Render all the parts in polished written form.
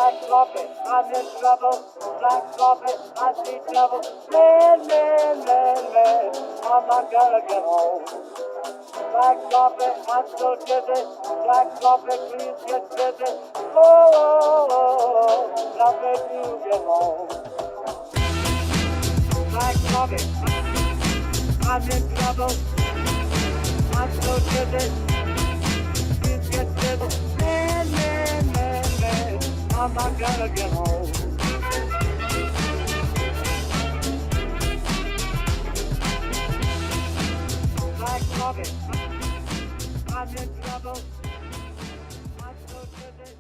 Black coffee, I'm in trouble. Black coffee, I see trouble. Man, I'm not gonna get home. Black coffee, I'm so dizzy. Black coffee, please get busy. Now baby, you get home. Black coffee, I'm in trouble. I'm so dizzy. Please get busy. Man, I'm not gonna get home. Black coffee, I'm in trouble. I'm so dizzy.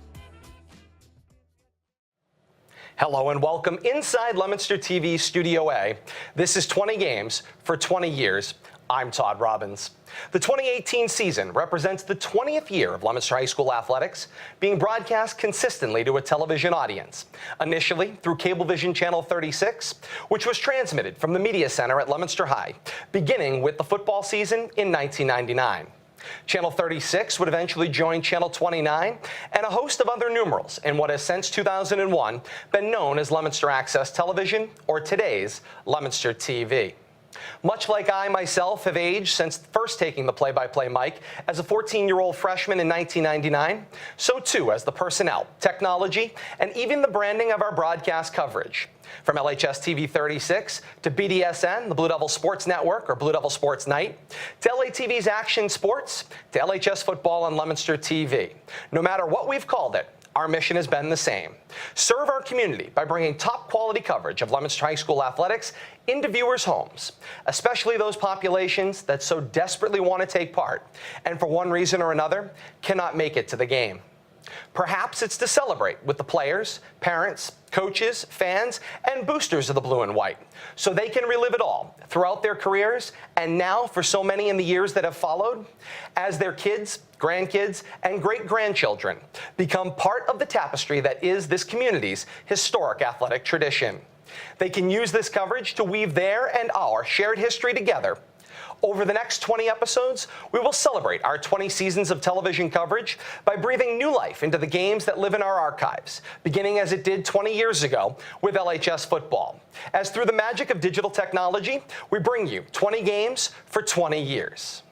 Hello and welcome inside Leominster TV Studio A. This is 20 games for 20 years. I'm Todd Robbins. The 2018 season represents the 20th year of Leominster High School athletics being broadcast consistently to a television audience, initially through Cablevision Channel 36, which was transmitted from the Media Center at Leominster High, beginning with the football season in 1999. Channel 36 would eventually join Channel 29 and a host of other numerals in what has since 2001 been known as Leominster Access Television, or today's Leominster TV. Much like I myself have aged since first taking the play-by-play mic as a 14-year-old freshman in 1999, so too has the personnel, technology, and even the branding of our broadcast coverage. From LHS TV 36 to BDSN, the Blue Devil Sports Network, or Blue Devil Sports Night, to LATV's Action Sports, to LHS Football on Leominster TV. No matter what we've called it, our mission has been the same. Serve our community by bringing top quality coverage of Leominster High School athletics into viewers' homes, especially those populations that so desperately want to take part and for one reason or another cannot make it to the game. Perhaps it's to celebrate with the players, parents, coaches, fans, and boosters of the blue and white, so they can relive it all throughout their careers and now for so many in the years that have followed, as their kids, grandkids, and great-grandchildren become part of the tapestry that is this community's historic athletic tradition. They can use this coverage to weave their and our shared history together. Over the next 20 episodes, we will celebrate our 20 seasons of television coverage by breathing new life into the games that live in our archives, beginning as it did 20 years ago with LHS football. As through the magic of digital technology, we bring you 20 games for 20 years.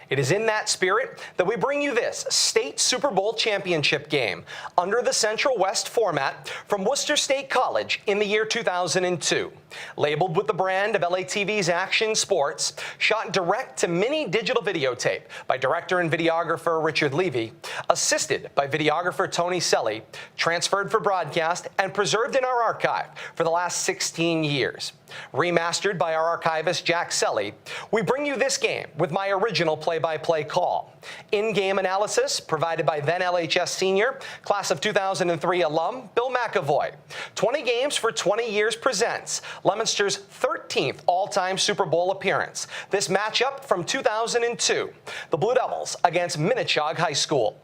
It is in that spirit that we bring you this state Super Bowl championship game under the Central West format from Worcester State College in the year 2002. Labeled with the brand of LATV's Action Sports, shot direct to mini digital videotape by director and videographer Richard Levy, assisted by videographer Tony Selly, transferred for broadcast and preserved in our archive for the last 16 years. Remastered by our archivist Jack Selly, we bring you this game with my original play-by-play call. In-game analysis provided by then LHS senior, class of 2003 alum Bill McAvoy. 20 games for 20 years presents Leominster's 13th all-time Super Bowl appearance. This matchup from 2002, the Blue Devils against Minnechaug High School.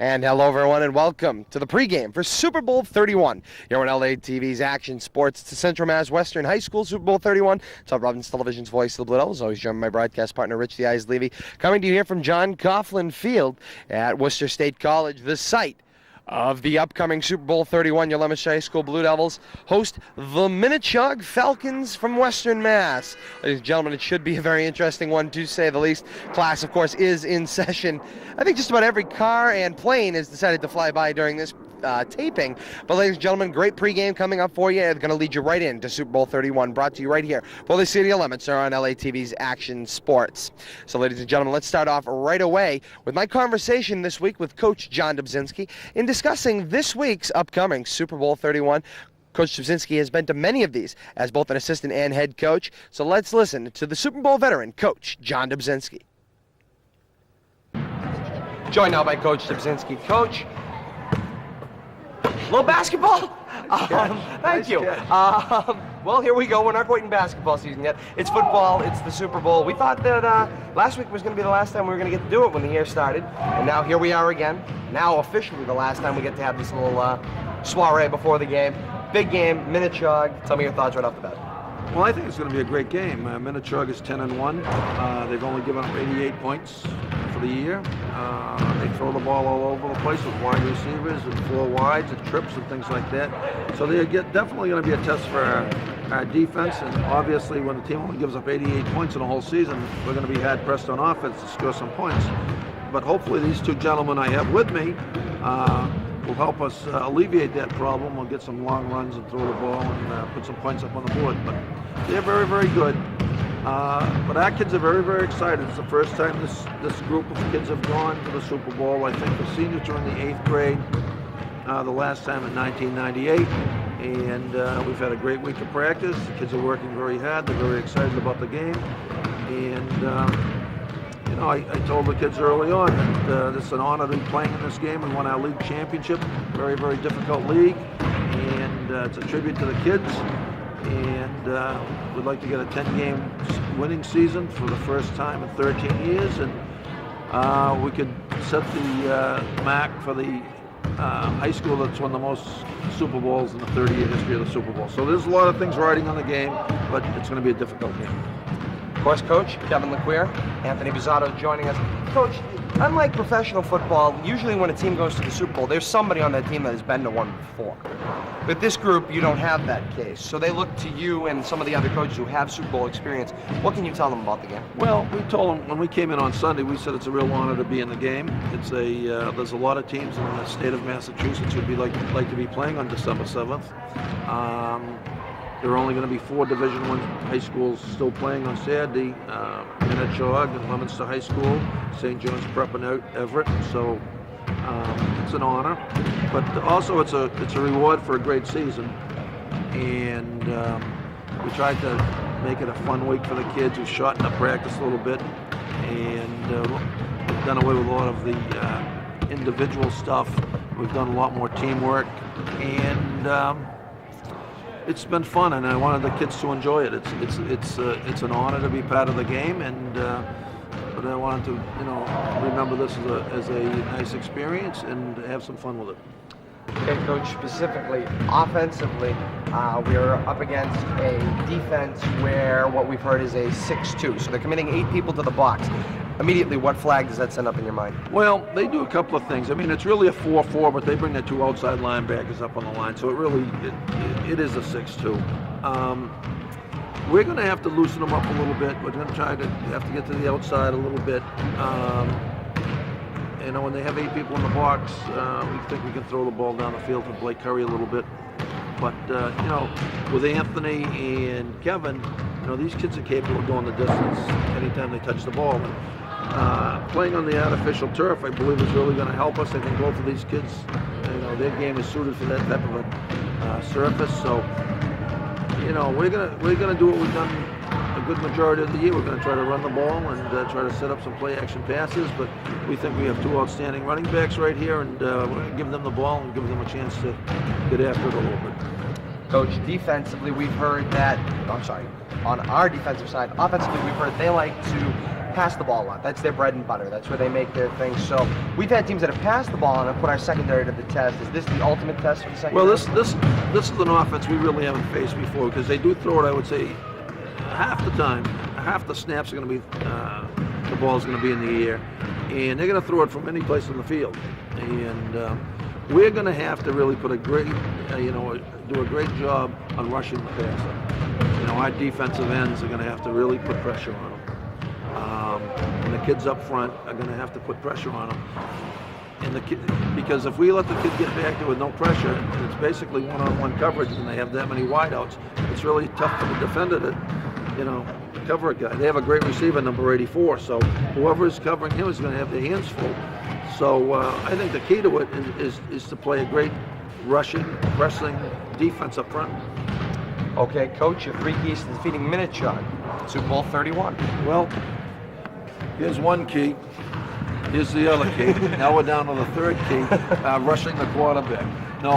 And hello, everyone, and welcome to the pregame for Super Bowl 31 here on LTV's Action Sports. It's the Central Mass Western High School Super Bowl 31. Todd Robbins, television's voice of the Blue Devils. Always joined by my broadcast partner, Rich the Eyes Levy, coming to you here from John Coughlin Field at Worcester State College, the site of the upcoming Super Bowl 31. Your Leominster High School Blue Devils host the Minnetonka Falcons from Western Mass. Ladies and gentlemen, it should be a very interesting one, to say the least. Class, of course, is in session. I think just about every car and plane has decided to fly by during this taping. But ladies and gentlemen, great pregame coming up for you. It's going to lead you right into Super Bowl 31, brought to you right here for the city of Leominster on LATV's Action Sports. So ladies and gentlemen, let's start off right away with my conversation this week with Coach John Dobzinski in discussing this week's upcoming Super Bowl 31. Coach Dobzinski has been to many of these as both an assistant and head coach. So let's listen to the Super Bowl veteran, Coach John Dobzinski. Joined now by Coach Dobzinski. Coach, little basketball? Thank you. Well, here we go. We're not quite in basketball season yet. It's football. It's the Super Bowl. We thought that last week was going to be the last time we were going to get to do it when the year started. And now here we are again. Now officially the last time we get to have this little soiree before the game. Big game, Minnetonka. Tell me your thoughts right off the bat. Well, I think it's going to be a great game. Minnetonka is 10-1. They've only given up 88 points for the year. They throw the ball all over the place with wide receivers and 4 wides and trips and things like that. So they're definitely going to be a test for our defense. And obviously, when the team only gives up 88 points in a whole season, we're going to be hard-pressed on offense to score some points. But hopefully these two gentlemen I have with me will help us alleviate that problem. We'll get some long runs and throw the ball and put some points up on the board. But they're very, very good. But our kids are very, very excited. It's the first time this group of kids have gone to the Super Bowl. I think the seniors were in the 8th grade the last time in 1998. And we've had a great week of practice. The kids are working very hard. They're very excited about the game. And you know, I told the kids early on that it's an honor to be playing in this game. We won our league championship, very, very difficult league, and it's a tribute to the kids. And we'd like to get a 10-game winning season for the first time in 13 years, and we could set the mark for the high school that's won the most Super Bowls in the 30-year history of the Super Bowl. So there's a lot of things riding on the game, but it's going to be a difficult game. Of course, Coach, Kevin LeQueer, Anthony Bizzotto joining us. Coach, unlike professional football, usually when a team goes to the Super Bowl, there's somebody on that team that has been to one before. With this group, you don't have that case. So they look to you and some of the other coaches who have Super Bowl experience. What can you tell them about the game? Well, we told them when we came in on Sunday, we said it's a real honor to be in the game. It's there's a lot of teams in the state of Massachusetts who'd be like to be playing on December 7th. There are only going to be 4 Division I high schools still playing on Saturday. Minnetonka and Leominster High School, St. John's Prep and Everett. So it's an honor, but also it's a reward for a great season. And we tried to make it a fun week for the kids. We shortened up practice a little bit, and we've done away with a lot of the individual stuff. We've done a lot more teamwork, and it's been fun, and I wanted the kids to enjoy it. It's an honor to be part of the game, and but I wanted to remember this as a nice experience and have some fun with it. Okay, Coach, specifically, offensively, we're up against a defense where what we've heard is a 6-2. So they're committing 8 people to the box. Immediately, what flag does that send up in your mind? Well, they do a couple of things. I mean, it's really a 4-4, but they bring their 2 outside linebackers up on the line, so it is a 6-2. We're going to have to loosen them up a little bit. We're going to have to get to the outside a little bit. When they have 8 people in the box, we think we can throw the ball down the field to Blake Curry a little bit. But, with Anthony and Kevin, these kids are capable of going the distance anytime they touch the ball. And, playing on the artificial turf, I believe, is really going to help us. I think both of these kids, their game is suited for that type of a surface. So, we're gonna do what we've done a good majority of the year. We're going to try to run the ball and try to set up some play-action passes. But we think we have 2 outstanding running backs right here, and we're going to give them the ball and give them a chance to get after it a little bit. Coach, defensively, we've heard that, on our defensive side, offensively, we've heard they like to pass the ball a lot. That's their bread and butter. That's where they make their things. So we've had teams that have passed the ball and have put our secondary to the test. Is this the ultimate test for the secondary? Well, this is an offense we really haven't faced before because they do throw it, I would say, half the time. Half the snaps are going to be, the ball's going to be in the air. And they're going to throw it from any place on the field. And we're going to have to really put a great, do a great job on rushing the passer. Our defensive ends are going to have to really put pressure on them. And the kids up front are going to have to put pressure on them. And because if we let the kid get back there with no pressure, and it's basically one-on-one coverage, and they have that many wideouts, it's really tough for the defender to, cover a guy. They have a great receiver, number 84, so whoever is covering him is going to have their hands full. So I think the key to it is to play a great rushing, pressing defense up front. Okay, Coach, your 3 keys to defeating Minichog, Super Bowl 31. Well, here's one key. Here's the other key. Now we're down to the third key, rushing the quarterback. No,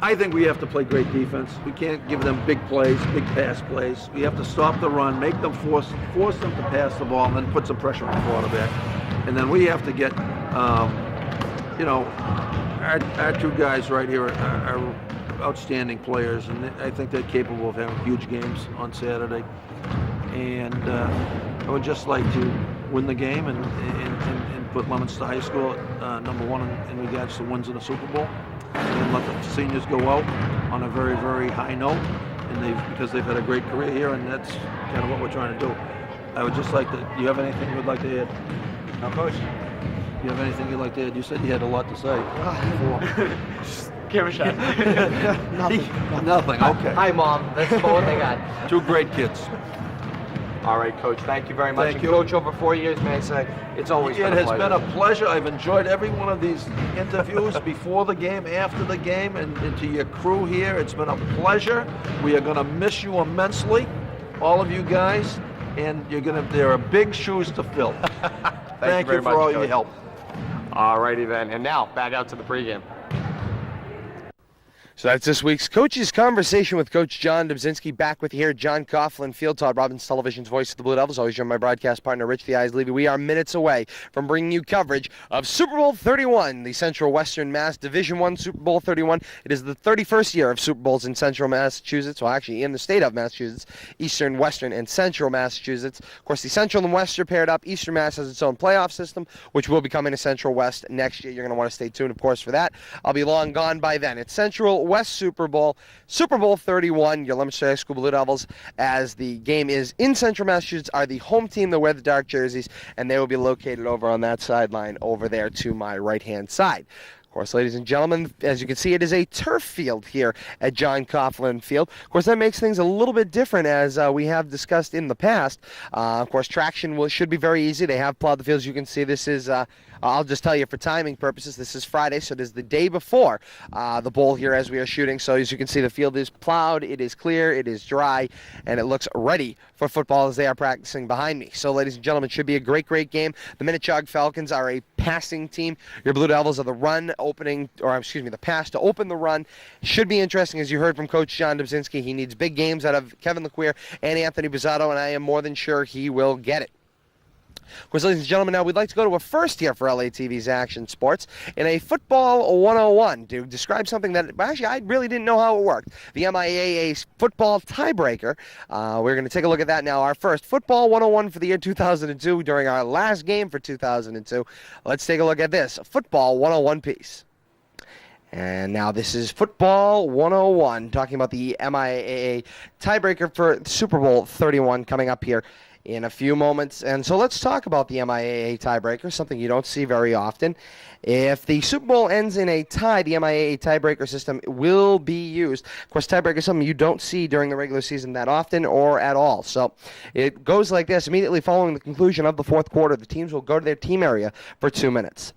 I think we have to play great defense. We can't give them big plays, big pass plays. We have to stop the run, make them force them to pass the ball, and then put some pressure on the quarterback. And then we have to get, our 2 guys right here are outstanding players, and I think they're capable of having huge games on Saturday. And I would just like to win the game and put Leominster High School at number 1 in regards to wins in the Super Bowl, and let the seniors go out on a very, very high note, and because they've had a great career here, and that's kind of what we're trying to do. I would just like to. Do you have anything you'd like to add? No, Coach. Do you have anything you'd like to add? You said you had a lot to say. Give a shot. Nothing. Okay. Hi, Mom. That's about what they got. 2 great kids. All right, Coach. Thank you very much. Thank you. Coach, over 4 years, may I say, it's always been a pleasure. It has been a pleasure. I've enjoyed every one of these interviews before the game, after the game, and to your crew here. It's been a pleasure. We are going to miss you immensely, all of you guys, and there are big shoes to fill. Thank you for all your help. All righty then. And now, back out to the pregame. So that's this week's Coach's Conversation with Coach John Dobzinski. Back with you here, John Coughlin, Field, Todd Robbins, Television's voice of the Blue Devils. Always joined by my broadcast partner, Rich the Eyes Levy. We are minutes away from bringing you coverage of Super Bowl 31, the Central Western Mass Division I Super Bowl 31. It is the 31st year of Super Bowls in Central Massachusetts, well, actually in the state of Massachusetts, Eastern, Western, and Central Massachusetts. Of course, the Central and West are paired up. Eastern Mass has its own playoff system, which will be coming to Central West next year. You're going to want to stay tuned, of course, for that. I'll be long gone by then. It's Central West Super Bowl 31. Your Leominster High School Blue Devils, as the game is in Central Massachusetts, are the home team that wear the dark jerseys, and they will be located over on that sideline over there to my right-hand side. Of course, ladies and gentlemen, as you can see, it is a turf field here at John Coughlin Field. Of course, that makes things a little bit different, as we have discussed in the past. Of course, traction should be very easy. They have plowed the fields. You can see this is, I'll just tell you for timing purposes, this is Friday, so it is the day before the bowl here as we are shooting. So as you can see, the field is plowed, it is clear, it is dry, and it looks ready for football as they are practicing behind me. So, ladies and gentlemen, it should be a great, great game. The Minichog Falcons are a passing team. Your Blue Devils are the pass to open the run. Should be interesting, as you heard from Coach John Dobzinski. He needs big games out of Kevin LeQuire and Anthony Bizzato, and I am more than sure he will get it. Of course, ladies and gentlemen, now we'd like to go to a first here for LATV's Action Sports in a Football 101 to describe something that, actually, I really didn't know how it worked. The MIAA football tiebreaker. We're going to take a look at that now. Our first Football 101 for the year 2002 during our last game for 2002. Let's take a look at this Football 101 piece. And now this is Football 101, talking about the MIAA tiebreaker for Super Bowl 31 coming up here in a few moments. And so let's talk about the MIAA tiebreaker, something you don't see very often. If the Super Bowl ends in a tie, the MIAA tiebreaker system will be used. Of course, tiebreaker is something you don't see during the regular season that often or at all. So it goes like this. Immediately following the conclusion of the fourth quarter, the teams will go to their team area for 2 minutes.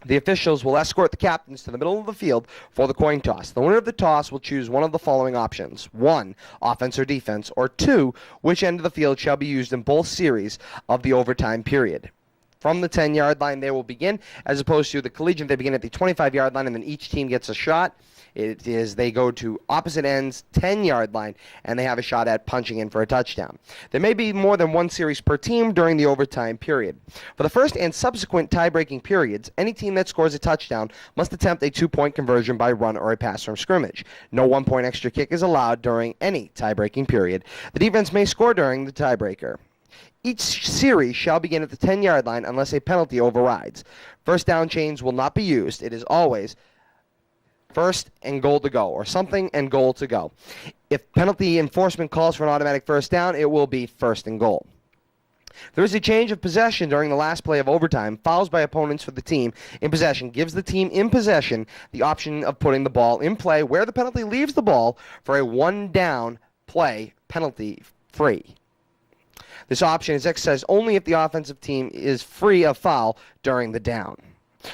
The officials will escort the captains to the middle of the field for the coin toss. The winner of the toss will choose one of the following options. 1, offense or defense, or 2, which end of the field shall be used in both series of the overtime period. From the 10-yard line, they will begin, as opposed to the collegiate, they begin at the 25-yard line, and then each team gets a shot. It is they go to opposite ends, 10-yard line, and they have a shot at punching in for a touchdown. There may be more than one series per team during the overtime period. For the first and subsequent tie-breaking periods, any team that scores a touchdown must attempt a 2-point conversion by run or a pass from scrimmage. No 1-point extra kick is allowed during any tie-breaking period. The defense may score during the tiebreaker. Each series shall begin at the 10-yard line unless a penalty overrides. First down chains will not be used. It is always first and goal to go, or something and goal to go. If penalty enforcement calls for an automatic first down, it will be first and goal. There is a change of possession during the last play of overtime. Fouls by opponents for the team in possession gives the team in possession the option of putting the ball in play where the penalty leaves the ball for a one-down play penalty free. This option is exercised only if the offensive team is free of foul during the down.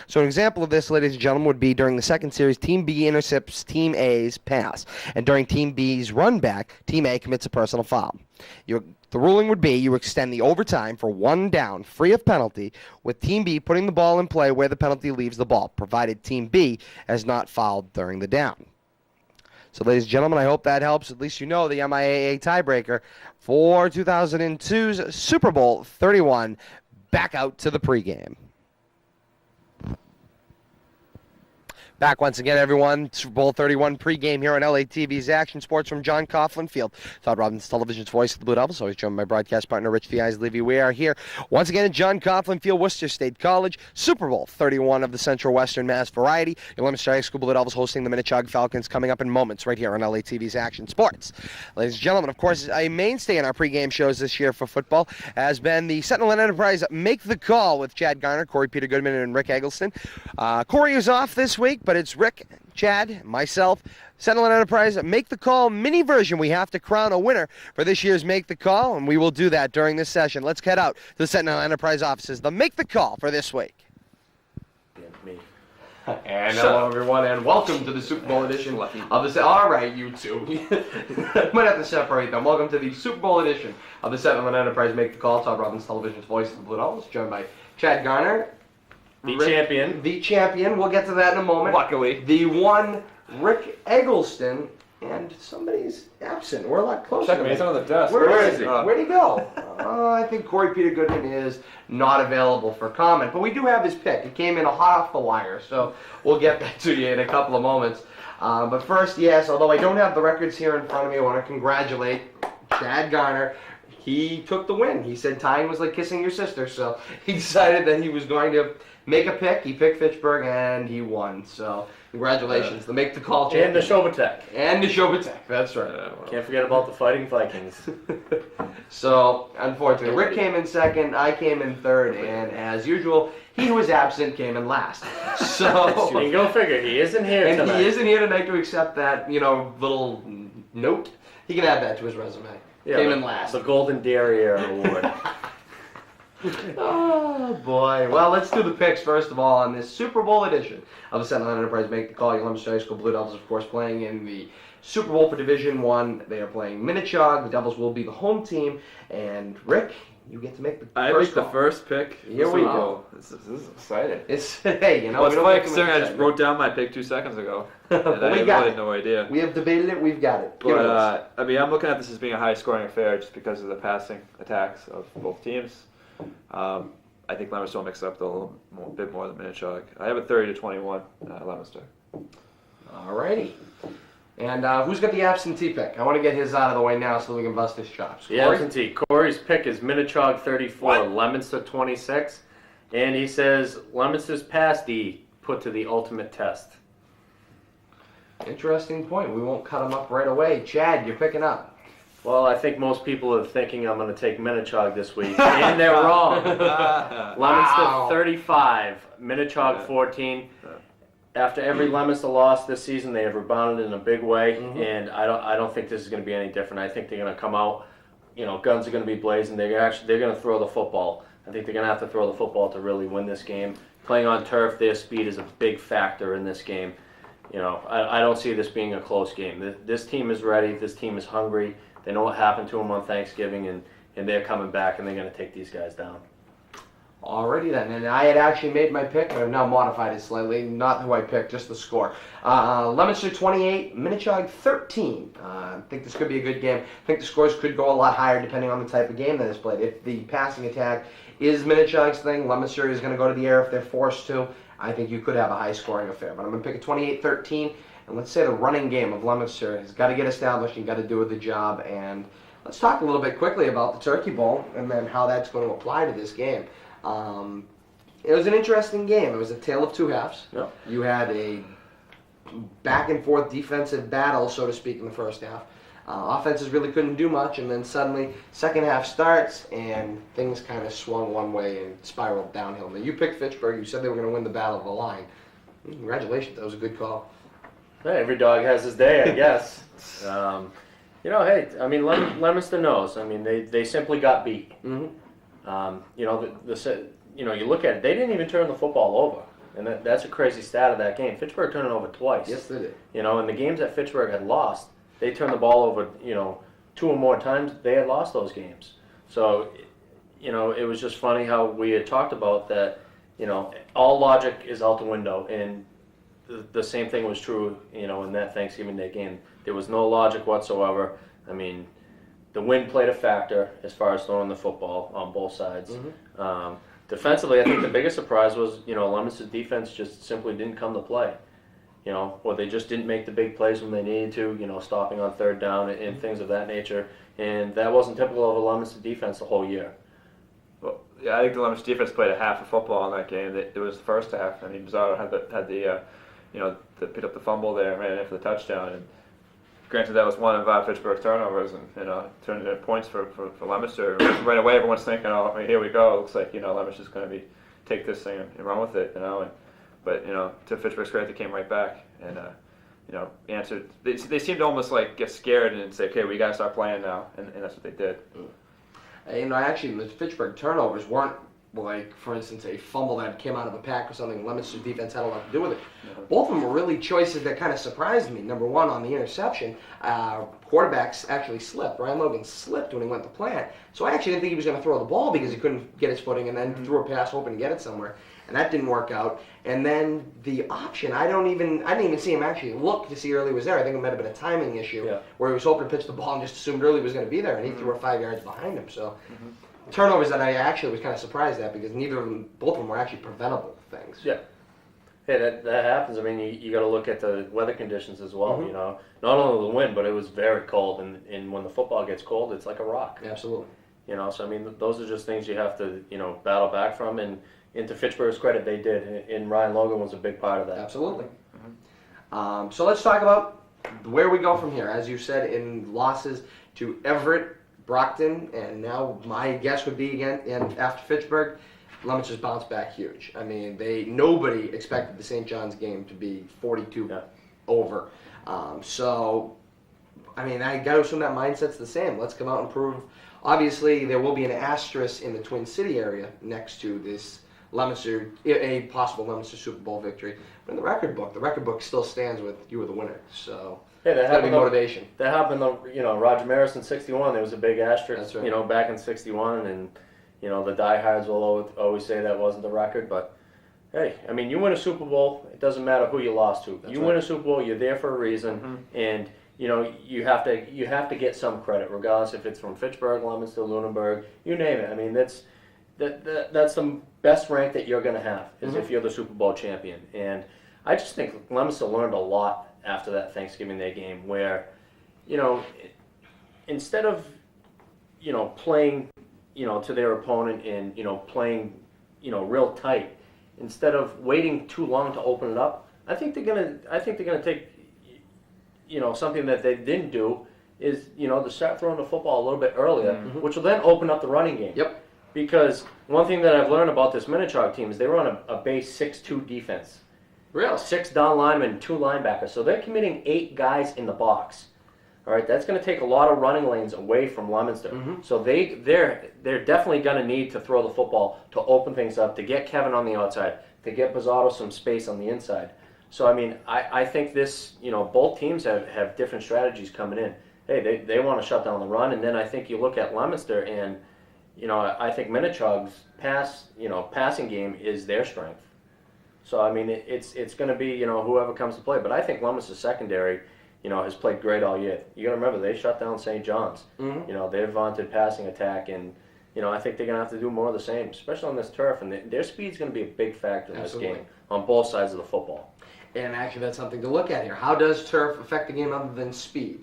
So an example of this, ladies and gentlemen, would be during the second series, Team B intercepts Team A's pass. And during Team B's run back, Team A commits a personal foul. The ruling would be you extend the overtime for one down, free of penalty, with Team B putting the ball in play where the penalty leaves the ball, provided Team B has not fouled during the down. So, ladies and gentlemen, I hope that helps. At least you know the MIAA tiebreaker for 2002's Super Bowl 31. Back out to the pregame. Back once again, everyone. Super Bowl 31 pregame here on LATV's Action Sports from John Coughlin Field. Todd Robbins, television's voice of the Blue Devils. Always joined by my broadcast partner, Rich the Eyes Levy. We are here once again at John Coughlin Field, Worcester State College. Super Bowl 31 of the Central Western Mass variety. Your Leominster High School Blue Devils hosting the Minichog Falcons coming up in moments right here on LATV's Action Sports. Ladies and gentlemen, of course, a mainstay in our pregame shows this year for football has been the Sentinel and Enterprise Make the Call with Chad Garner, Corey Peter Goodman, and Rick Eggleston. Corey is off this week, but it's Rick, Chad, myself, Sentinel and Enterprise Make the Call mini version. We have to crown a winner for this year's Make the Call, and we will do that during this session. Let's head out to the Sentinel and Enterprise offices. The Make the Call for this week. Me. And hello, everyone, and welcome to the Super Bowl edition of the... All right, you two. Might have to separate them. Welcome to the Super Bowl edition of the Sentinel and Enterprise Make the Call. Todd Robbins, television's voice of the Blue Devils, joined by Chad Garner. The champion. The champion. We'll get to that in a moment. Luckily. The one, Rick Eggleston, and somebody's absent. We're a lot closer. Check him. He's under the desk. Where is he? Where'd he go? I think Corey Peter Goodman is not available for comment, but we do have his pick. It came in hot off the wire, so we'll get that to you in a couple of moments. But first, yes, although I don't have the records here in front of me, I want to congratulate Chad Garner. He took the win. He said tying was like kissing your sister, so he decided that he was going to make a pick. He picked Fitchburg, and he won. So congratulations, the Make the Call champion. And the Shobatek. And the Shobatek, that's right. Can't forget about the Fighting Vikings. So, unfortunately, Rick came in second, I came in third, and as usual, he who was absent came in last. So you can go figure, he isn't here and tonight. he isn't here tonight to accept that, little note. He can add that to his resume. Yeah, came in last. The Golden Derriere Award. Oh boy. Well, let's do the picks first of all on this Super Bowl edition of the Sentinel Enterprise Make the Call. Your Leominster High School Blue Devils, of course, playing in the Super Bowl for Division I. They are playing Minichog. The Devils will be the home team. And Rick, you get to make the first call. The first pick. Here we go. This is exciting. It's hey, Well, it's we don't funny make them considering I just excited. wrote down my pick 2 seconds ago, and Well, I we got really it. had no idea. We have debated it. We've got it. Give it us. But I'm looking at this as being a high-scoring affair just because of the passing attacks of both teams. I think Leominster will mix it up a bit more than Minichog. I have it 30-21, Leominster. Alrighty. And who's got the absentee pick? I want to get his out of the way now so we can bust his chops. The absentee. Corey's pick is Minichog 34, Leominster 26. And he says Leominster's past D put to the ultimate test. Interesting point. We won't cut him up right away. Chad, you're picking up. Well, I think most people are thinking I'm going to take Minichog this week, and they're wrong. Leominster 35, Minichog 14. After every Leominster loss this season, they have rebounded in a big way, and I don't think this is going to be any different. I think they're going to come out, guns are going to be blazing. They're going to throw the football. I think they're going to have to throw the football to really win this game. Playing on turf, their speed is a big factor in this game. I don't see this being a close game. This team is ready. This team is hungry. They know what happened to them on Thanksgiving, and they're coming back, and they're going to take these guys down. Alrighty then, and I had actually made my pick, but I've now modified it slightly. Not who I picked, just the score. Leominster 28, Minichog 13. I think this could be a good game. I think the scores could go a lot higher depending on the type of game that is played. If the passing attack is Minichog's thing, Leominster is going to go to the air if they're forced to. I think you could have a high-scoring affair, but I'm going to pick a 28-13. And let's say the running game of Leominster has got to get established and got to do the job. And let's talk a little bit quickly about the Turkey Bowl and then how that's going to apply to this game. It was an interesting game. It was a tale of two halves. Yep. You had a back-and-forth defensive battle, so to speak, in the first half. Offenses really couldn't do much, and then suddenly, second half starts, and things kind of swung one way and spiraled downhill. Now, you picked Fitchburg. You said they were going to win the Battle of the Line. Congratulations. That was a good call. Hey, every dog has his day, I guess. Hey, I mean, Leominster knows. I mean, they simply got beat. Mm-hmm. You look at it, they didn't even turn the football over. And that's a crazy stat of that game. Fitchburg turned it over twice. Yes, they did. And the games that Fitchburg had lost, they turned the ball over, 2 or more times. They had lost those games. So, it was just funny how we had talked about that, all logic is out the window. And the same thing was true, in that Thanksgiving Day game. There was no logic whatsoever. I mean, the wind played a factor as far as throwing the football on both sides. Mm-hmm. Defensively, I think the biggest surprise was, Leominster's defense just simply didn't come to play. Or they just didn't make the big plays when they needed to, stopping on third down and things of that nature. And that wasn't typical of a Leominster defense the whole year. Well, yeah, I think the Leominster defense played a half of football in that game. It was the first half. I mean, Bizzarro had the picked up the fumble there and ran in for the touchdown. And granted, that was one of Fitchburg's turnovers, and turned into points for Leominster. Right away, everyone's thinking, "Oh, here we go." It looks like Leominster's going to take this thing and run with it, But to Fitchburg's credit, they came right back and answered. They seemed to almost like get scared and say, "Okay, we got to start playing now," and that's what they did. Actually, the Fitchburg turnovers weren't like, for instance, a fumble that came out of a pack or something. Leominster's defense had a lot to do with it. Mm-hmm. Both of them were really choices that kind of surprised me. Number one, on the interception, quarterbacks actually slipped. Ryan Logan slipped when he went to plant. So I actually didn't think he was going to throw the ball because he couldn't get his footing, and then threw a pass hoping to get it somewhere. And that didn't work out. And then the option, I didn't even see him actually look to see Early was there. I think it might have been a timing issue where he was hoping to pitch the ball and just assumed Early was going to be there, and he threw it 5 yards behind him. So turnovers that I actually was kind of surprised at because both of them were actually preventable things. Yeah. Hey, that happens. I mean, you got to look at the weather conditions as well. Mm-hmm. Not only the wind, but it was very cold, and when the football gets cold, it's like a rock. Absolutely. So I mean, those are just things you have to battle back from, and to Fitchburg's credit, they did, and Ryan Logan was a big part of that. Absolutely. So let's talk about where we go from here. As you said, in losses to Everett, Brockton, and now my guess would be again, and after Fitchburg, Leominster's bounced back huge. I mean, nobody expected the St. John's game to be 42 over. So, I mean, I got to assume that mindset's the same. Let's come out and prove. Obviously, there will be an asterisk in the Twin City area next to this a possible Leominster Super Bowl victory. But in the record book still stands with you were the winner. So hey, it's got to be motivation. That happened, Roger Maris in '61. There was a big asterisk, That's right. Back in '61, and the diehards will always say that wasn't the record. But hey, I mean, you win a Super Bowl, it doesn't matter who you lost to. That's you right. win a Super Bowl, you're there for a reason, and you have to get some credit, regardless if it's from Fitchburg, Leominster, Lunenburg, you name it. I mean, that's the best rank that you're going to have is if you're the Super Bowl champion. And I just think Leominster learned a lot after that Thanksgiving Day game where, instead of, playing, to their opponent and, playing, real tight, instead of waiting too long to open it up, I think they're gonna take, something that they didn't do is, to start throwing the football a little bit earlier, which will then open up the running game. Yep. Because one thing that I've learned about this Minichog team is they run a base 6-2 defense. Really? 6 down linemen, 2 linebackers. So they're committing 8 guys in the box. All right, that's going to take a lot of running lanes away from Leominster. So they're definitely going to need to throw the football to open things up, to get Kevin on the outside, to get Bizzarro some space on the inside. So I mean, I think this, both teams have different strategies coming in. Hey, they want to shut down the run, and then I think you look at Leominster and, I think Minichog's passing game is their strength. So I mean, it's going to be whoever comes to play. But I think Leominster's secondary, has played great all year. You got to remember they shut down St. John's. Mm-hmm. Their vaunted passing attack, and I think they're going to have to do more of the same, especially on this turf. And their speed's going to be a big factor in Absolutely. this game on both sides of the football. And actually, that's something to look at here. How does turf affect the game other than speed?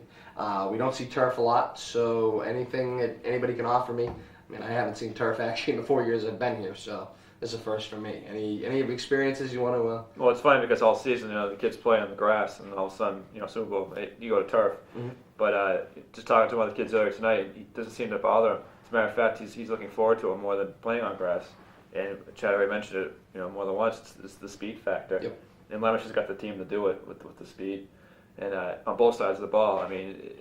We don't see turf a lot, so anything that anybody can offer me. I mean, I haven't seen turf actually in the 4 years I've been here, so this is a first for me. Any experiences you want to? Well, it's funny because all season, the kids play on the grass, and all of a sudden, Super Bowl, you go to turf. Mm-hmm. But just talking to one of the kids earlier tonight, it doesn't seem to bother him. As a matter of fact, he's looking forward to it more than playing on grass. And Chad already mentioned it, more than once. It's the speed factor. Yep. And Leominster's got the team to do it with the speed. And on both sides of the ball, I mean,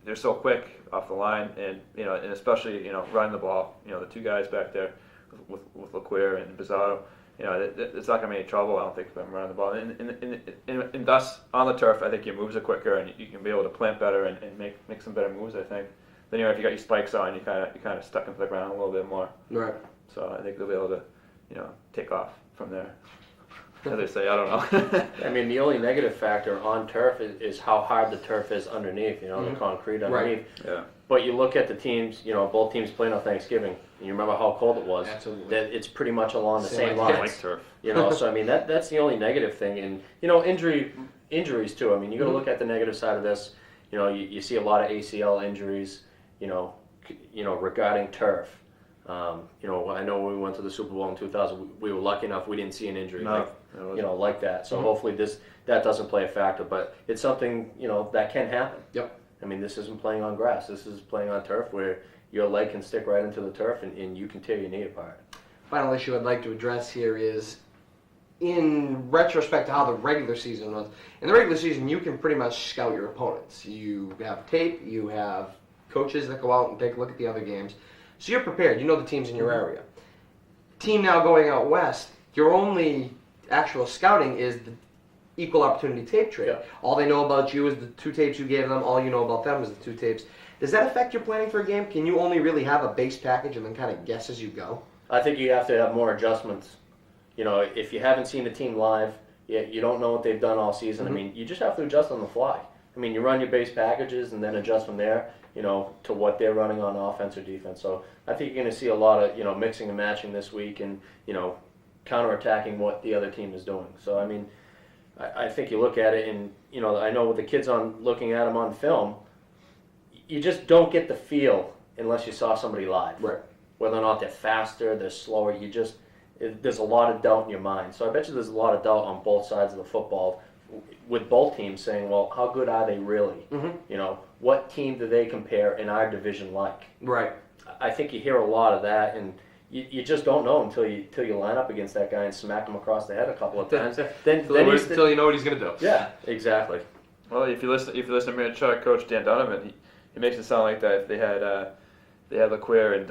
they're so quick off the line, and and especially running the ball. The two guys back there with LeQuire and Bizarro. It's not gonna be any trouble. I don't think for them running the ball. And thus on the turf, I think your moves are quicker, and you can be able to plant better and make some better moves. I think. Then if you got your spikes on, you kind of stuck into the ground a little bit more. Right. So I think they'll be able to take off from there. As they say, I don't know. I mean, the only negative factor on turf is how hard the turf is underneath, the concrete underneath. Right. Yeah. But you look at the teams, both teams playing on Thanksgiving, and you remember how cold it was. Absolutely. That it's pretty much along the Same same like lines. Like turf. So I mean, that's the only negative thing. And, injuries too. I mean, you got to look at the negative side of this. You see a lot of ACL injuries, regarding turf. I know when we went to the Super Bowl in 2000, we were lucky enough we didn't see an injury like that. So hopefully that doesn't play a factor, but it's something that can happen. Yep. I mean, this isn't playing on grass. This is playing on turf where your leg can stick right into the turf and you can tear your knee apart. Final issue I'd like to address here is, in retrospect to how the regular season was. In the regular season, you can pretty much scout your opponents. You have tape. You have coaches that go out and take a look at the other games. So you're prepared. You know the teams in your area. Team now going out west, your only actual scouting is the equal opportunity tape trade. Yeah. All they know about you is the two tapes you gave them. All you know about them is the two tapes. Does that affect your planning for a game? Can you only really have a base package and then kind of guess as you go? I think you have to have more adjustments. If you haven't seen the team live, you don't know what they've done all season. I mean, you just have to adjust on the fly. I mean, you run your base packages and then adjust from there, to what they're running on offense or defense. So I think you're going to see a lot of, mixing and matching this week and, counterattacking what the other team is doing. So, I mean, I think you look at it and, I know with the kids looking at them on film, you just don't get the feel unless you saw somebody live. Right. Whether or not they're faster, they're slower, there's a lot of doubt in your mind. So I bet you there's a lot of doubt on both sides of the football with both teams saying, well, how good are they really? Mm-hmm. What team do they compare in our division like? Right. I think you hear a lot of that, and you just don't know until you line up against that guy and smack him across the head a couple of times. Until you know what he's going to do. Yeah, exactly. Well, if you listen to Minichog coach Dan Donovan, he makes it sound like that if they had LeQuire and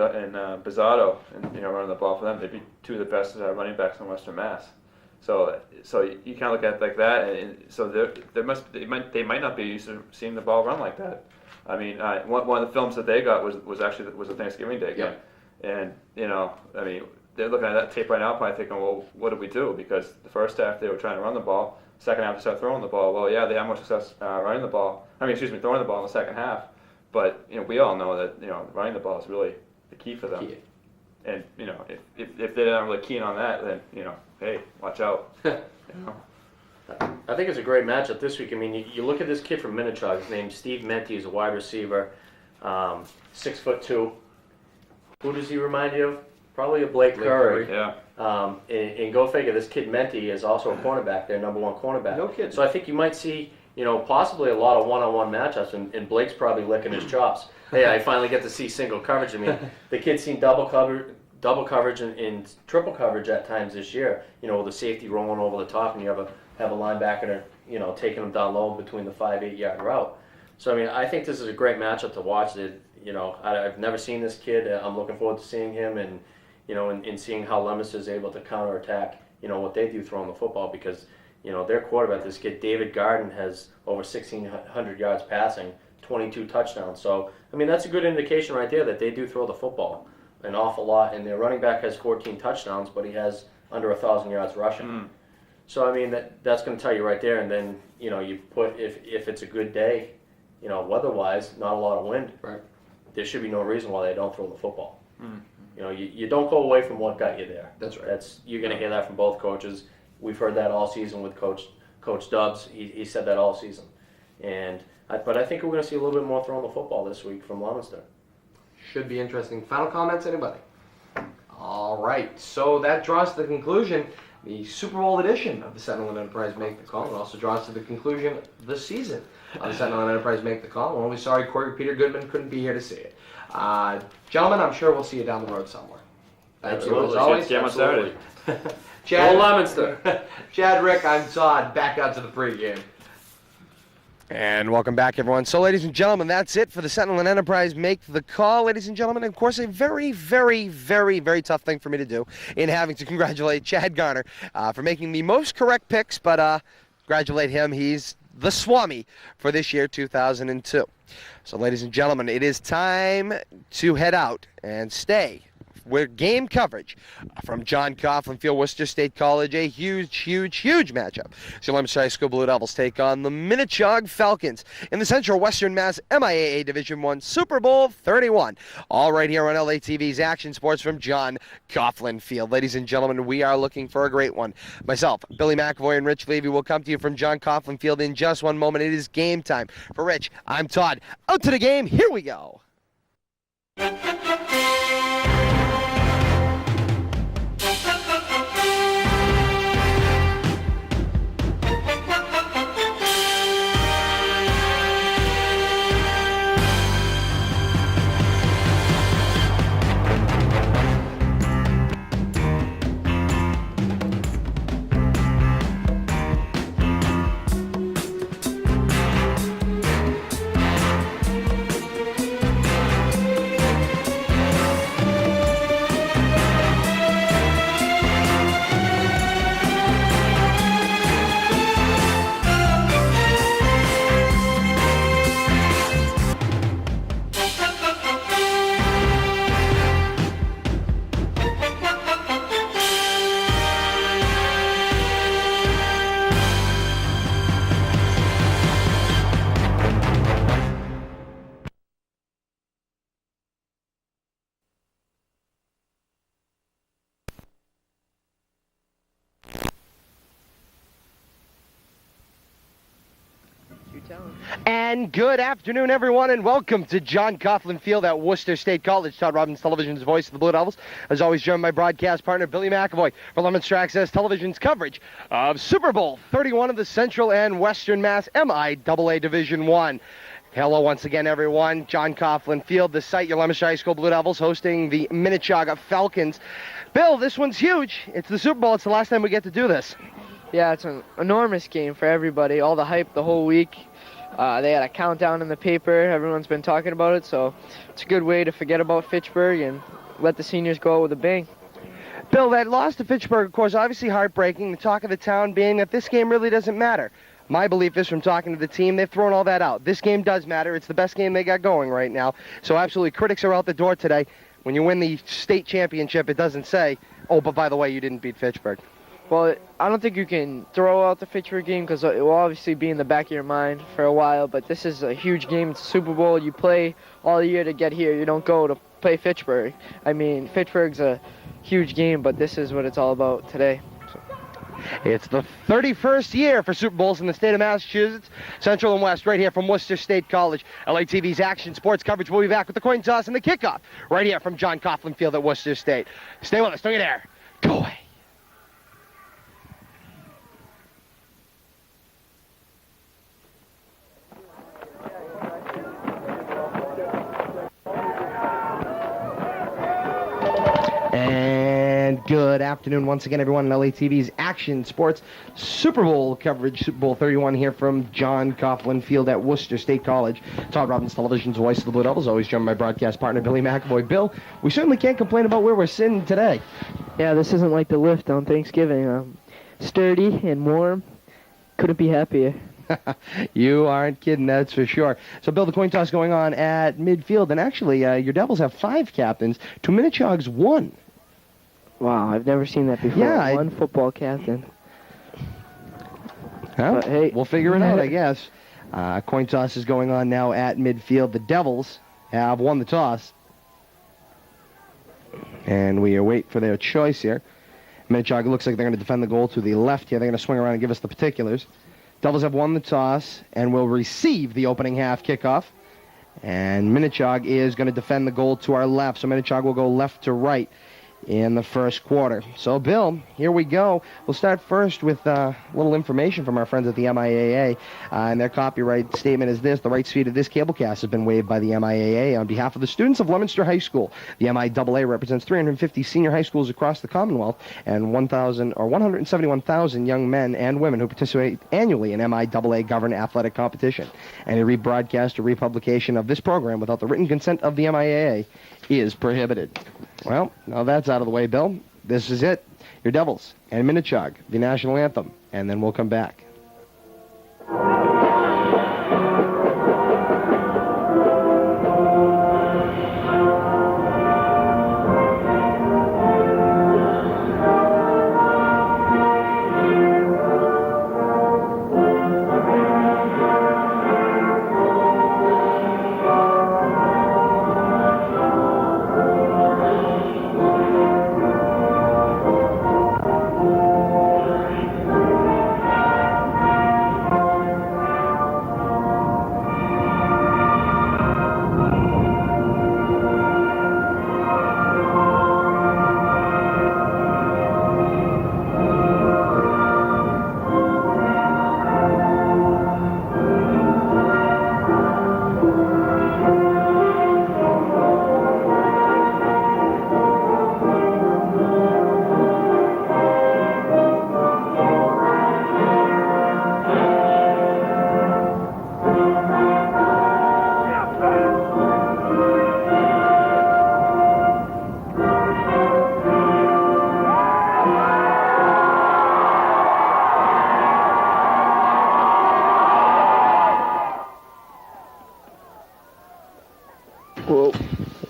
Bizarro and running the ball for them, they'd be two of the best running backs in Western Mass. So you kind of look at it like that, and so they might not be used to seeing the ball run like that. I mean, one of the films that they got was a Thanksgiving Day game, and I mean, they're looking at that tape right now, probably thinking, well, what did we do? Because the first half they were trying to run the ball, second half they started throwing the ball. Well, yeah, they had more success throwing the ball in the second half, but we all know that running the ball is really the key for them. And if they're not really keen on that, then hey, watch out. I think it's a great matchup this week. I mean, you look at this kid from Minichog. His name's Steve Menti. He's a wide receiver, 6'2". Who does he remind you of? Probably a Blake Curry. Yeah. And go figure, this kid Menti is also a cornerback, their number one cornerback. No kidding. So I think you might see, possibly a lot of one-on-one matchups, and Blake's probably licking his chops. Hey, I finally get to see single coverage. I mean, the kid's seen double coverage and triple coverage at times this year. With the safety rolling over the top, and you have a linebacker, taking them down low between the 5-8 yard route. So I mean, I think this is a great matchup to watch. I've never seen this kid. I'm looking forward to seeing him and and seeing how Leominster is able to counterattack what they do throwing the football, because their quarterback, this kid David Garden, has over 1,600 yards passing, 22 touchdowns. So I mean, that's a good indication right there that they do throw the football. an awful lot, and their running back has 14 touchdowns, but he has under 1,000 yards rushing. So I mean that's going to tell you right there. And then you put if it's a good day, weather-wise, not a lot of wind. Right. There should be no reason why they don't throw the football. You don't go away from what got you there. That's right. You're going to hear that from both coaches. We've heard that all season with Coach Dubs. He said that all season. But I think we're going to see a little bit more throwing the football this week from Leominster. Should be interesting. Final comments, anybody? All right, so that draws to the conclusion the Super Bowl edition of the Sentinel and Enterprise Make the Call. It also draws to the conclusion the season of the Sentinel and Enterprise Make the Call. We're only sorry Corey Peter Goodman couldn't be here to see it. Gentlemen, I'm sure we'll see you down the road somewhere. Thank you as always. Game on Saturday. Chad, Leominster. Chad, Rick, I'm Todd. Back out to the pregame. And welcome back, everyone. So, ladies and gentlemen, that's it for the Sentinel and Enterprise Make the Call. Ladies and gentlemen, of course, a very, very, very, very tough thing for me to do in having to congratulate Chad Garner for making the most correct picks, but congratulate him. He's the Swami for this year, 2002. So, ladies and gentlemen, it is time to head out and stay with game coverage from John Coughlin Field, Worcester State College. A huge, huge, huge matchup. So Leominster High School Blue Devils take on the Minichog Falcons in the Central Western Mass MIAA Division I Super Bowl 31. All right here on LATV's Action Sports from John Coughlin Field. Ladies and gentlemen, we are looking for a great one. Myself, Billy McAvoy, and Rich Levy will come to you from John Coughlin Field in just one moment. It is game time. For Rich, I'm Todd. Out to the game. Here we go. And good afternoon, everyone, and welcome to John Coughlin Field at Worcester State College. Todd Robbins, Television's voice of the Blue Devils. As always, joined by broadcast partner Billy McAvoy for Leominster Access Television's coverage of Super Bowl 31 of the Central and Western Mass MIAA Division I. Hello once again, everyone. John Coughlin Field, the site, your Leominster High School Blue Devils hosting the Minichog Falcons. Bill, this one's huge. It's the Super Bowl. It's the last time we get to do this. Yeah, it's an enormous game for everybody. All the hype the whole week. They had a countdown in the paper. Everyone's been talking about it, so it's a good way to forget about Fitchburg and let the seniors go out with a bang. Bill, that loss to Fitchburg, of course, obviously heartbreaking. The talk of the town being that this game really doesn't matter. My belief is, from talking to the team, they've thrown all that out. This game does matter. It's the best game they got going right now. So absolutely, critics are out the door today. When you win the state championship, it doesn't say, oh, but by the way, you didn't beat Fitchburg. Well, I don't think you can throw out the Fitchburg game because it will obviously be in the back of your mind for a while, but this is a huge game. It's a Super Bowl. You play all year to get here. You don't go to play Fitchburg. I mean, Fitchburg's a huge game, but this is what it's all about today. It's the 31st year for Super Bowls in the state of Massachusetts, Central and West, right here from Worcester State College. LATV's Action Sports coverage will be back with the coin toss and the kickoff right here from John Coughlin Field at Worcester State. Stay with us. Don't get there. Go away. And good afternoon once again, everyone, on LATV's Action Sports Super Bowl coverage, Super Bowl 31 here from John Coughlin Field at Worcester State College. Todd Robbins, Television's voice of the Blue Devils, always joined by broadcast partner Billy McAvoy. Bill, we certainly can't complain about where we're sitting today. Yeah, this isn't like the lift on Thanksgiving. Sturdy and warm. Couldn't be happier. You aren't kidding, that's for sure. So, Bill, the coin toss going on at midfield, and actually, your Devils have 5 captains, to Minichog's 1. Wow, I've never seen that before. Yeah, One football captain. Well, But, hey. we'll figure it out, I guess. Coin toss is going on now at midfield. The Devils have won the toss. And we await for their choice here. Minichog looks like they're going to defend the goal to the left here. They're going to swing around and give us the particulars. Devils have won the toss and will receive the opening half kickoff. And Minichog is going to defend the goal to our left. So Minichog will go left to right in the first quarter. So, Bill, here we go. We'll start first with a little information from our friends at the MIAA. And their copyright statement is this: the rights fee to this cablecast has been waived by the MIAA on behalf of the students of Leominster High School. The MIAA represents 350 senior high schools across the Commonwealth and 171,000 young men and women who participate annually in MIAA governed athletic competition. Any rebroadcast or republication of this program without the written consent of the MIAA is prohibited. Well, now that's out of the way, Bill. This is it. Your Devils and Minichog, the national anthem, and then we'll come back.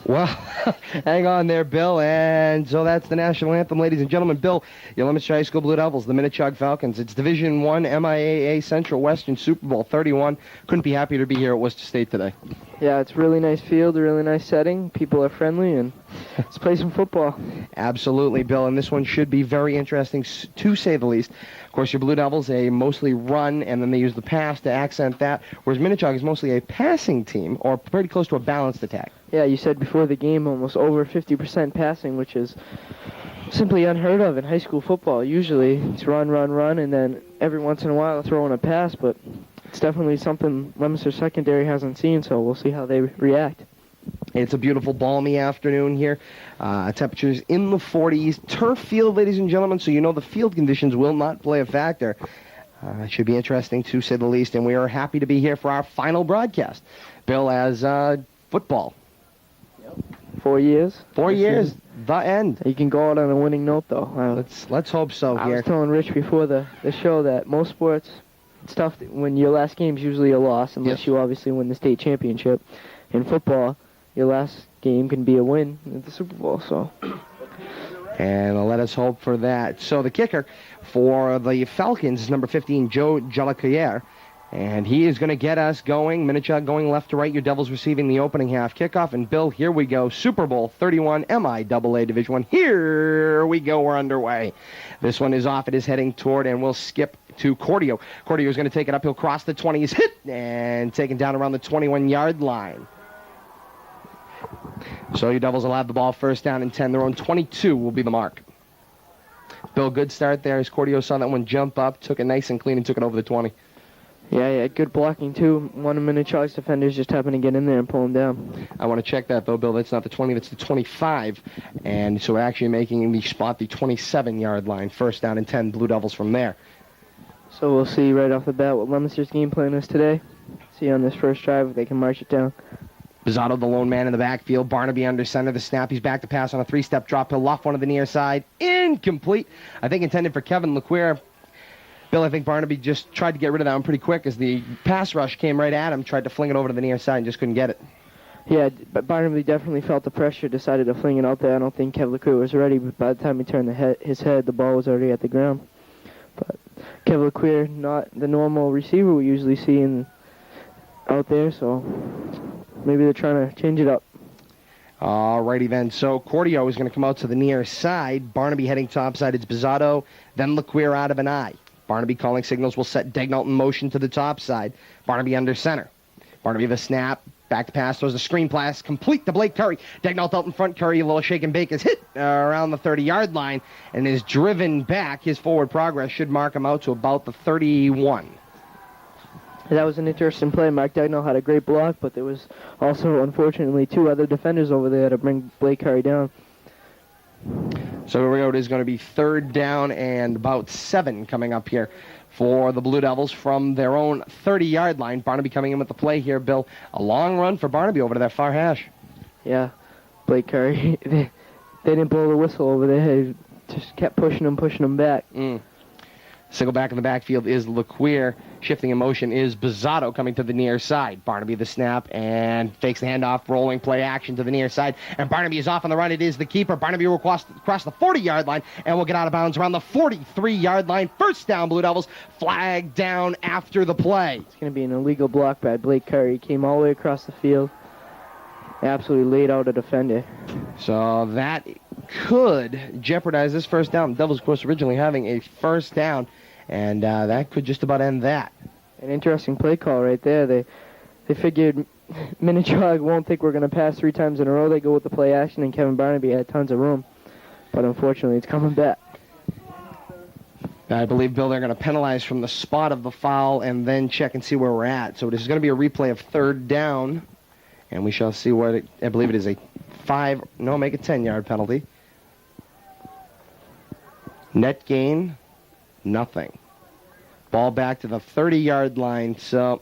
Well, hang on there, Bill. And so that's the national anthem, ladies and gentlemen. Bill, your Leominster High School Blue Devils, the Minichog Falcons. It's Division I MIAA Central Western Super Bowl 31. Couldn't be happier to be here at Worcester State today. Yeah, it's a really nice field, a really nice setting. People are friendly, and let's play some football. Absolutely, Bill, and this one should be very interesting, to say the least. Of course, your Blue Devils, they mostly run, and then they use the pass to accent that, whereas Minichog is mostly a passing team, or pretty close to a balanced attack. Yeah, you said before the game almost over 50% passing, which is simply unheard of in high school football. Usually it's run, and then every once in a while throw in a pass, but it's definitely something Leominster secondary hasn't seen, so we'll see how they react. It's a beautiful, balmy afternoon here. Temperatures in the 40s. Turf field, ladies and gentlemen, so you know the field conditions will not play a factor. It should be interesting, to say the least, and we are happy to be here for our final broadcast. Bill, as football. 4 years. 4 years, the end. You can go out on a winning note, though. Let's hope so I here. was telling Rich before the show that most sports, it's tough when your last game is usually a loss, unless you obviously win the state championship. In football, your last game can be a win at the Super Bowl. So. And let us hope for that. So the kicker for the Falcons is number 15, Joe Jalacuyer. And he is going to get us going. Minichog going left to right. Your Devils receiving the opening half kickoff. And, Bill, here we go. Super Bowl 31 MIAA Division I. Here we go. We're underway. This one is off. It is heading toward, and we'll skip to Cordio. Cordio is going to take it up. He'll cross the 20. He's hit and taken down around the 21-yard line. So your Devils will have the ball first down and 10. Their own 22 will be the mark. Bill, good start there as Cordio saw that one jump up, took it nice and clean, and took it over the 20. Yeah, good blocking, too. One of Minichog's defenders just happened to get in there and pull him down. I want to check that, though, Bill. That's not the 20, that's the 25. And so we're actually making the spot the 27-yard line. First down and 10, Blue Devils from there. So we'll see right off the bat what Leominster's game plan is today. See on this first drive if they can march it down. Bizzotto, the lone man in the backfield. Barnaby under center. The snap. He's back to pass on a three-step drop. He'll off one of the near side. Incomplete. I think intended for Kevin LeQuire. Bill, I think Barnaby just tried to get rid of that one pretty quick as the pass rush came right at him, tried to fling it over to the near side and just couldn't get it. Yeah, but Barnaby definitely felt the pressure, decided to fling it out there. I don't think Kev LeClaire was ready, but by the time he turned his head, the ball was already at the ground. But Kev LeClaire, not the normal receiver we usually see out there, so maybe they're trying to change it up. Alrighty then, so Cordio is going to come out to the near side. Barnaby heading topside, it's Bizzato, then LeClaire out of an eye. Barnaby calling signals will set Degnault in motion to the top side. Barnaby under center. Barnaby the snap, back to pass, throws the screen pass, complete to Blake Curry. Degnault out in front, Curry, a little shake and bake, is hit around the 30-yard line and is driven back. His forward progress should mark him out to about the 31. That was an interesting play. Mark Degnault had a great block, but there was also, unfortunately, 2 other defenders over there to bring Blake Curry down. So here we go. It is going to be 3rd down and about 7 coming up here for the Blue Devils from their own 30-yard line. Barnaby coming in with the play here, Bill. A long run for Barnaby over to that far hash. Yeah, Blake Curry, they didn't blow the whistle over there. They just kept pushing him back. Single back in the backfield is LeClaire. Shifting in motion is Bizzato coming to the near side. Barnaby the snap and fakes the handoff, rolling play action to the near side. And Barnaby is off on the run. It is the keeper. Barnaby will cross the 40-yard line and will get out of bounds around the 43-yard line. First down, Blue Devils. Flag down after the play. It's going to be an illegal block by Blake Curry. He came all the way across the field. Absolutely laid out a defender. So that could jeopardize this first down. The Devils, of course, originally having a first down. And that could just about end that. An interesting play call right there. They figured Minichog won't think we're going to pass 3 times in a row. They go with the play action, and Kevin Barnaby had tons of room. But unfortunately, it's coming back. I believe, Bill, they're going to penalize from the spot of the foul and then check and see where we're at. So this is going to be a replay of 3rd down. And we shall see what I believe it is a 10-yard penalty. Net gain, nothing. Ball back to the 30-yard line. So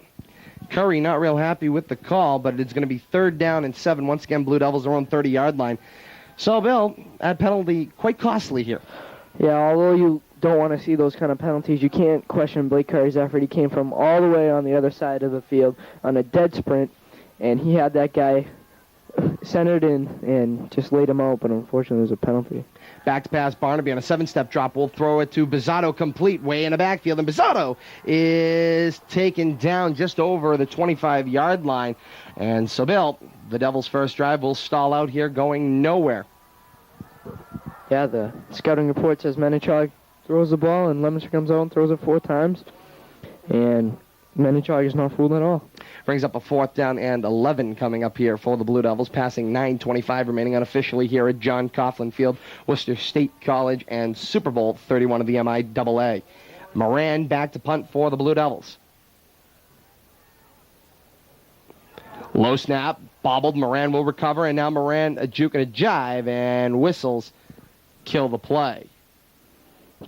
Curry not real happy with the call, but it's going to be 3rd down and 7. Once again, Blue Devils are on 30-yard line. So, Bill, that penalty quite costly here. Yeah, although you don't want to see those kind of penalties, you can't question Blake Curry's effort. He came from all the way on the other side of the field on a dead sprint, and he had that guy centered in and just laid him out, but unfortunately there's a penalty. Back to pass, Barnaby on a 7-step drop. We'll throw it to Bizzato complete, way in the backfield. And Bizzato is taken down just over the 25-yard line. And so, Bill, the Devils' first drive will stall out here, going nowhere. Yeah, the scouting report says Minichog throws the ball, and Leominster comes out and throws it 4 times. And Minichog is not fooled at all. Brings up a 4th down and 11 coming up here for the Blue Devils, passing 9:25 remaining unofficially here at John Coughlin Field, Worcester State College, and Super Bowl 31 of the MIAA. Moran back to punt for the Blue Devils. Low snap, bobbled. Moran will recover, and now Moran a juke and a jive, and whistles kill the play.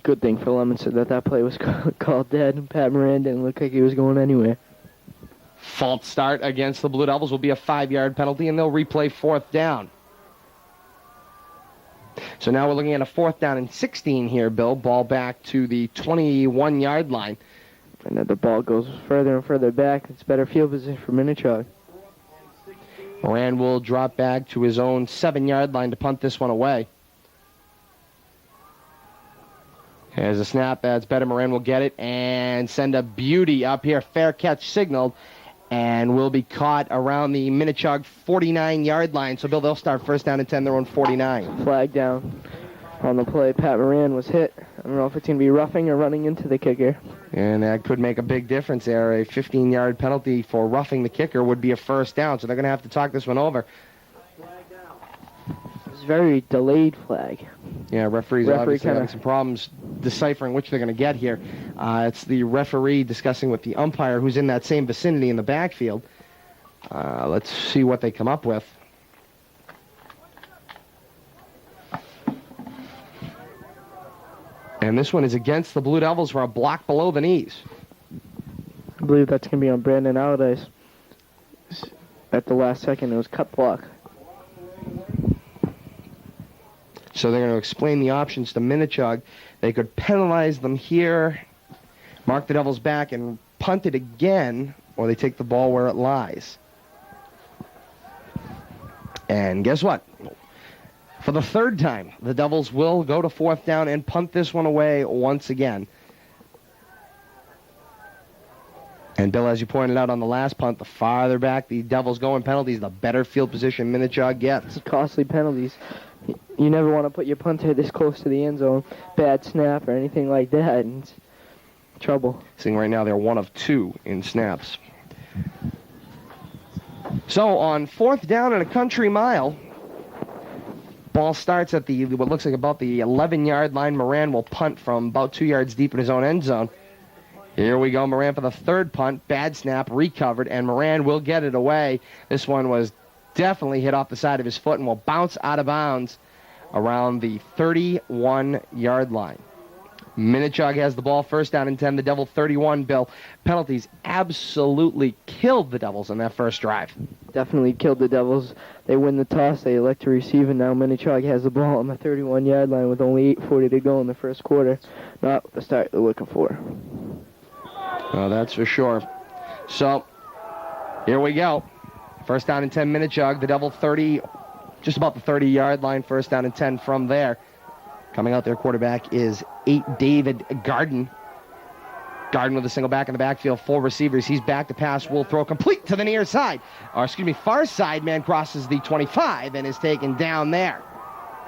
Good thing for Leominster that play was called dead. Pat Moran didn't look like he was going anywhere. False start against the Blue Devils will be a 5-yard penalty, and they'll replay 4th down. So now we're looking at a 4th down and 16 here, Bill. Ball back to the 21-yard line. And the ball goes further and further back. It's better field position for Minichog. Moran will drop back to his own 7-yard line to punt this one away. Here's a snap. That's better. Moran will get it and send a beauty up here. Fair catch signaled. And will be caught around the Minichog 49-yard line. So, Bill, they'll start 1st down and 10. They're on 49. Flag down on the play. Pat Moran was hit. I don't know if it's going to be roughing or running into the kicker. And that could make a big difference there. A 15-yard penalty for roughing the kicker would be a 1st down. So they're going to have to talk this one over. It's a very delayed flag. Yeah, referees obviously having some problems deciphering which they're going to get here. It's the referee discussing with the umpire who's in that same vicinity in the backfield. Let's see what they come up with. And this one is against the Blue Devils for a block below the knees. I believe that's going to be on Brandon Allardyce. At the last second, it was cut block. So they're going to explain the options to Minichog. They could penalize them here. Mark the Devils back and punt it again, or they take the ball where it lies. And guess what? For the third time, the Devils will go to fourth down and punt this one away once again. And Bill, as you pointed out on the last punt, the farther back the Devils go in penalties, the better field position Minichog gets. Costly penalties. You never want to put your punter this close to the end zone. Bad snap or anything like that, and it's trouble. Seeing right now they're 1 of 2 in snaps. So on fourth down and a country mile, ball starts at what looks like about the 11-yard line. Moran will punt from about 2 yards deep in his own end zone. Here we go, Moran for the third punt. Bad snap, recovered, and Moran will get it away. This one was definitely hit off the side of his foot and will bounce out of bounds around the 31-yard line. Minichog has the ball, first down and 10. The Devil 31, Bill. Penalties absolutely killed the Devils in that first drive. Definitely killed the Devils. They win the toss, they elect to receive, and now Minichog has the ball on the 31-yard line with only 8:40 to go in the first quarter. Not the start they're looking for. Oh, that's for sure. So, here we go. First down and 10, Minichog. The Devil 30, just about the 30-yard line, first down and 10 from there. Coming out, their quarterback is David Garden. Garden with a single back in the backfield, 4 receivers. He's back to pass, will throw complete to the near side. Far side. Man crosses the 25 and is taken down there.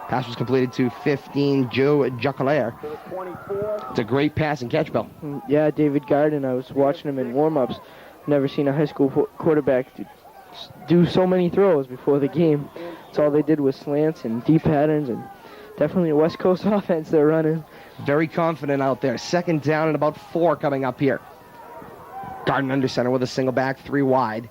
Pass was completed to 15, Joe Jacquelaire. It's a great pass and catch, Bill. Yeah, David Garden, I was watching him in warm-ups. Never seen a high school quarterback do so many throws before the game. That's all they did was slants and deep patterns, and definitely a West Coast offense they're running. Very confident out there. Second down and about 4 coming up here. Garden under center with a single back, 3 wide.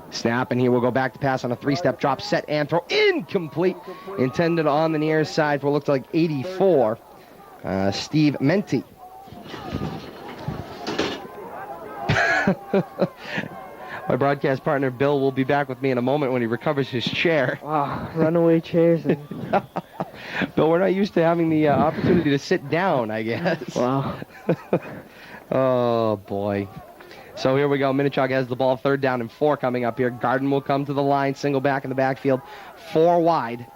Snap, and he will go back to pass on a 3-step drop, set and throw. Incomplete. Intended on the near side for what looked like 84. Steve Menti. My broadcast partner, Bill, will be back with me in a moment when he recovers his chair. Wow, runaway chairs. Bill, we're not used to having the opportunity to sit down, I guess. Wow. Oh, boy. So here we go. Minichog has the ball, third down and 4 coming up here. Garden will come to the line, single back in the backfield, 4 wide.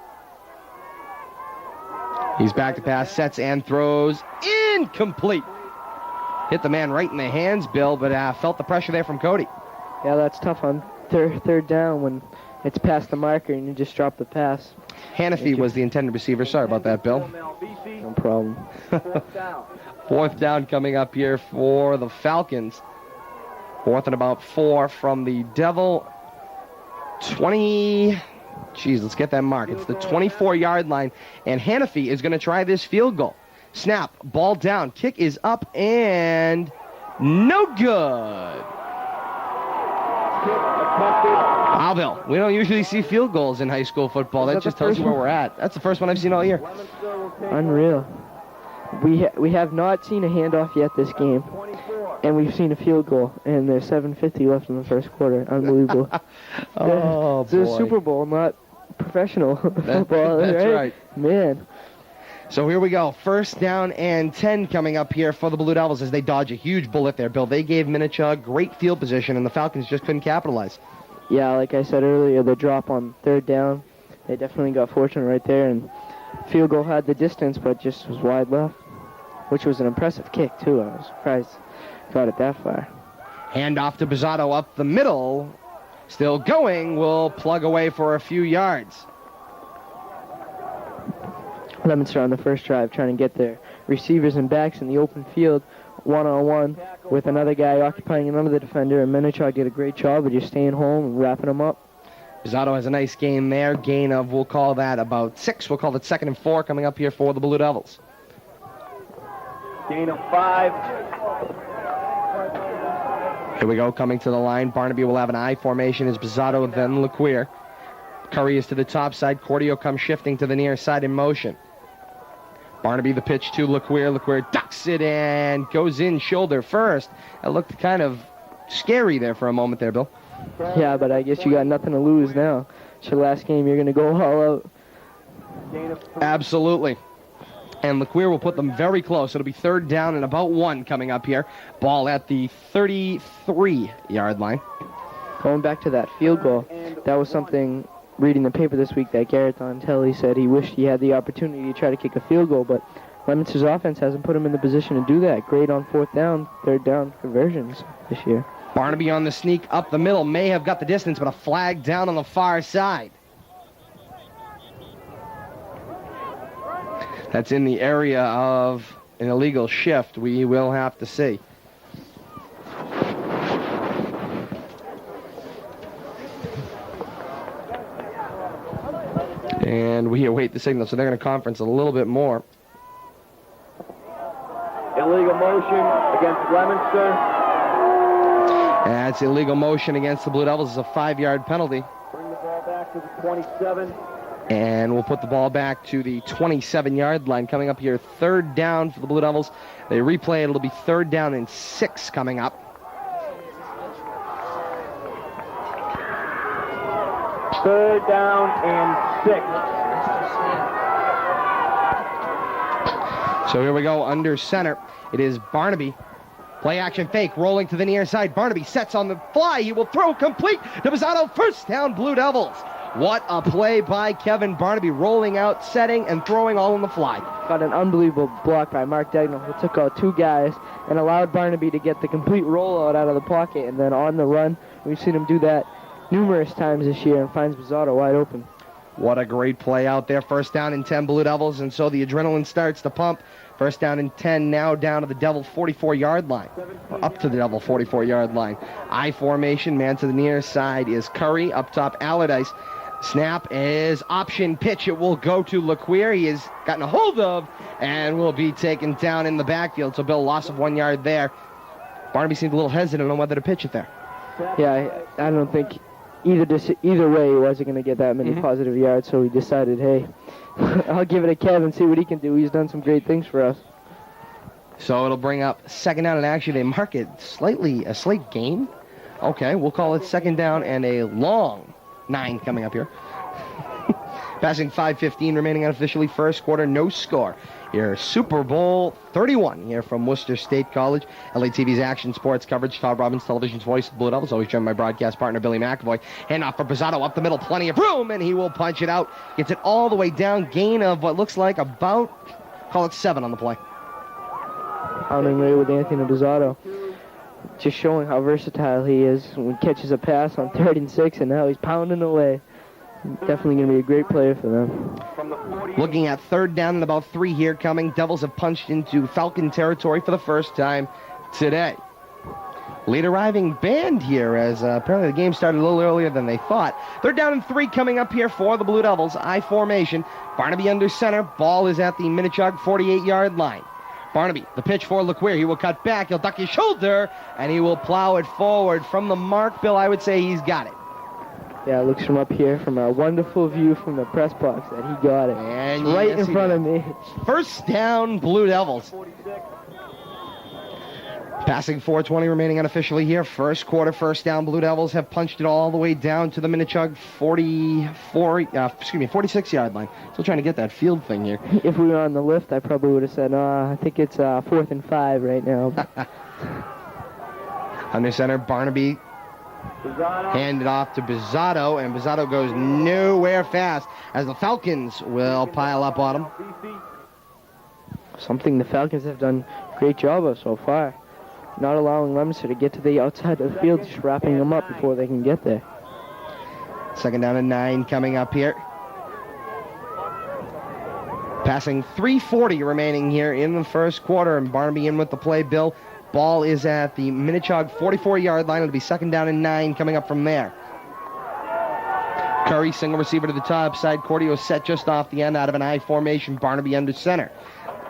He's back to pass, sets and throws. Incomplete. Hit the man right in the hands, Bill, but felt the pressure there from Cody. Yeah, that's tough on third down when it's past the marker and you just drop the pass. Hannafy was the intended receiver. Sorry about that, Bill. No problem. Fourth down coming up here for the Falcons. 4th and about 4 from the Devil. 20. Jeez, let's get that mark. It's the 24-yard line, and Hannafy is going to try this field goal. Snap, ball down, kick is up, and no good. Wow, Bill, we don't usually see field goals in high school football. That just tells you where we're at. That's the first one I've seen all year. Unreal. We have not seen a handoff yet this game, and we've seen a field goal, and there's 7:50 left in the first quarter. Unbelievable. Oh, boy. It's a Super Bowl, not professional football. That's right. Man. So here we go. First down and 10 coming up here for the Blue Devils as they dodge a huge bullet there, Bill. They gave Minichog great field position, and the Falcons just couldn't capitalize. Yeah, like I said earlier, the drop on third down, they definitely got fortunate right there, and field goal had the distance, but just was wide left, which was an impressive kick, too. I was surprised got it that far. Hand off to Bizzato up the middle. Still going. Will plug away for a few yards. Leominster on the first drive trying to get their receivers and backs in the open field one-on-one with another guy occupying another defender, and Minichog did a great job of just staying home and wrapping them up. Bizzato has a nice game there. Gain of, we'll call that about 6. We'll call it 2nd and 4 coming up here for the Blue Devils. Gain of 5. Here we go, coming to the line. Barnaby will have an I formation as Bizzato, then LeQueer. Curry is to the top side. Cordio comes shifting to the near side in motion. Barnaby the pitch to LeQueer. LeQueer ducks it and goes in shoulder first. It looked kind of scary there for a moment there, Bill. Yeah, but I guess you got nothing to lose now. It's your last game. You're going to go all out. Absolutely. And LeQueer will put them very close. It'll be 3rd down and about 1 coming up here. Ball at the 33-yard line. Going back to that field goal, that was something, reading the paper this week, that Garrett Dontelli said he wished he had the opportunity to try to kick a field goal, but Leominster's offense hasn't put him in the position to do that. Great on 4th down, 3rd down conversions this year. Barnaby on the sneak up the middle. May have got the distance, but a flag down on the far side. That's in the area of an illegal shift. We will have to see. And we await the signal, so they're going to conference a little bit more. Illegal motion against Leominster. That's illegal motion against the Blue Devils. It's a 5-yard penalty. Bring the ball back to the 27. And we'll put the ball back to the 27-yard line. Coming up here, 3rd down for the Blue Devils. They replay it. It'll be 3rd down and 6 coming up. Third down and 6. So here we go, under center. It is Barnaby. Play action fake, rolling to the near side. Barnaby sets on the fly. He will throw complete to Bizzotto. 1st down, Blue Devils. What a play by Kevin Barnaby, rolling out, setting, and throwing all on the fly. Got an unbelievable block by Mark Dagnall, who took out 2 guys and allowed Barnaby to get the complete rollout out of the pocket, and then on the run, we've seen him do that numerous times this year and finds Bizzotto wide open. What a great play out there. 1st down and 10 Blue Devils, and so the adrenaline starts to pump. 1st down and 10 now down to the Devil 44-yard line, or up to the Devil 44-yard line. I formation, man to the near side is Curry. Up top, Allardyce. Snap is option pitch. It will go to LeQueer. He has gotten a hold of and will be taken down in the backfield. So Bill, loss of 1 yard there. Barnaby seemed a little hesitant on whether to pitch it there. Yeah, I don't think either way he wasn't going to get that many positive yards, so he decided, hey, I'll give it a Kev and see what he can do. He's done some great things for us. So it'll bring up 2nd down, and actually they mark it slightly a slight gain. Okay, we'll call it 2nd down and a long 9 coming up here. Passing 5:15 remaining unofficially, 1st quarter, no score. Your Super Bowl 31 here from Worcester State College. LATV's action sports coverage. Todd Robbins, television's voice of the Blue Devils. Always joined by broadcast partner Billy McAvoy. Handoff for Bizzotto up the middle, plenty of room, and he will punch it out. Gets it all the way down. Gain of what looks like about, call it 7 on the play. Pounding away with Anthony Bizzotto. Just showing how versatile he is when he catches a pass on 3rd and 6, and now he's pounding away. Definitely going to be a great player for them. Looking at 3rd down and about 3 here coming. Devils have punched into Falcon territory for the first time today. Late arriving band here, as apparently the game started a little earlier than they thought. 3rd down and 3 coming up here for the Blue Devils. I formation. Barnaby under center. Ball is at the Minichog 48-yard line. Barnaby, the pitch for LeQueer. He will cut back. He'll duck his shoulder, and he will plow it forward. From the mark, Bill, I would say he's got it. Yeah, it looks from up here, from a wonderful view from the press box, that he got it. And it's right yes, in front of me. 1st down, Blue Devils. Passing 4:20 remaining unofficially here. 1st quarter, 1st down. Blue Devils have punched it all the way down to the Minichog 46-yard line. Still trying to get that field thing here. If we were on the lift, I probably would have said, I think it's 4th and 5 right now. Under center, Barnaby handed off to Bizzotto, and Bizzotto goes nowhere fast as the Falcons will pile up on him. Something the Falcons have done a great job of so far. Not allowing Leominster to get to the outside of the field, just wrapping them up before they can get there. 2nd down and 9 coming up here. Passing 3:40 remaining here in the 1st quarter, and Barnaby in with the play, Bill. Ball is at the Minichog 44-yard line. It'll be 2nd down and 9 coming up from there. Curry, single receiver to the top side. Cordio set just off the end out of an I formation. Barnaby under center.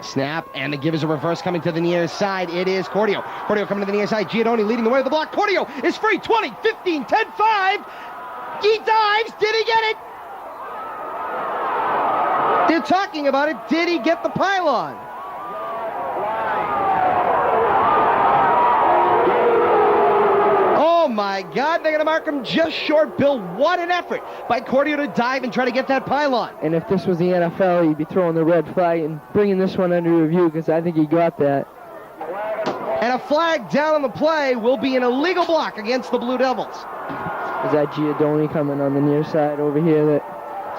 Snap, and the give is a reverse coming to the near side. It is Cordio. Cordio coming to the near side. Giannoni leading the way to the block. Cordio is free. 20, 15, 10, 5. He dives. Did he get it? They're talking about it. Did he get the pylon? Oh my God, they're going to mark him just short. Bill, what an effort by Cordio to dive and try to get that pylon. And if this was the NFL, he'd be throwing the red flag and bringing this one under review because I think he got that. And a flag down on the play will be an illegal block against the Blue Devils. Is that Giordoni coming on the near side over here? That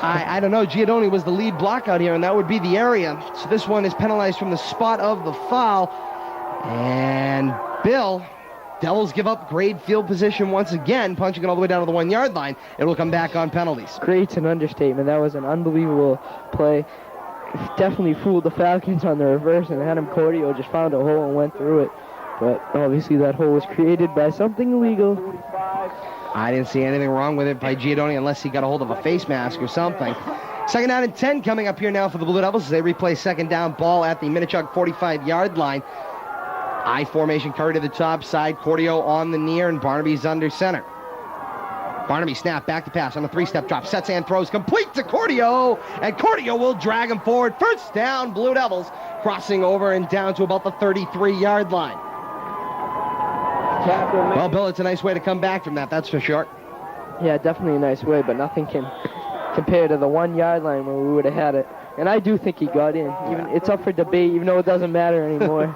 I don't know. Giordoni was the lead block out here, and that would be the area. So this one is penalized from the spot of the foul. And Bill, Devils give up great field position once again, punching it all the way down to the 1 yard line. It will come back on penalties. great's an understatement. That was an unbelievable play. Definitely fooled the Falcons on the reverse, and Adam Cordio just found a hole and went through it. But obviously that hole was created by something illegal. I didn't see anything wrong with it by Giordoni unless he got a hold of a face mask or something. Second down and 10 coming up here now for the Blue Devils as they replay second down ball at the Minichog 45-yard line. I formation, Curry to the top side, Cordio on the near, and Barnaby's under center. Barnaby snap, back to pass on a three-step drop, sets and throws, complete to Cordio, and Cordio will drag him forward. First down, Blue Devils, crossing over and down to about the 33-yard line. Well, Bill, it's a nice way to come back from that, that's for sure. Yeah, definitely a nice way, but nothing can compare to the 1 yard line where we would have had it. And I do think he got in. Even it's up for debate, even though it doesn't matter anymore.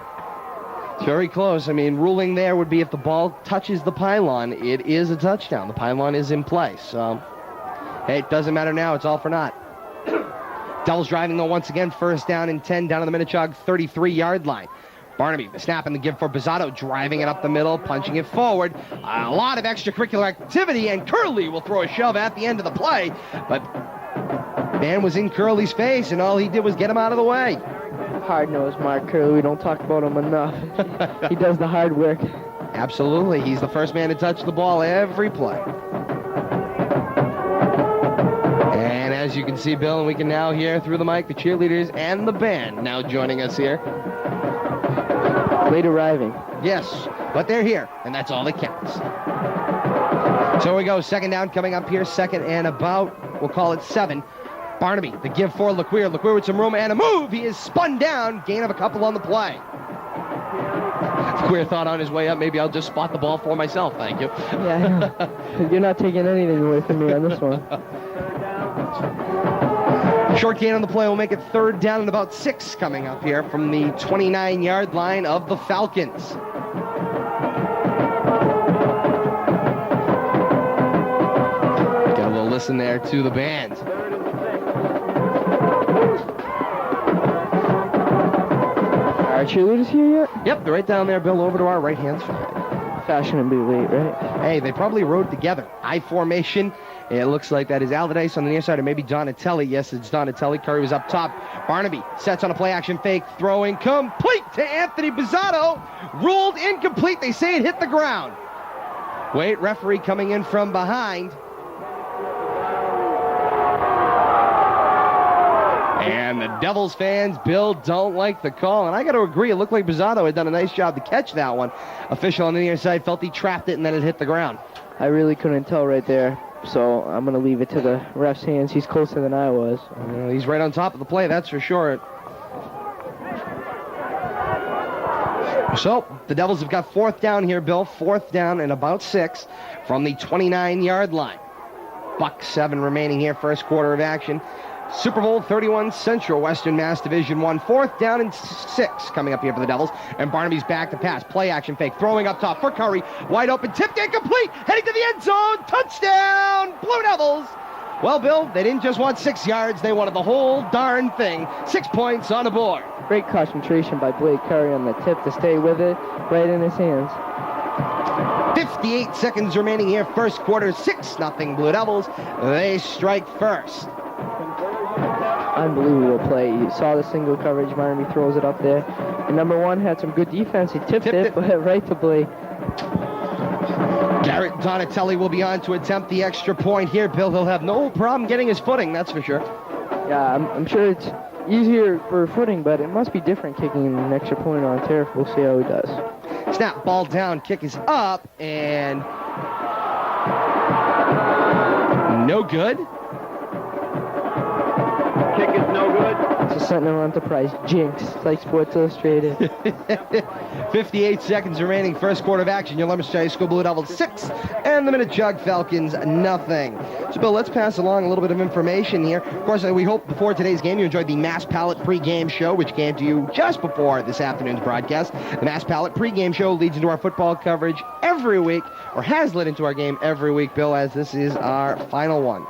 It's very close. I mean, ruling there would be if the ball touches the pylon, it is a touchdown. The pylon is in place. So, hey, it doesn't matter now. It's all for naught. Devils driving, though, once again. First down and 10 down to the Minichog 33-yard line. Barnaby, the snap and the give for Bizzato, driving it up the middle, punching it forward. A lot of extracurricular activity, and Curley will throw a shove at the end of the play. But man was in Curley's face, and all he did was get him out of the way. Hard-nosed Mark Curley. We don't talk about him enough. He does the hard work. Absolutely. He's the first man to touch the ball every play. And as you can see, Bill, and we can now hear through the mic the cheerleaders and the band now joining us here. Late arriving. Yes, but they're here, and that's all that counts. So we go, second down coming up here, second and about, we'll call it 7. Barnaby, the give for Laqueer. Laqueer with some room and a move. He is spun down, gain of a couple on the play. Laqueer thought on his way up, maybe I'll just spot the ball for myself, thank you. Yeah, you're not taking anything away from me on this one. Short gain on the play will make it third down and about 6 coming up here from the 29-yard line of the Falcons. Get a little listen there to the band. Are cheerleaders here yet? Yep, they're right down there, Bill, over to our right-hand side. Fashionably late, right? Hey, they probably rode together. I formation. It looks like that is Allardyce on the near side, or maybe Donatelli. Yes, it's Donatelli. Curry was up top. Barnaby sets on a play-action fake, throwing complete to Anthony Bizzato. Ruled incomplete. They say it hit the ground. Wait, referee coming in from behind. And the Devils fans, Bill, don't like the call. And I got to agree, it looked like Bizzato had done a nice job to catch that one. Official on the near side felt he trapped it and then it hit the ground. I really couldn't tell right there. So I'm going to leave it to the ref's hands. He's closer than I was. He's right on top of the play, that's for sure. So the Devils have got fourth down here, Bill. Fourth down and about 6 from the 29-yard line. $1.07 remaining here, first quarter of action. Super Bowl 31 Central Western Mass Division 1. Fourth down and 6 coming up here for the Devils. And Barnaby's back to pass. Play action fake. Throwing up top for Curry. Wide open. Tipped incomplete. Heading to the end zone. Touchdown. Blue Devils. Well, Bill, they didn't just want 6 yards. They wanted the whole darn thing. 6 points on the board. Great concentration by Blake Curry on the tip to stay with it. Right in his hands. 58 seconds remaining here. First quarter. 6-0 Blue Devils. They strike first. Unbelievable play. You saw the single coverage. Barnaby throws it up there. And number 1 had some good defense. He tipped it, but right to Blake. Garrett Donatelli will be on to attempt the extra point here. Bill, he'll have no problem getting his footing, that's for sure. Yeah, I'm sure it's easier for footing, but it must be different kicking an extra point on turf. We'll see how he does. Snap, ball down, kick is up, and no good. kick is no good. It's a Sentinel Enterprise jinx, like Sports Illustrated. 58 seconds remaining, first quarter of action. Your Leominster High School Blue Devils 6 and the Minute Jug Falcons nothing. So, Bill, let's pass along a little bit of information here. Of course, we hope before today's game you enjoyed the Mass Palette pregame show, which came to you just before this afternoon's broadcast. The Mass Palette pregame show leads into our football coverage every week, or has led into our game every week, Bill, as this is our final one.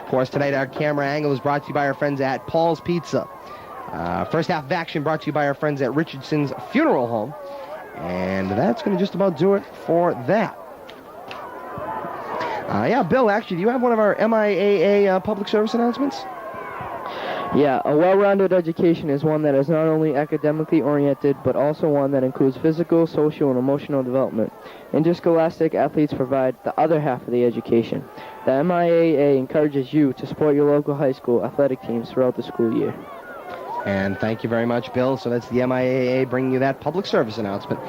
Of course, tonight our camera angle is brought to you by our friends at Paul's Pizza. First half of action brought to you by our friends at Richardson's Funeral Home. And that's going to just about do it for that. Yeah, Bill, actually, do you have one of our MIAA public service announcements? Yeah, a well-rounded education is one that is not only academically oriented, but also one that includes physical, social, and emotional development. Interscholastic athletes provide the other half of the education. The MIAA encourages you to support your local high school athletic teams throughout the school year. And thank you very much, Bill. So that's the MIAA bringing you that public service announcement.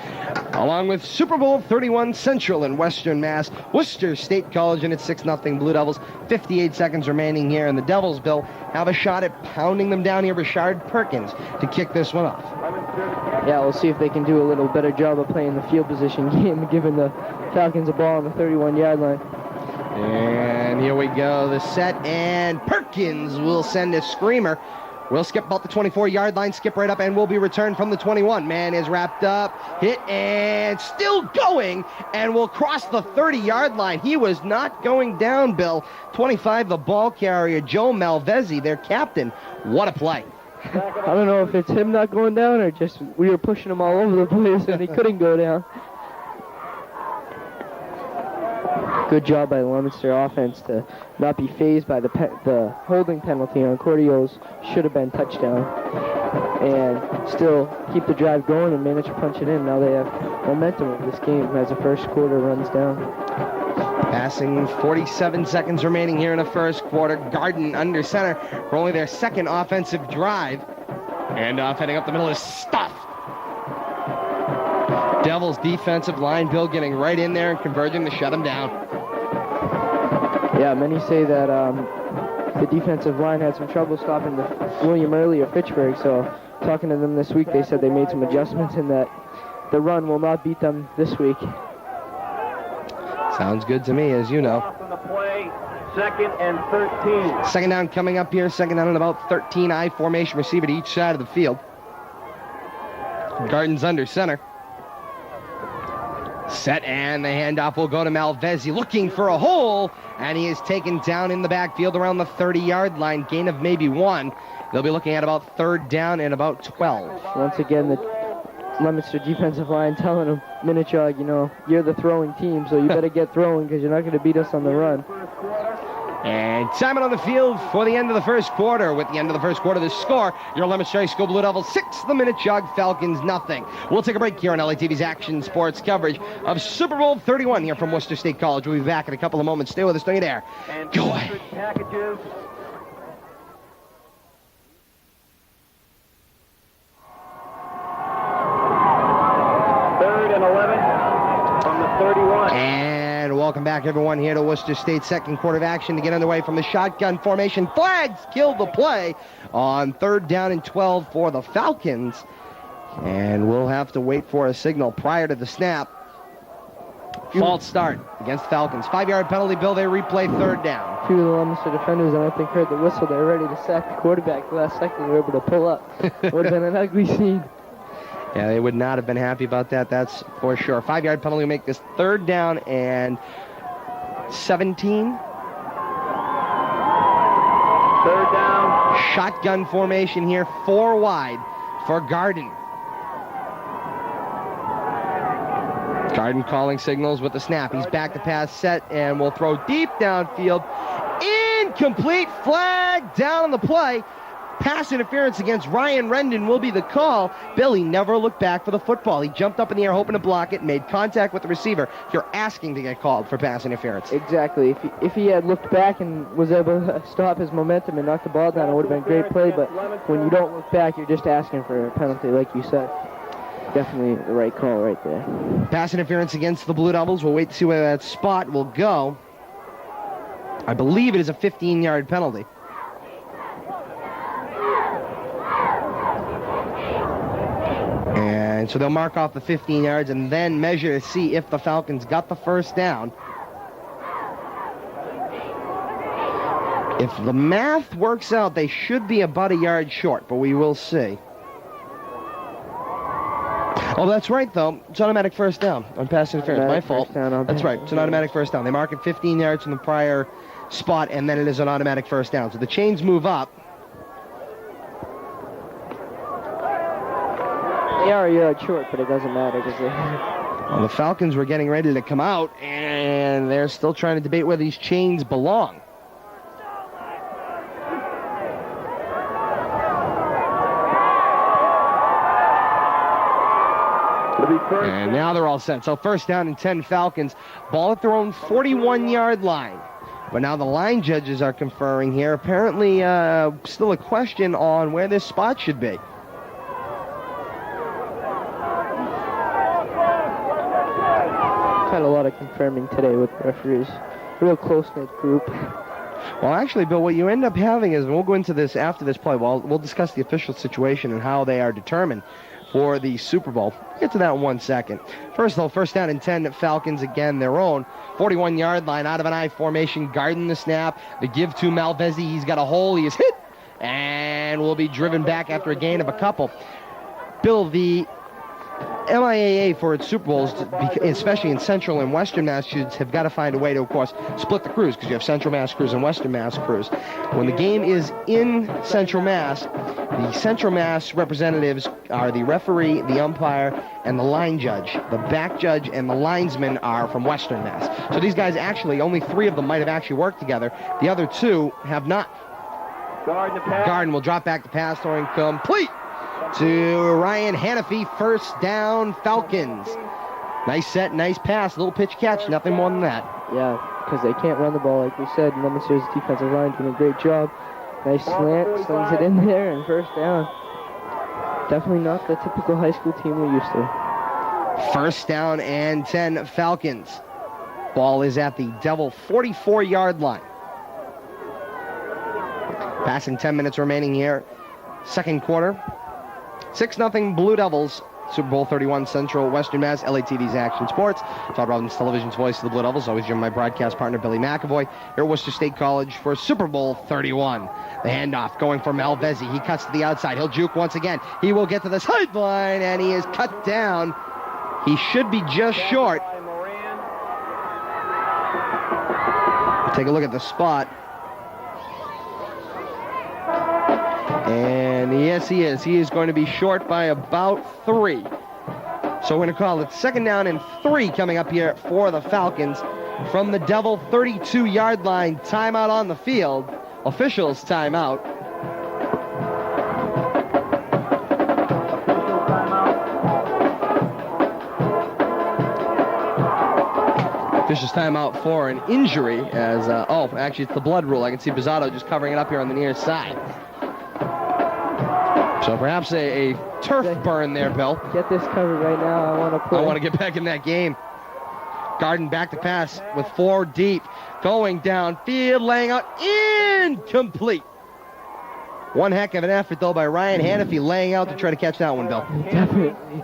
Along with Super Bowl 31 Central in Western Mass, Worcester State College and its 6-0 Blue Devils. 58 seconds remaining here, and the Devils, Bill, have a shot at pounding them down here. Rashard Perkins to kick this one off. Yeah, we'll see if they can do a little better job of playing the field position game, giving the Falcons a ball on the 31-yard line. And here we go, the set, and Perkins will send a screamer. We'll skip about the 24-yard line, skip right up, and will be returned from the 21. Man is wrapped up, hit, and still going, and will cross the 30-yard line. He was not going down, Bill. 25, the ball carrier, Joe Malvezzi, their captain. What a play. I don't know if it's him not going down or just we were pushing him all over the place and he couldn't go down. Good job by the Leominster offense to not be fazed by the holding penalty on Cordios. Should have been touchdown. And still keep the drive going and manage to punch it in. Now they have momentum of this game as the first quarter runs down. Passing 47 seconds remaining here in the first quarter. Garden under center for only their second offensive drive. Handoff heading up the middle is stuffed. Devils defensive line, Bill, getting right in there and converging to shut them down. Yeah, many say that the defensive line had some trouble stopping the William Early of Fitchburg, so talking to them this week, they said they made some adjustments and that the run will not beat them this week. Sounds good to me, as you know. Second and 13. Second down coming up here, second down and about 13. I formation receiver to each side of the field. Garden's under center. Set, and the handoff will go to Malvezzi, looking for a hole, and he is taken down in the backfield around the 30-yard line, gain of maybe 1. They'll be looking at about third down and about 12. Once again, the Leominster defensive line telling them, Minichog, you know, you're the throwing team, so you better get throwing because you're not going to beat us on the run. And time on the field for the end of the first quarter. With the end of the first quarter, the score, your Leominster High School Blue Devils 6, the Minute Jug Falcons nothing. We'll take a break here on LATV's Action Sports coverage of Super Bowl 31 here from Worcester State College. We'll be back in a couple of moments. Stay with us, don't you dare. Go away. Packages. Third and 11 from the 31. And welcome back, everyone, here to Worcester State's second quarter of action to get underway from the shotgun formation. Flags kill the play on third down and 12 for the Falcons. And we'll have to wait for a signal prior to the snap. False start against Falcons. 5-yard penalty, Bill. They replay third down. Two of the Leominster defenders, I don't think, heard the whistle. They were ready to sack the quarterback. The last second, they were able to pull up. It would have been an ugly scene. Yeah, they would not have been happy about that, that's for sure. 5-yard penalty will make this third down and 17. Third down. Shotgun formation here, 4 wide for Garden. Garden calling signals with the snap. He's back to pass set and will throw deep downfield. Incomplete, flag down on the play. Pass interference against Ryan Rendon will be the call. Billy never looked back for the football. He jumped up in the air hoping to block it, made contact with the receiver. You're asking to get called for pass interference. Exactly. If he had looked back and was able to stop his momentum and knock the ball down, it would have been a great play. But when you don't look back, you're just asking for a penalty, like you said. Definitely the right call right there. Pass interference against the Blue Devils. We'll wait to see where that spot will go. I believe it is a 15-yard penalty. And so they'll mark off the 15 yards and then measure to see if the Falcons got the first down. If the math works out, they should be about a yard short, but we will see. Oh, that's right, though. It's automatic first down on pass interference. My fault. That's right. It's an automatic first down. They mark it 15 yards from the prior spot, and then it is an automatic first down. So the chains move up. They are a yard short, but it doesn't matter because Well, the Falcons were getting ready to come out, and they're still trying to debate where these chains belong. And now they're all set. So first down and 10 Falcons. Ball at their own 41-yard line. But now the line judges are conferring here. Apparently still a question on where this spot should be. had a lot of confirming today with the referees. Real close-knit group. Well, actually, Bill, what you end up having is, and we'll go into this after this play, we'll discuss the official situation and how they are determined for the Super Bowl. We'll get to that in 1 second. First, though, first down and 10, Falcons again, their own 41-yard line, out of an I formation, guarding the snap. The give to Malvezzi. He's got a hole. He is hit and will be driven back after a gain of a couple. Bill, the MIAA for its Super Bowls, especially in Central and Western Massachusetts, have got to find a way to, of course, split the crews, because you have Central Mass crews and Western Mass crews. When the game is in Central Mass, the Central Mass representatives are the referee, the umpire, and the line judge. The back judge and the linesman are from Western Mass. So these guys actually, only 3 of them might have actually worked together. The other 2 have not. Garden will drop back the pass, throwing complete to Ryan Hannafy. First down, Falcons. Nice set, nice pass, little pitch catch, nothing more than that. Yeah, because they can't run the ball, like we said. Leominster's defensive line doing a great job. Nice slant, slings it in there, and first down. Definitely not the typical high school team we're used to. First down and 10 Falcons. Ball is at the Devil 44-yard line. Passing 10 minutes remaining here. Second quarter. 6-0 Blue Devils. Super Bowl 31 Central Western Mass, LATV's Action Sports. Todd Robbins, television's voice of the Blue Devils. Always joined my broadcast partner, Billy McAvoy, here at Worcester State College for Super Bowl 31. The handoff going for Malvezzi. He cuts to the outside. He'll juke once again. He will get to the sideline, and he is cut down. He should be just short. Take a look at the spot. And yes, he is. He is going to be short by about 3. So we're going to call it second down and 3 coming up here for the Falcons from the Devil 32-yard line. Timeout on the field. Officials timeout. Officials timeout for an injury as, actually it's the blood rule. I can see Bizzato just covering it up here on the near side. So perhaps a turf burn there, Bill. Get this covered right now. I want to get back in that game. Garden back to pass with 4 deep. Going downfield, laying out, incomplete. One heck of an effort, though, by Ryan Hannafy, laying out to try to catch that one, Bill. Definitely.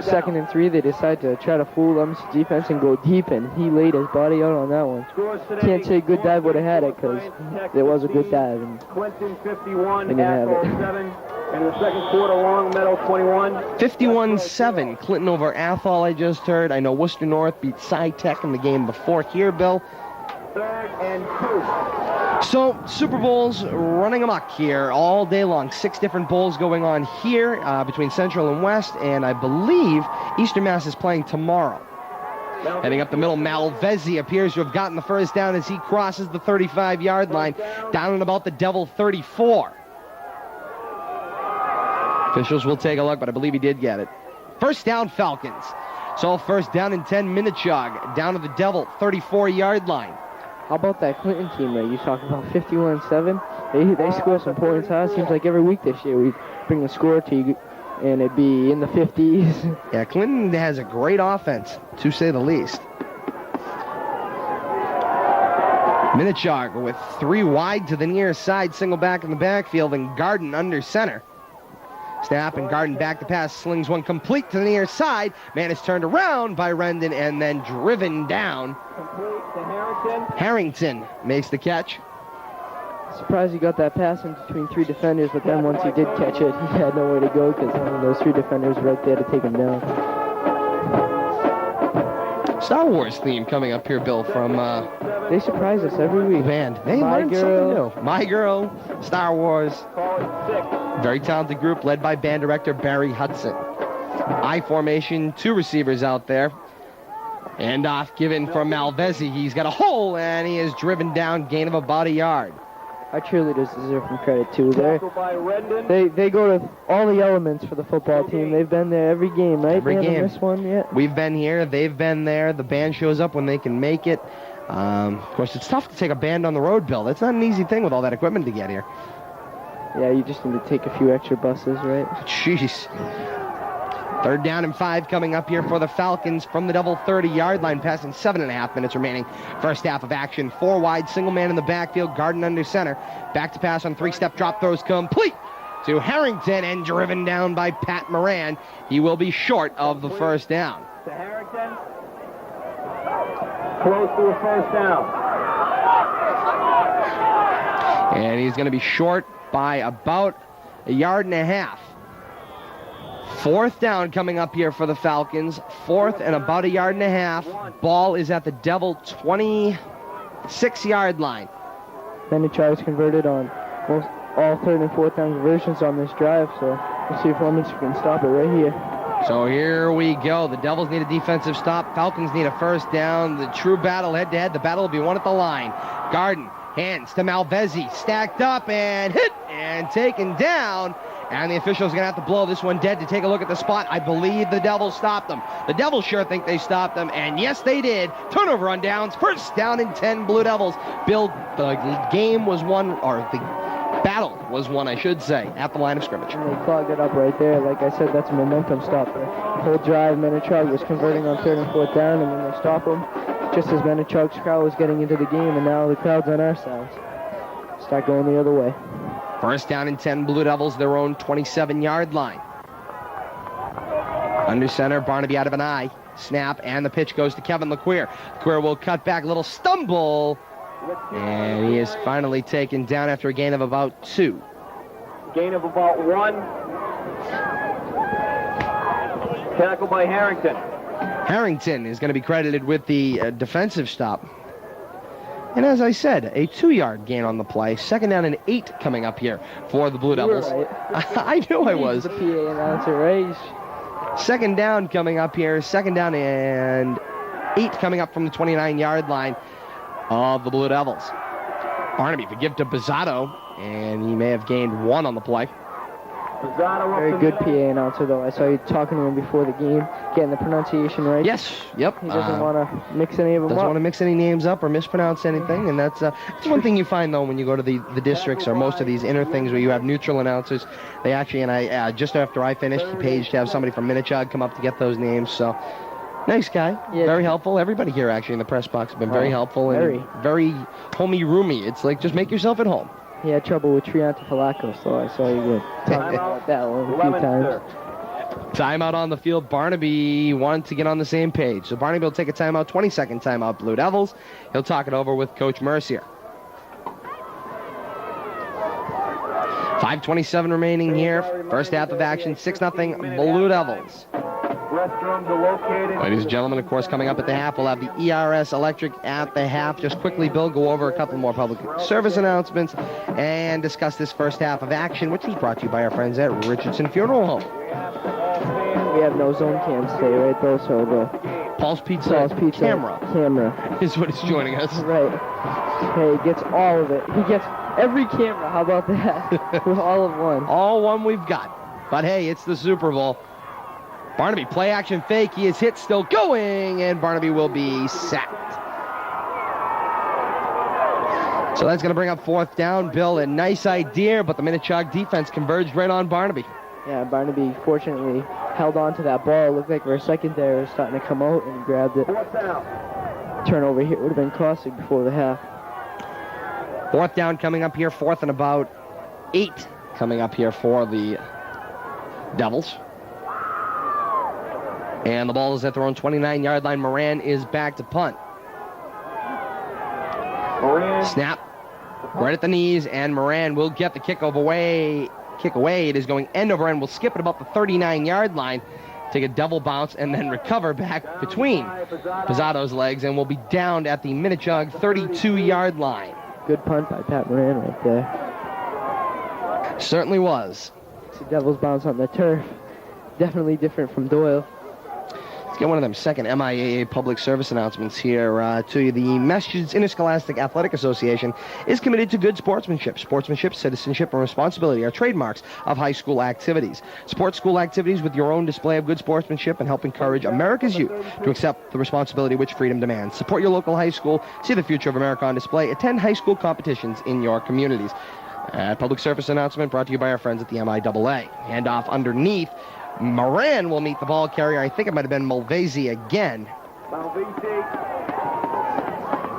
Second and 3, they decide to try to fool them defense and go deep, and he laid his body out on that one. Can't say good dive would have had it, because it was a good dive. And Clinton 51, didn't have it. 7. In the second quarter, Long Meadow 21. 51-7, Clinton over Athol, I just heard. I know Worcester North beat Cy-Tech in the game before here, Bill. 3rd and 2. So, Super Bowls running amok here all day long. 6 different bowls going on here between Central and West, and I believe Eastern Mass is playing tomorrow. Heading up the middle, Malvezzi appears to have gotten the first down as he crosses the 35-yard line, down and about the Devil 34. Officials will take a look, but I believe he did get it. First down, Falcons. So first down and 10, Minichog, down to the Devil 34-yard line. How about that Clinton team that you talking about, 51-7? They score some points, huh? Seems like every week this year we bring the score to you, and it'd be in the 50s. Yeah, Clinton has a great offense, to say the least. Minichog with 3 wide to the near side, single back in the backfield, and Garden under center. Snap and Garden back to pass, slings one complete to the near side. Man is turned around by Rendon and then driven down. Complete to Harrington. Harrington makes the catch. Surprised he got that pass in between 3 defenders, but then once he did catch it, he had nowhere to go because those 3 defenders were right there to take him down. Star Wars theme coming up here, Bill, from They surprise us every week. band. They learned something new. My Girl, Star Wars. Very talented group led by band director Barry Hudson. I formation, 2 receivers out there. And off given from Malvezi. He's got a hole, and he is driven down, gain of about a yard. Our cheerleaders deserve some credit too. Tackle by Rendon. They go to all the elements for the football team. They've been there every game, right? Every they game. haven't missed one yet. We've been here, they've been there. The band shows up when they can make it. Of course, it's tough to take a band on the road, Bill. That's not an easy thing with all that equipment to get here. Yeah, you just need to take a few extra buses, right? Jeez. 3rd down and 5 coming up here for the Falcons from the double 30-yard line, passing 7.5 minutes remaining. First half of action, 4 wide, single man in the backfield, Garden under center. Back to pass on 3-step drop throws complete to Harrington and driven down by Pat Moran. He will be short of the first down. To Harrington. Close to a first down. And he's going to be short by about a yard and a half. 4th down coming up here for the Falcons. 4th and about a yard and a half. Ball is at the Devil 26-yard line. Benichar's converted on most all 3rd and 4th down conversions on this drive, so we'll see if Leominster can stop it right here. So here we go. The Devils need a defensive stop. Falcons need a first down. The true battle head-to-head. The battle will be won at the line. Garden hands to Malvezi. Stacked up and hit and taken down. And the official's going to have to blow this one dead to take a look at the spot. I believe the Devils stopped them. The Devils sure think they stopped them, and yes, they did. Turnover on downs. First down and 10, Blue Devils. Bill, the game was won, or the battle was won, I should say, at the line of scrimmage. And they clogged it up right there. Like I said, that's a momentum stopper. The whole drive, Minichog was converting on 3rd and 4th down, and then they stop them just as Minichog's crowd was getting into the game, and now the crowd's on our side. Start going the other way. First down and 10, Blue Devils, their own 27-yard line. Under center, Barnaby out of an eye. Snap, and the pitch goes to Kevin LeQueer. LeQueer will cut back, little stumble. And he is finally taken down after a gain of about 2. Gain of about 1. Tackle by Harrington. Harrington is going to be credited with the defensive stop. And as I said, a 2-yard gain on the play. 2nd down and 8 coming up here for the Blue Devils. Right. I knew I was. The PA announcer, right? 2nd down coming up here. 2nd down and 8 coming up from the 29-yard line of the Blue Devils. Barnaby to give to Bizzato, and he may have gained 1 on the play. Very good PA announcer, though. I saw you talking to him before the game, getting the pronunciation right. Yes, yep. He doesn't want to mix any of them Doesn't up. want to mix any names up or mispronounce anything, and that's one thing you find, though, when you go to the districts or most of these inner things where you have neutral announcers. They actually, and I just after I finished, he paged to have somebody from Minichog come up to get those names, so nice guy, Yeah. very helpful. Everybody here, actually, in the press box have been very helpful and very homey-roomy. It's like, just make yourself at home. He had trouble with Trianta Falacos, so I saw you talking about that one a few times. Timeout on the field. Barnaby wanted to get on the same page. So Barnaby will take a timeout, 20-second timeout, Blue Devils. He'll talk it over with Coach Mercier. 5:27 remaining here. First half of action, 6-0 Blue Devils. Restrooms are located. Ladies and gentlemen, of course, coming up at the half, we'll have the ERS Electric at the half. Just quickly, Bill, go over a couple more public service announcements and discuss this first half of action, which was brought to you by our friends at Richardson Funeral Home. We have no zone cams today, right, though? So the Paul's Pizza camera is what is joining us. Right. Hey, he gets all of it. He gets every camera. How about that? With all of one. All one we've got. But hey, it's the Super Bowl. Barnaby, play action fake. He is hit, still going, and Barnaby will be sacked. So that's going to bring up 4th down. Bill, a nice idea, but the Minichog defense converged right on Barnaby. Yeah, Barnaby fortunately held on to that ball. It looked like our secondary was starting to come out, and he grabbed it. Turnover here would have been costly before the half. 4th down coming up here. 4th and about 8 coming up here for the Devils. And the ball is at their own 29-yard line. Moran is back to punt. Snap right at the knees, and Moran will get the kick away. It is going end over end. Will skip at about the 39-yard line, take a double bounce, and then recover back between Pizzado's legs, and will be downed at the Minichog 32-yard line. Good punt by Pat Moran right there. Certainly was. It's a Devils bounce on the turf. Definitely different from Doyle. Let's get one of them second MIAA public service announcements here to you. The Massachusetts Interscholastic Athletic Association is committed to good sportsmanship. Sportsmanship, citizenship, and responsibility are trademarks of high school activities. Support school activities with your own display of good sportsmanship and help encourage America's youth to accept the responsibility which freedom demands. Support your local high school. See the future of America on display. Attend high school competitions in your communities. Public service announcement brought to you by our friends at the MIAA. Handoff underneath. Moran will meet the ball carrier. I think it might have been Mulvezi again.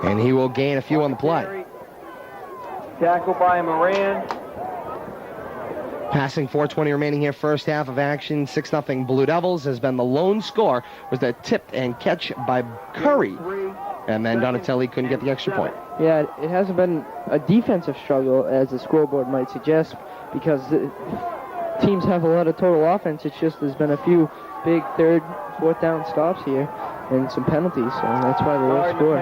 And he will gain a few on the play. Tackle by Moran. Passing 4:20 remaining here, first half of action. 6-0 Blue Devils has been the lone score. Was that tipped and catch by Curry. And then Donatelli couldn't get the extra point. Yeah, it hasn't been a defensive struggle, as the scoreboard might suggest, because teams have a lot of total offense. It's just there's been a few big third, fourth down stops here and some penalties, so that's why they will score.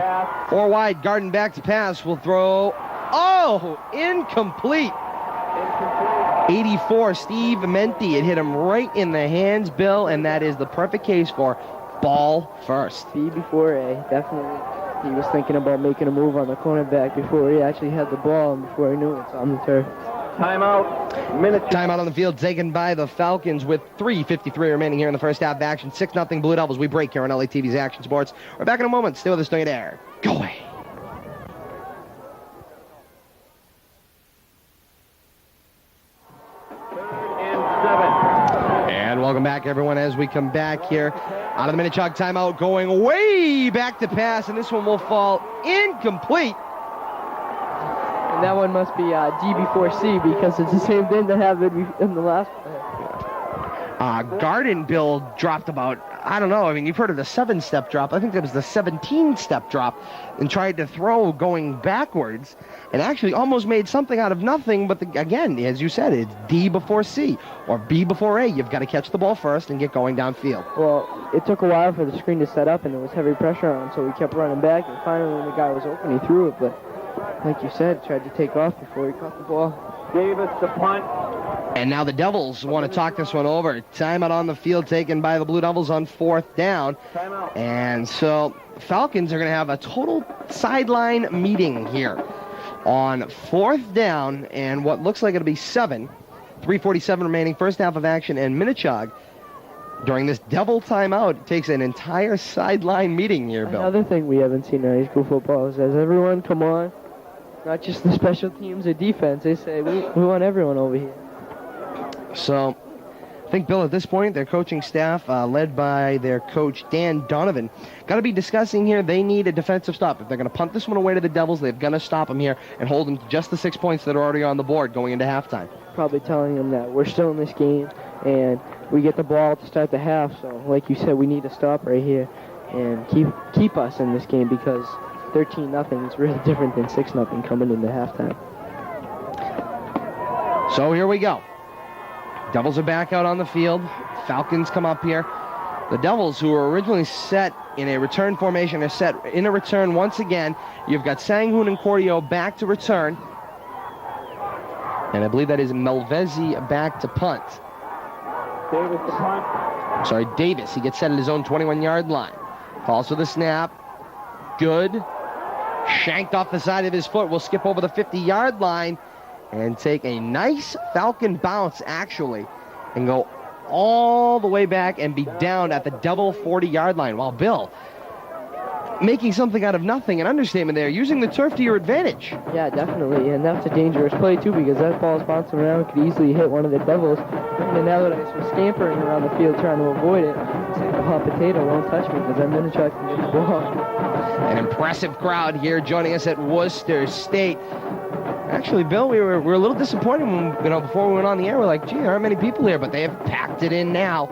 4 wide, Garden back to pass, will throw. Oh, incomplete. 84, Steve Menti. It hit him right in the hands, Bill, and that is the perfect case for ball first. B before A, definitely. He was thinking about making a move on the cornerback before he actually had the ball and before he knew it's on the turf. Timeout. Timeout on the field taken by the Falcons with 3:53 remaining here in the first half of action. 6-0 Blue Devils. We break here on LATV's Action Sports. We're back in a moment. Stay with us, don't you dare. Go away. And welcome back, everyone, as we come back here out of the Minichog timeout, going way back to pass, and this one will fall incomplete. And that one must be D before C, because it's the same thing that happened in the last play. Garden, Bill, dropped about, I don't know, I mean, you've heard of the 7-step drop. I think that was the 17-step drop, and tried to throw going backwards, and actually almost made something out of nothing, but again, as you said, it's D before C, or B before A. You've got to catch the ball first and get going downfield. Well, it took a while for the screen to set up, and there was heavy pressure on, so we kept running back, and finally when the guy was open, he threw it, but like you said, tried to take off before he caught the ball. Davis the punt. And now the Devils want to talk this one over. Timeout on the field taken by the Blue Devils on 4th down. Timeout. And so Falcons are going to have a total sideline meeting here on 4th down and what looks like it'll be 7. 3:47 remaining, first half of action, and Minichog during this Devil timeout takes an entire sideline meeting here, Bill. Another thing we haven't seen in high school football is everyone come on, not just the special teams or defense. They say we want everyone over here. So I think, Bill, at this point, their coaching staff, led by their coach, Dan Donovan, got to be discussing here they need a defensive stop. If they're going to punt this one away to the Devils, they've got to stop them here and hold them to just the 6 points that are already on the board going into halftime. Probably telling them that we're still in this game and we get the ball to start the half. So, like you said, we need to stop right here and keep us in this game, because 13-0 is really different than 6-0 coming into halftime. So here we go. Devils are back out on the field. Falcons come up here. The Devils, who were originally set in a return formation, are set in a return once again. You've got Sanghoon and Cordio back to return. And I believe that is Melvezi back to punt. Davis the punt. Sorry, Davis. He gets set at his own 21-yard line. Calls for the snap. Good. Shanked off the side of his foot. Will skip over the 50-yard line and take a nice Falcon bounce, actually, and go all the way back and be down at the double 40-yard line. While Bill, making something out of nothing, an understatement there, using the turf to your advantage. Yeah, definitely, and that's a dangerous play, too, because that ball's bouncing around, could easily hit one of the Devils. And now that I was scampering around the field trying to avoid it, say the hot potato won't touch me, because I'm going to try to get the ball. An impressive crowd here joining us at Worcester State. Actually, Bill, we were a little disappointed when, before we went on the air. We're like, gee, there aren't many people here, but they have packed it in now.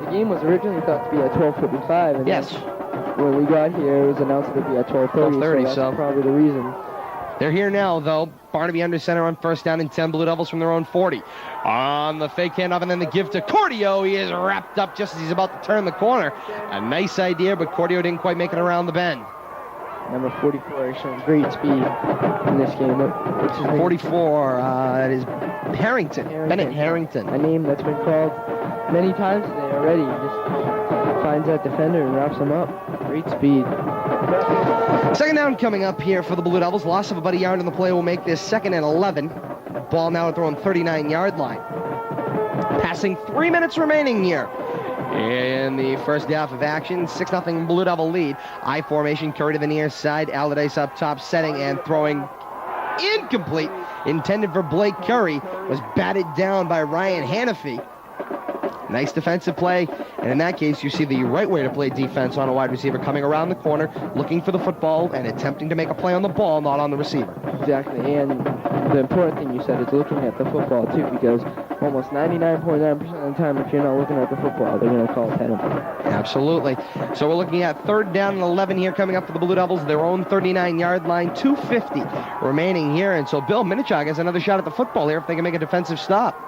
The game was originally thought to be at 12:55, and Yes. when we got here, it was announced to be at 12:30. So that's probably the reason. They're here now, though. Barnaby under center on first down and 10. Blue Devils from their own 40. On the fake handoff and then the give to Cordio. He is wrapped up just as he's about to turn the corner. A nice idea, but Cordio didn't quite make it around the bend. Number 44 is showing great speed in this game. What's his name? 44, that is Harrington. Bennett Harrington. A name that's been called many times today already. He just finds that defender and wraps him up. Great speed. Second down coming up here for the Blue Devils. Loss of about a yard on the play will make this 2nd and 11. Ball now at their own 39-yard line. Passing 3 minutes remaining here in the first half of action. 6-0 Blue Devil lead. I formation, Curry to the near side. Allardyce up top, setting and throwing incomplete. Intended for Blake Curry. Was batted down by Ryan Hannafy. Nice defensive play, and in that case, you see the right way to play defense on a wide receiver coming around the corner, looking for the football, and attempting to make a play on the ball, not on the receiver. Exactly, and the important thing you said is looking at the football, too, because almost 99.9% of the time, if you're not looking at the football, they're going to call a penalty. Absolutely. So we're looking at 3rd down and 11 here coming up for the Blue Devils, their own 39-yard line, 2:50 remaining here, and so Bill Minichog has another shot at the football here if they can make a defensive stop.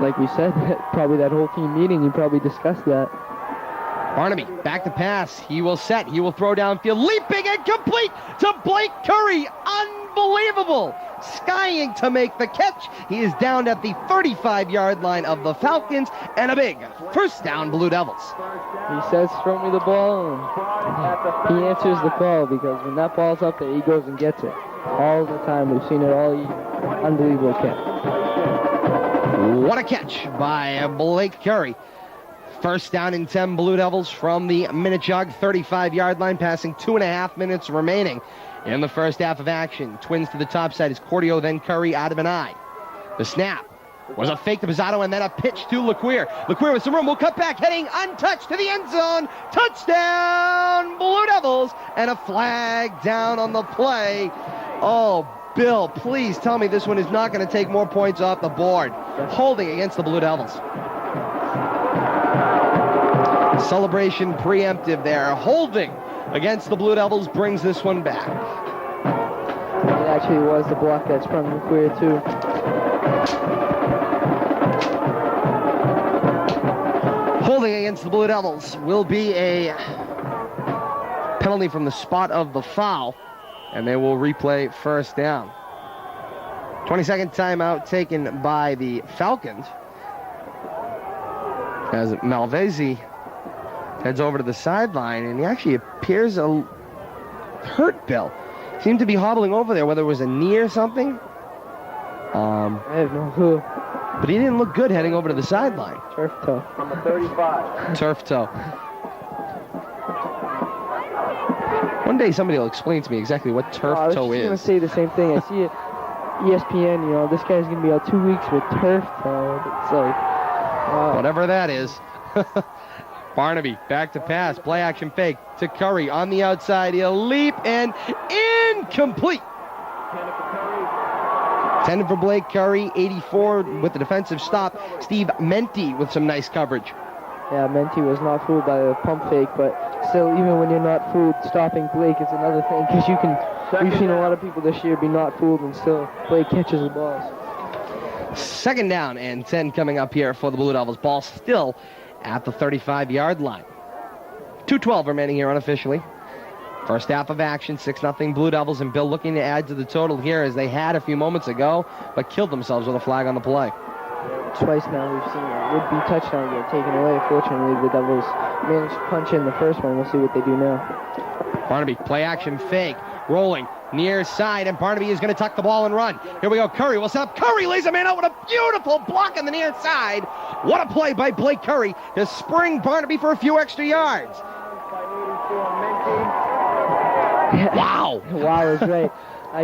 Like we said, probably that whole team meeting, you probably discussed that. Barnaby, back to pass. He will set. He will throw downfield. Leaping and complete to Blake Curry. Unbelievable. Skying to make the catch. He is down at the 35-yard line of the Falcons. And a big first down, Blue Devils. He says, throw me the ball. And he answers the call because when that ball's up there, he goes and gets it. All the time. We've seen it all year. Unbelievable catch. What a catch by Blake Curry. First down and 10 Blue Devils from the Minichog 35-yard line, passing 2.5 minutes remaining in the first half of action. Twins to the top side is Cordio, then Curry out of an eye. The snap was a fake to Pizzato and then a pitch to LeQuire. LeQuire with some room will cut back, heading untouched to the end zone. Touchdown, Blue Devils, and a flag down on the play. Oh, Bill, please tell me this one is not going to take more points off the board. Holding against the Blue Devils. Celebration preemptive there. Holding against the Blue Devils brings this one back. It actually was the block that sprung McQueer too. Holding against the Blue Devils will be a penalty from the spot of the foul. And they will replay first down. 22nd timeout taken by the Falcons. As Malvezi heads over to the sideline, and he actually appears hurt, Bill. Seemed to be hobbling over there, whether it was a knee or something. I have no clue. But he didn't look good heading over to the sideline. Turf toe. Number 35. Turf toe. One day somebody will explain to me exactly what turf toe I was is. going to say the same thing. I see it, ESPN, this guy's going to be out 2 weeks with turf toe. It's like, wow. Whatever that is. Barnaby, back to pass, play action fake to Curry on the outside. He'll leap and incomplete. Intended for Blake Curry, 84 with the defensive stop. Steve Menti with some nice coverage. Yeah, Menti was not fooled by the pump fake, but still, even when you're not fooled, stopping Blake is another thing, because we've seen a lot of people this year be not fooled, and still Blake catches the balls. Second down and 10 coming up here for the Blue Devils. Ball still at the 35-yard line. 2:12 remaining here unofficially. First half of action, 6-0 Blue Devils, and Bill looking to add to the total here as they had a few moments ago, but killed themselves with a flag on the play. Twice now we've seen a would-be touchdown get taken away. Fortunately, the Devils managed to punch in the first one. We'll see what they do now. Barnaby, play action fake, rolling near side, and Barnaby is going to tuck the ball and run. Here we go, Curry will set up. Curry lays a man out with a beautiful block on the near side. What a play by Blake Curry to spring Barnaby for a few extra yards. Wow. Wow is right. I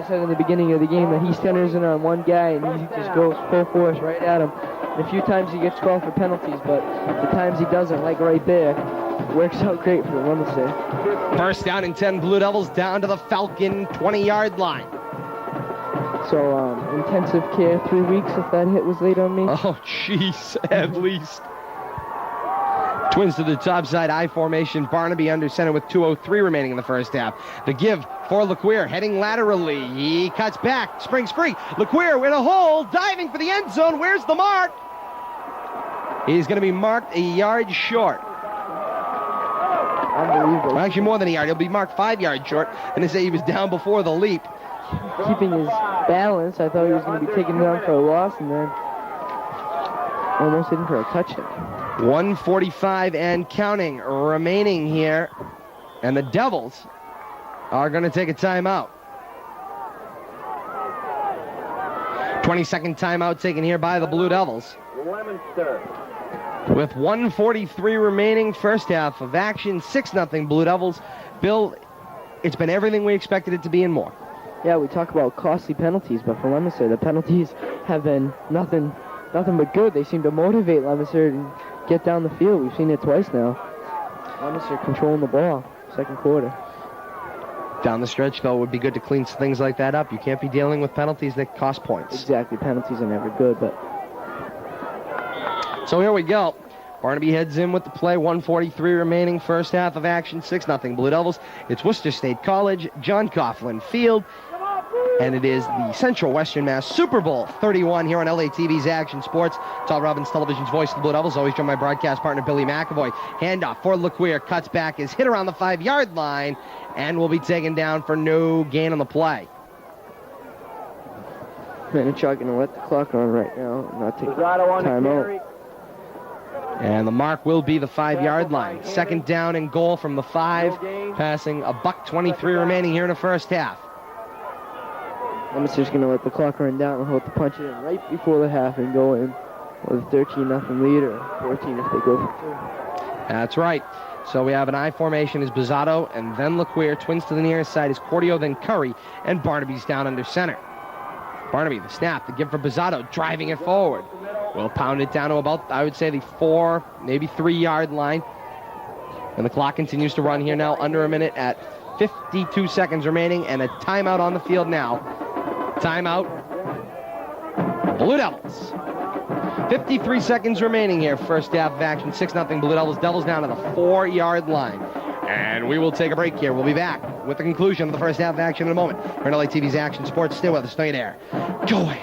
said in the beginning of the game that he centers in on one guy and he just goes full force right at him. And a few times he gets called for penalties, but the times he doesn't, like right there, works out great for Leominster. First down and 10 Blue Devils down to the Falcon 20-yard line. So, intensive care 3 weeks if that hit was laid on me. Oh, jeez, at least. Twins to the top side, I formation. Barnaby under center with 2:03 remaining in the first half. The give for LeQueer, heading laterally. He cuts back, springs free. LeQueer with a hole, diving for the end zone. Where's the mark? He's going to be marked a yard short. Unbelievable. Well, actually, more than a yard. He'll be marked 5 yards short. And they say he was down before the leap. Keeping his balance, I thought he was going to be taken down for a loss, and then almost in for a touchdown. 1:45 and counting remaining here. And the Devils are going to take a timeout. 22nd timeout taken here by the Blue Devils. Leominster. With 1:43 remaining, first half of action, 6-0 Blue Devils. Bill, it's been everything we expected it to be and more. Yeah, we talk about costly penalties, but for Leominster, the penalties have been nothing but good. They seem to motivate Leominster and get down the field. We've seen it twice now. Leominster controlling the ball, second quarter. Down the stretch, though, it would be good to clean things like that up. You can't be dealing with penalties that cost points. Exactly, penalties are never good, but... So here we go. Barnaby heads in with the play, 1:43 remaining, first half of action, 6-0 Blue Devils. It's Worcester State College, John Coughlin Field, and it is the Central Western Mass Super Bowl 31 here on LATV's Action Sports. Todd Robbins, television's voice of the Blue Devils, always joined by broadcast partner Billy McAvoy. Handoff for LeQueer, cuts back, is hit around the 5-yard line, and will be taken down for no gain on the play. Minichuk going to let the clock run right now, not take timeout. And the mark will be the 5-yard line. Second down and goal from the 5, passing $1:23 remaining here in the first half. Leominster's going to let the clock run down and hope to punch it in right before the half and go in with a 13-0 lead or 14 if they go for 2. That's right. So we have an I formation is Bizzato and then LeQueer. Twins to the nearest side is Cordio, then Curry, and Barnaby's down under center. Barnaby, the snap, the give for Bizzato, driving it forward. We'll pound it down to about, I would say, the 4, maybe 3-yard line. And the clock continues to run here now, under a minute at 52 seconds remaining, and a timeout on the field now. Timeout. Blue Devils. 53 seconds remaining here, first half of action, 6-0 Blue Devils. Devils down to the 4-yard line. And we will take a break here. We'll be back with the conclusion of the first half of action in a moment. Here on LATV's Action Sports. Stay with us. Stay there. Go away.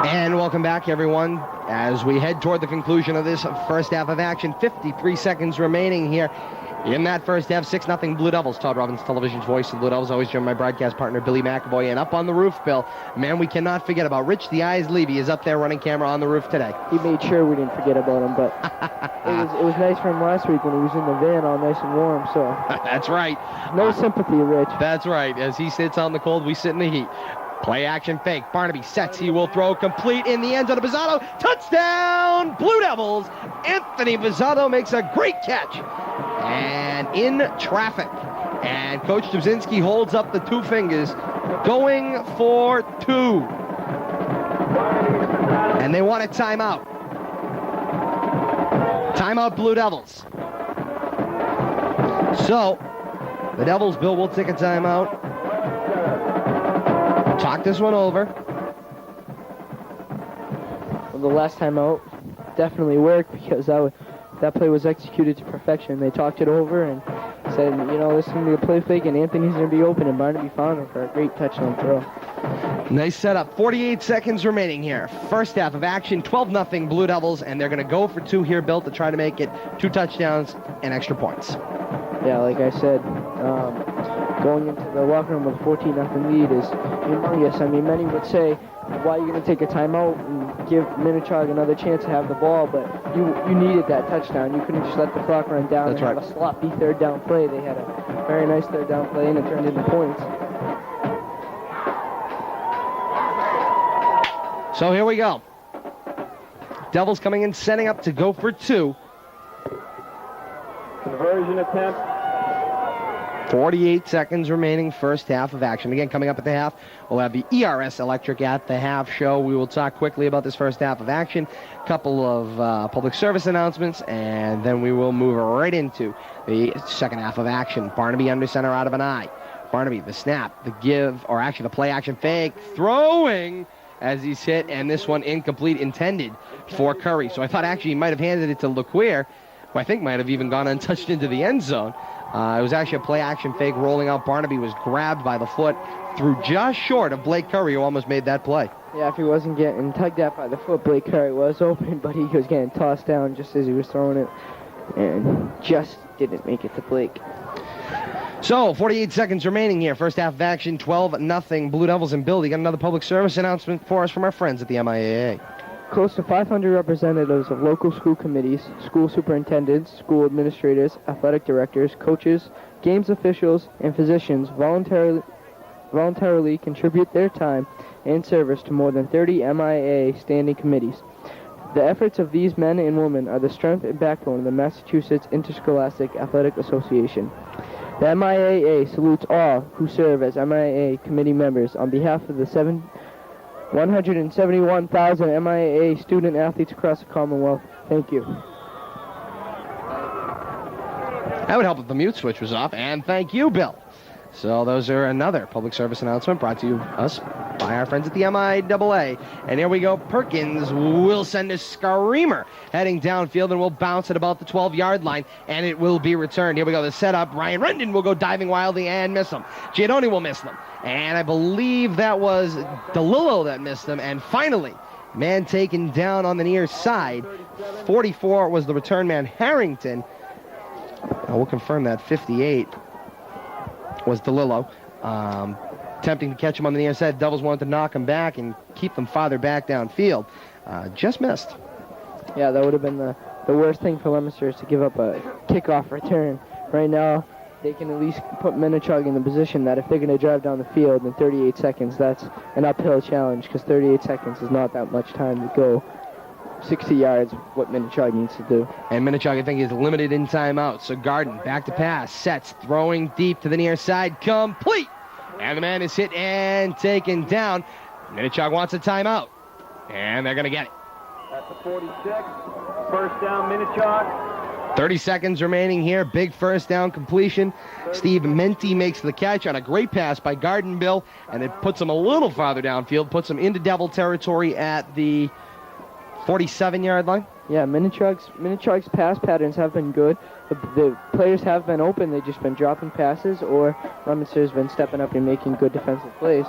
And welcome back, everyone, as we head toward the conclusion of this first half of action. 53 seconds remaining here in that first half. 6-0 Blue Devils. Todd Robbins, television's voice of the Blue Devils, always joined by broadcast partner Billy McAvoy. And up on the roof, Bill, man, we cannot forget about Rich the Eyes Levy is up there running camera on the roof today. He made sure we didn't forget about him, but it was nice for him last week when he was in the van all nice and warm, so. That's right. No sympathy, Rich. That's right. As he sits on the cold, we sit in the heat. Play action fake. Barnaby sets. He will throw complete in the end zone to Bizzato. Touchdown, Blue Devils. Anthony Bizzato makes a great catch. And in traffic. And Coach Dubzinski holds up the 2 fingers, going for 2. And they want a timeout. Timeout, Blue Devils. So, the Devils, Bill, will take a timeout. Talk this one over. Well, the last time out definitely worked because that play was executed to perfection. They talked it over and said, you know, this is going to be a play fake and Anthony's going to be open and Barnaby found him for a great touchdown throw. Nice setup. 48 seconds remaining here. First half of action, 12-0 Blue Devils, and they're going to go for 2 here, Bill, to try to make it 2 touchdowns and extra points. Yeah, like I said, going into the locker room with a 14-0 lead is humongous. I mean, many would say, why are you going to take a timeout and give Minichog another chance to have the ball? But you needed that touchdown. You couldn't just let the clock run down. That's and right. Have a sloppy third down play. They had a very nice third down play, and it turned into points. So here we go. Devils coming in, setting up to go for 2. Conversion attempt. 48 seconds remaining, first half of action. Again, coming up at the half, we'll have the ERS Electric at the half show. We will talk quickly about this first half of action, a couple of public service announcements, and then we will move right into the second half of action. Barnaby under center out of an eye. Barnaby, the snap, the give, or actually the play action fake, throwing as he's hit, and this one incomplete, intended for Curry. So I thought actually he might have handed it to LeQuire, who I think might have even gone untouched into the end zone. It was actually a play-action fake rolling out. Barnaby was grabbed by the foot, threw just short of Blake Curry, who almost made that play. Yeah, if he wasn't getting tugged at by the foot, Blake Curry was open, but he was getting tossed down just as he was throwing it, and just didn't make it to Blake. So, 48 seconds remaining here. First half of action, 12-0. Blue Devils in Bill. You got another public service announcement for us from our friends at the MIAA. Close to 500 representatives of local school committees, school superintendents, school administrators, athletic directors, coaches, games officials, and physicians voluntarily contribute their time and service to more than 30 MIAA standing committees. The efforts of these men and women are the strength and backbone of the Massachusetts Interscholastic Athletic Association. The MIAA salutes all who serve as MIAA committee members on behalf of the 171,000 MIAA student athletes across the Commonwealth. Thank you. That would help if the mute switch was off, and thank you, Bill. So those are another public service announcement brought to us by our friends at the MIAA. And here we go. Perkins will send a screamer heading downfield and will bounce at about the 12-yard line, and it will be returned. Here we go. The setup. Ryan Rendon will go diving wildly and miss him. Giannoni will miss them. And I believe that was DeLillo that missed them. And finally, man taken down on the near side. 44 was the return man, Harrington. We'll confirm that. 58 was DeLillo. Attempting to catch him on the near side. Devils wanted to knock him back and keep them farther back downfield. Just missed. Yeah, that would have been the worst thing for Leominster is to give up a kickoff return. Right now, they can at least put Minichog in the position that if they're going to drive down the field in 38 seconds, that's an uphill challenge because 38 seconds is not that much time to go 60 yards, what Minichog needs to do. And Minichog, I think, is limited in timeout. So Garden, back to pass, sets, throwing deep to the near side, complete. And the man is hit and taken down. Minichog wants a timeout. And they're going to get it. At the 46, first down, Minichog. 30 seconds remaining here. Big first down completion. Steve Menti makes the catch on a great pass by Garden Bill. And it puts him a little farther downfield, puts him into Devil territory at the 47-yard line. Yeah, Minichog's pass patterns have been good. The players have been open. They've just been dropping passes, or Leominster's been stepping up and making good defensive plays.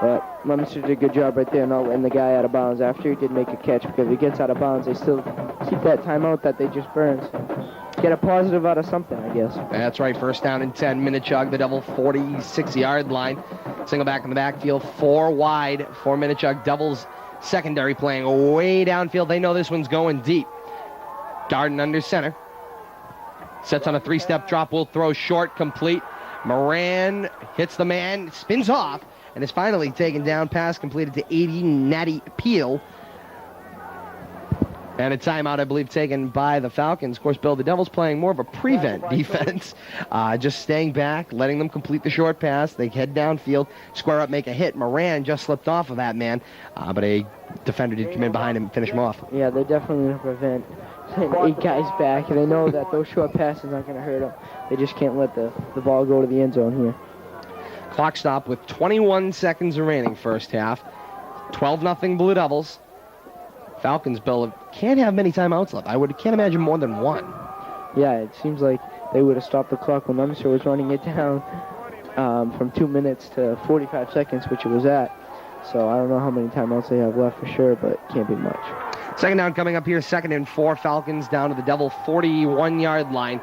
But Leominster did a good job right there not letting the guy out of bounds after he did make a catch, because if he gets out of bounds, they still keep that timeout that they just burned. Get a positive out of something, I guess. That's right, first down and 10. Minichog, the Devil 46-yard line. Single back in the backfield, 4 wide for Minichog. Devils secondary playing way downfield. They know this one's going deep. Garden under center. Sets on a 3-step drop, will throw short, complete. Moran hits the man, spins off, and is finally taken down. Pass completed to 80, Natty Peel. And a timeout, I believe, taken by the Falcons. Of course, Bill, the Devils playing more of a prevent defense. Just staying back, letting them complete the short pass. They head downfield, square up, make a hit. Moran just slipped off of that man, but a defender did come in behind him and finish him off. Yeah, they're definitely going to prevent 8 guys back. They know that those short passes aren't going to hurt them. They just can't let the ball go to the end zone here. Clock stop with 21 seconds remaining first half. 12-0 Blue Devils. Falcons, Bill, can't have many timeouts left. Can't imagine more than one. Yeah, it seems like they would have stopped the clock when Leominster was running it down from 2 minutes to 45 seconds, which it was at. So I don't know how many timeouts they have left for sure, but it can't be much. Second down coming up here, 2nd and 4. Falcons down to the Devil 41-yard line.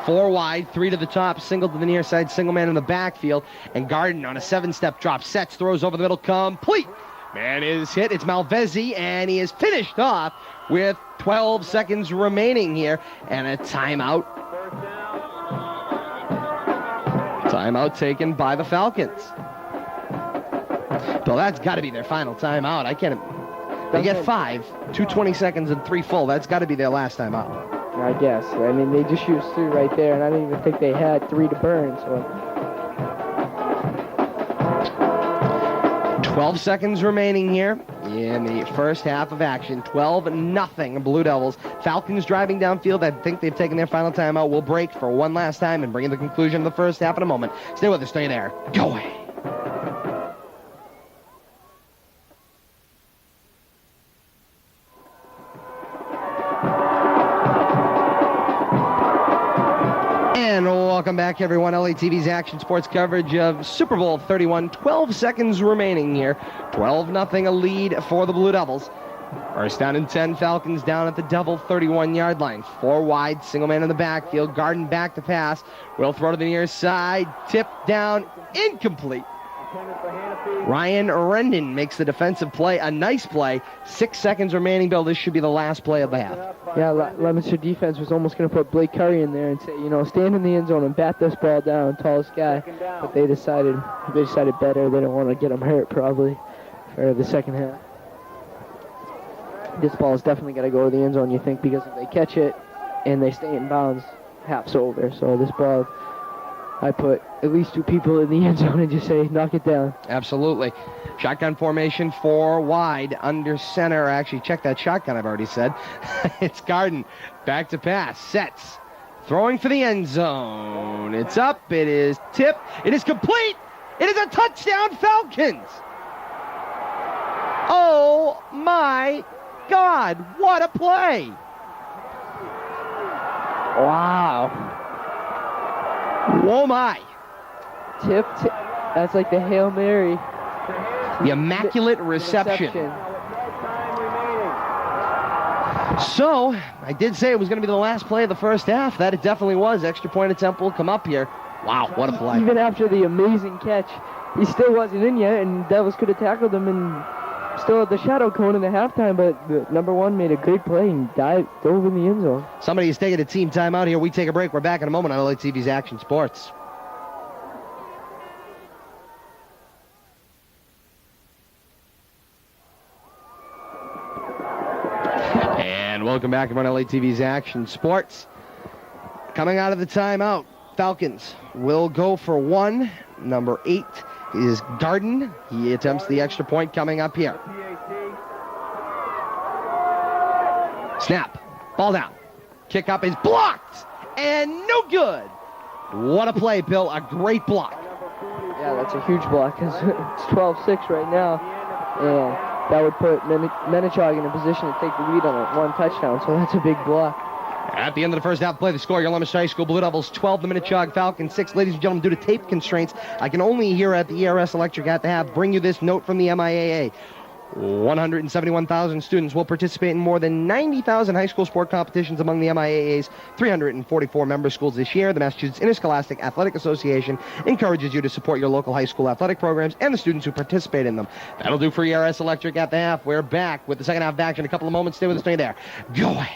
4 wide, 3 to the top, single to the near side, single man in the backfield. And Garden on a 7-step drop, sets, throws over the middle, complete. Man is hit. It's Malvezzi, and he is finished off with 12 seconds remaining here. And a timeout. Timeout taken by the Falcons. Bill, that's got to be their final timeout. I can't... They get 5, 2 20 seconds, and 3 full. That's got to be their last timeout. I guess. I mean, they just used 3 right there, and I don't even think they had 3 to burn. So 12 seconds remaining here in the first half of action. 12-0 Blue Devils. Falcons driving downfield. I think they've taken their final timeout. We'll break for one last time and bring in the conclusion of the first half in a moment. Stay with us. Stay there. Go away. And welcome back, everyone. LATV's action sports coverage of Super Bowl 31. 12 seconds remaining here. 12-0, a lead for the Blue Devils. First down and 10. Falcons down at the Devil 31-yard line. 4 wide, single man in the backfield. Garden back to pass. Will throw to the near side. Tip down, incomplete. Ryan Rendon makes the defensive play, a nice play. 6 seconds remaining, Bill. This should be the last play of the half. yeah, Leominster defense was almost going to put Blake Curry in there and say, stand in the end zone and bat this ball down, tallest guy. But they decided better. They don't want to get him hurt probably for the second half. This ball is definitely going to go to the end zone, you think, because if they catch it and they stay in bounds, half's over. So this ball, I put at least 2 people in the end zone and just say, knock it down. Absolutely. Shotgun formation, 4 wide, under center. Actually, check that shotgun, I've already said. It's Garden. Back to pass. Sets. Throwing for the end zone. It's up. It is tipped. It is complete. It is a touchdown, Falcons. Oh, my God. What a play. Wow. Oh, my. Tip. That's like the Hail Mary. The immaculate reception. So, I did say it was going to be the last play of the first half. That it definitely was. Extra point attempt will come up here. Wow, what a play. Even after the amazing catch, he still wasn't in yet, and Devils could have tackled him and still had the shadow cone in the halftime, but the number 1 made a great play and dove in the end zone. Somebody is taking a team timeout here. We take a break. We're back in a moment on LATV's Action Sports. And welcome back on LATV's Action Sports. Coming out of the timeout, Falcons will go for 1. Number 8 is Garden. He attempts the extra point coming up here. Snap. Ball down. Kick up is blocked. And no good. What a play, Bill. A great block. Yeah, that's a huge block. It's 12-6 right now. And that would put Minichog in a position to take the lead on 1 touchdown. So that's a big block. At the end of the first half play, the score, your Leominster High School Blue Devils 12, the Minichog Falcons 6. Ladies and gentlemen, due to tape constraints, I can only here at the ERS Electric at the half bring you this note from the MIAA. 171,000 students will participate in more than 90,000 high school sport competitions among the MIAA's 344 member schools this year. The Massachusetts Interscholastic Athletic Association encourages you to support your local high school athletic programs and the students who participate in them. That'll do for ERS Electric at the half. We're back with the second half of action in a couple of moments. Stay with us, stay there. Go away.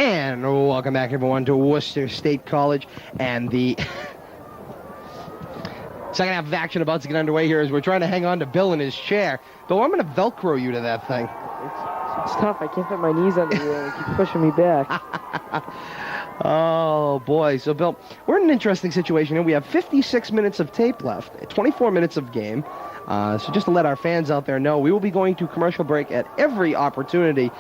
And welcome back, everyone, to Worcester State College and the second half of action about to get underway here as we're trying to hang on to Bill in his chair. Bill, I'm going to Velcro you to that thing. It's tough. I can't put my knees under you and it keeps pushing me back. Oh, boy. So, Bill, we're in an interesting situation here. We have 56 minutes of tape left, 24 minutes of game. So just to let our fans out there know, we will be going to commercial break at every opportunity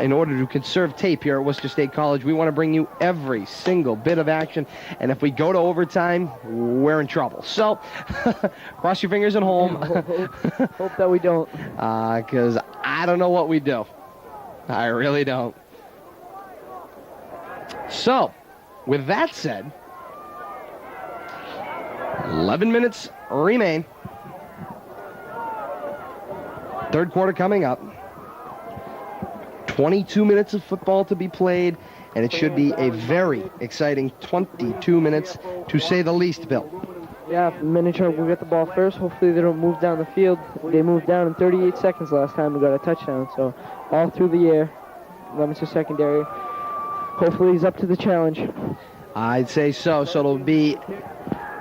in order to conserve tape here at Worcester State College. We want to bring you every single bit of action, and if we go to overtime, we're in trouble. So cross your fingers at home. Hope that we don't. Because I don't know what we do. I really don't. So, with that said, 11 minutes remain. Third quarter coming up. 22 minutes of football to be played, and it should be a very exciting 22 minutes, to say the least, Bill. Yeah, Minichog will get the ball first. Hopefully they don't move down the field. They moved down in 38 seconds last time and got a touchdown. So all through the air, Leominster secondary. Hopefully he's up to the challenge. I'd say so. So it'll be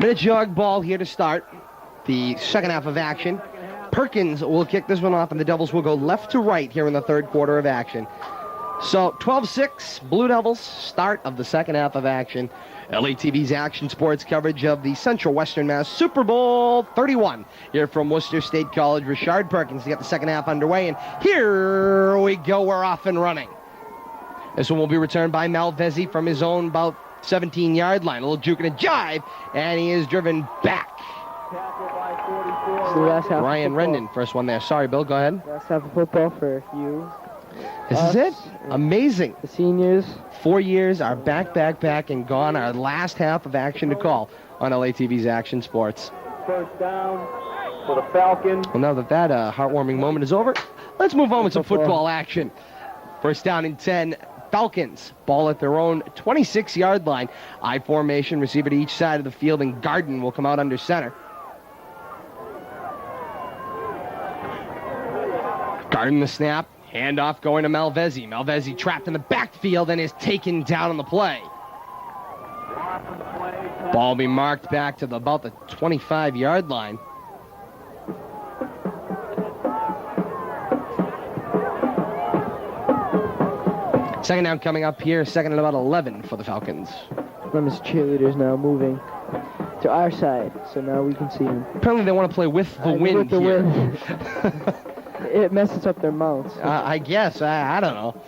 Minichog ball here to start. the second half of action. Perkins will kick this one off, and the Devils will go left to right here in the third quarter of action. So 12-6, Blue Devils, start of the second half of action. LATV's action sports coverage of the Central Western Mass Super Bowl 31 here from Worcester State College. Richard Perkins to get the second half underway, and here we go. We're off and running. This one will be returned by Malvezzi from his own about 17-yard line. A little juke and a jive, and he is driven back. Ryan Rendon, first one there. Sorry, Bill, go ahead. Last half of football for you. This is it. Amazing. The seniors. 4 years are back, and gone. Our last half of action to call on LATV's Action Sports. First down for the Falcons. Well, now that heartwarming moment is over, let's move on with some football action. First down and 10. Falcons, ball at their own 26-yard line. I formation, receiver to each side of the field, and Garden will come out under center. Garden the snap, handoff going to Malvezzi. Malvezzi trapped in the backfield and is taken down on the play. Ball be marked back to about the 25-yard line. Second down coming up here, second and about 11 for the Falcons. Clemens cheerleaders now moving to our side, so now we can see them. Apparently they want to play with the wind here. Wind. It messes up their mouths. I guess. I don't know.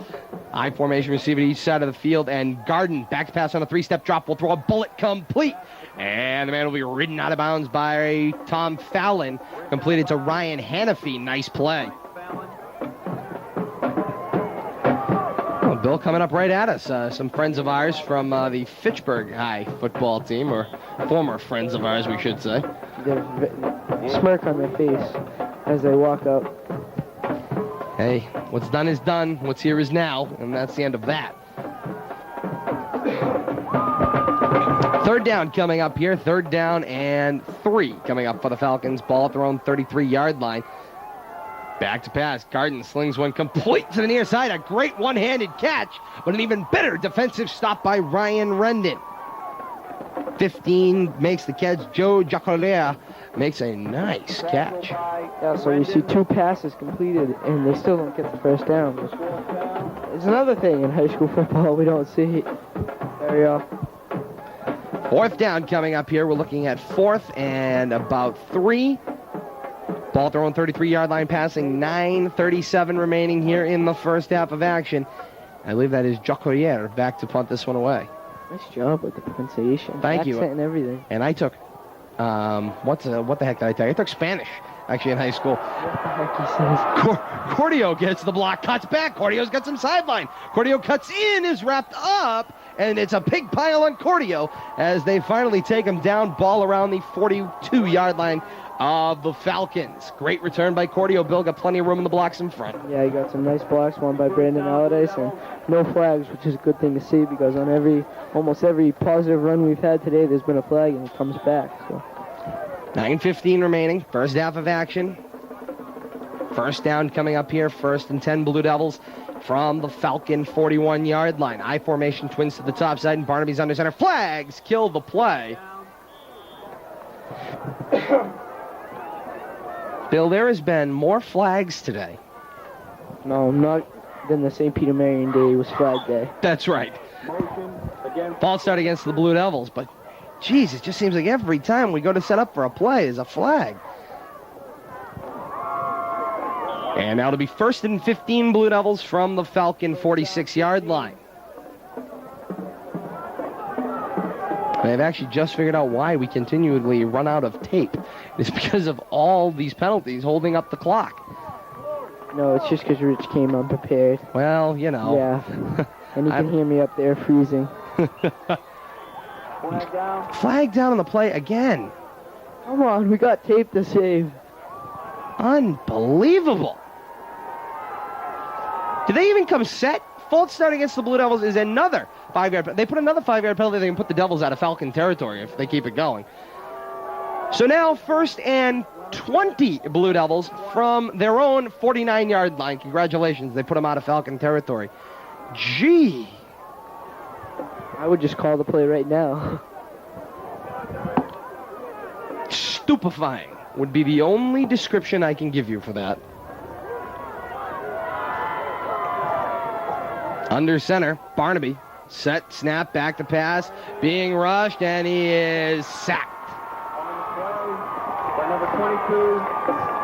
I formation receiver to each side of the field, and Garden back to pass on a three-step drop will throw a bullet complete. And the man will be ridden out of bounds by Tom Fallon. Completed to Ryan Hannafy. Nice play. Well, Bill coming up right at us. Some friends of ours from the Fitchburg High football team, or former friends of ours, we should say. There's a smirk on their face as they walk up. Hey, what's done is done. What's here is now, and that's the end of that. Third down coming up here. Third down and 3 coming up for the Falcons. Ball at their own 33-yard line. Back to pass. Garden slings one complete to the near side. A great one-handed catch, but an even better defensive stop by Ryan Rendon. 15 makes the catch. Joe Giacolea makes a nice catch. Yeah, so we see 2 passes completed, and they still don't get the first down. It's another thing in high school football we don't see very often. Fourth down coming up here. We're looking at fourth and about 3. Ball at their own 33-yard line, passing 9:37 remaining here in the first half of action. I believe that is Jacorier back to punt this one away. Nice job with the pronunciation. Thank you. Accent and everything. And I took, what the heck did I take? I took Spanish, actually, in high school. What the heck he says? Cordio gets the block, cuts back. Cordio's got some sideline. Cordio cuts in, is wrapped up, and it's a pig pile on Cordio as they finally take him down. Ball around the 42-yard line of the Falcons. Great return by Cordio. Bill got plenty of room in the blocks in front. Yeah, he got some nice blocks, one by Brandon Allardyce, and no flags, which is a good thing to see because on almost every positive run we've had today, there's been a flag and it comes back. So 9:15 remaining. First half of action. First down coming up here. First and 10 Blue Devils from the Falcon 41-yard line. I formation, twins to the top side, and Barnaby's under center. Flags kill the play. Bill, there has been more flags today. no, not than the St. Peter Marian Day was Flag Day. That's right. False start against the Blue Devils, but geez, it just seems like every time we go to set up for a play is a flag. And now to be first and 15 Blue Devils from the Falcon 46-yard line. They've actually just figured out why we continually run out of tape. It's because of all these penalties holding up the clock. No, it's just because Rich came unprepared. Well, you know. Yeah, and you can hear me up there freezing. Flag down on the play again. Come on, we got tape to save. Unbelievable. Did they even come set? False start against the Blue Devils is another 5-yard penalty. They put another 5-yard penalty. They can put the Devils out of Falcon territory if they keep it going. So now first and 20 Blue Devils from their own 49-yard line. Congratulations. They put them out of Falcon territory. Gee. I would just call the play right now. Stupefying. would be the only description I can give you for that. Under center, Barnaby. Set, snap, back to pass, being rushed, and he is sacked. By number 22,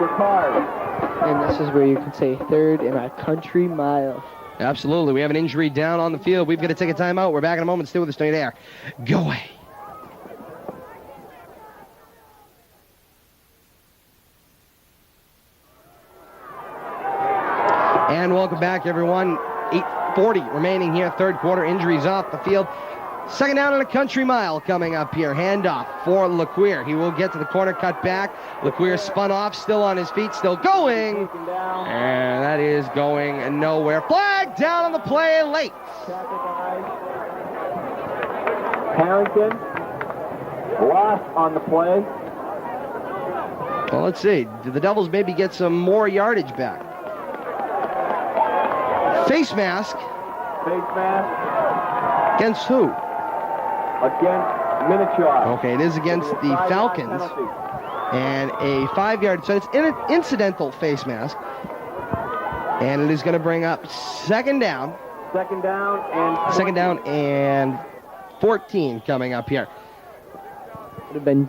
Ricard. And this is where you can say third in a country mile. Absolutely. We have an injury down on the field. We've got to take a timeout. We're back in a moment. Still with us. Stay there. Go away. And welcome back, everyone. 8:40 remaining here. Third quarter. Injuries off the field. Second down and a country mile coming up here. Handoff for LeQueer. He will get to the corner, cut back. LeQueer spun off, still on his feet, still going. And that is going nowhere. Flag down on the play late. Harrington. Lost on the play. Well, let's see. Do the Devils maybe get some more yardage back? Face mask. Face mask. Against who? Against Minichog. Okay, it is against the Falcons. And a 5-yard, so it's an incidental face mask. And it is going to bring up second down. Second down and... Second down and 14 coming up here. Would have been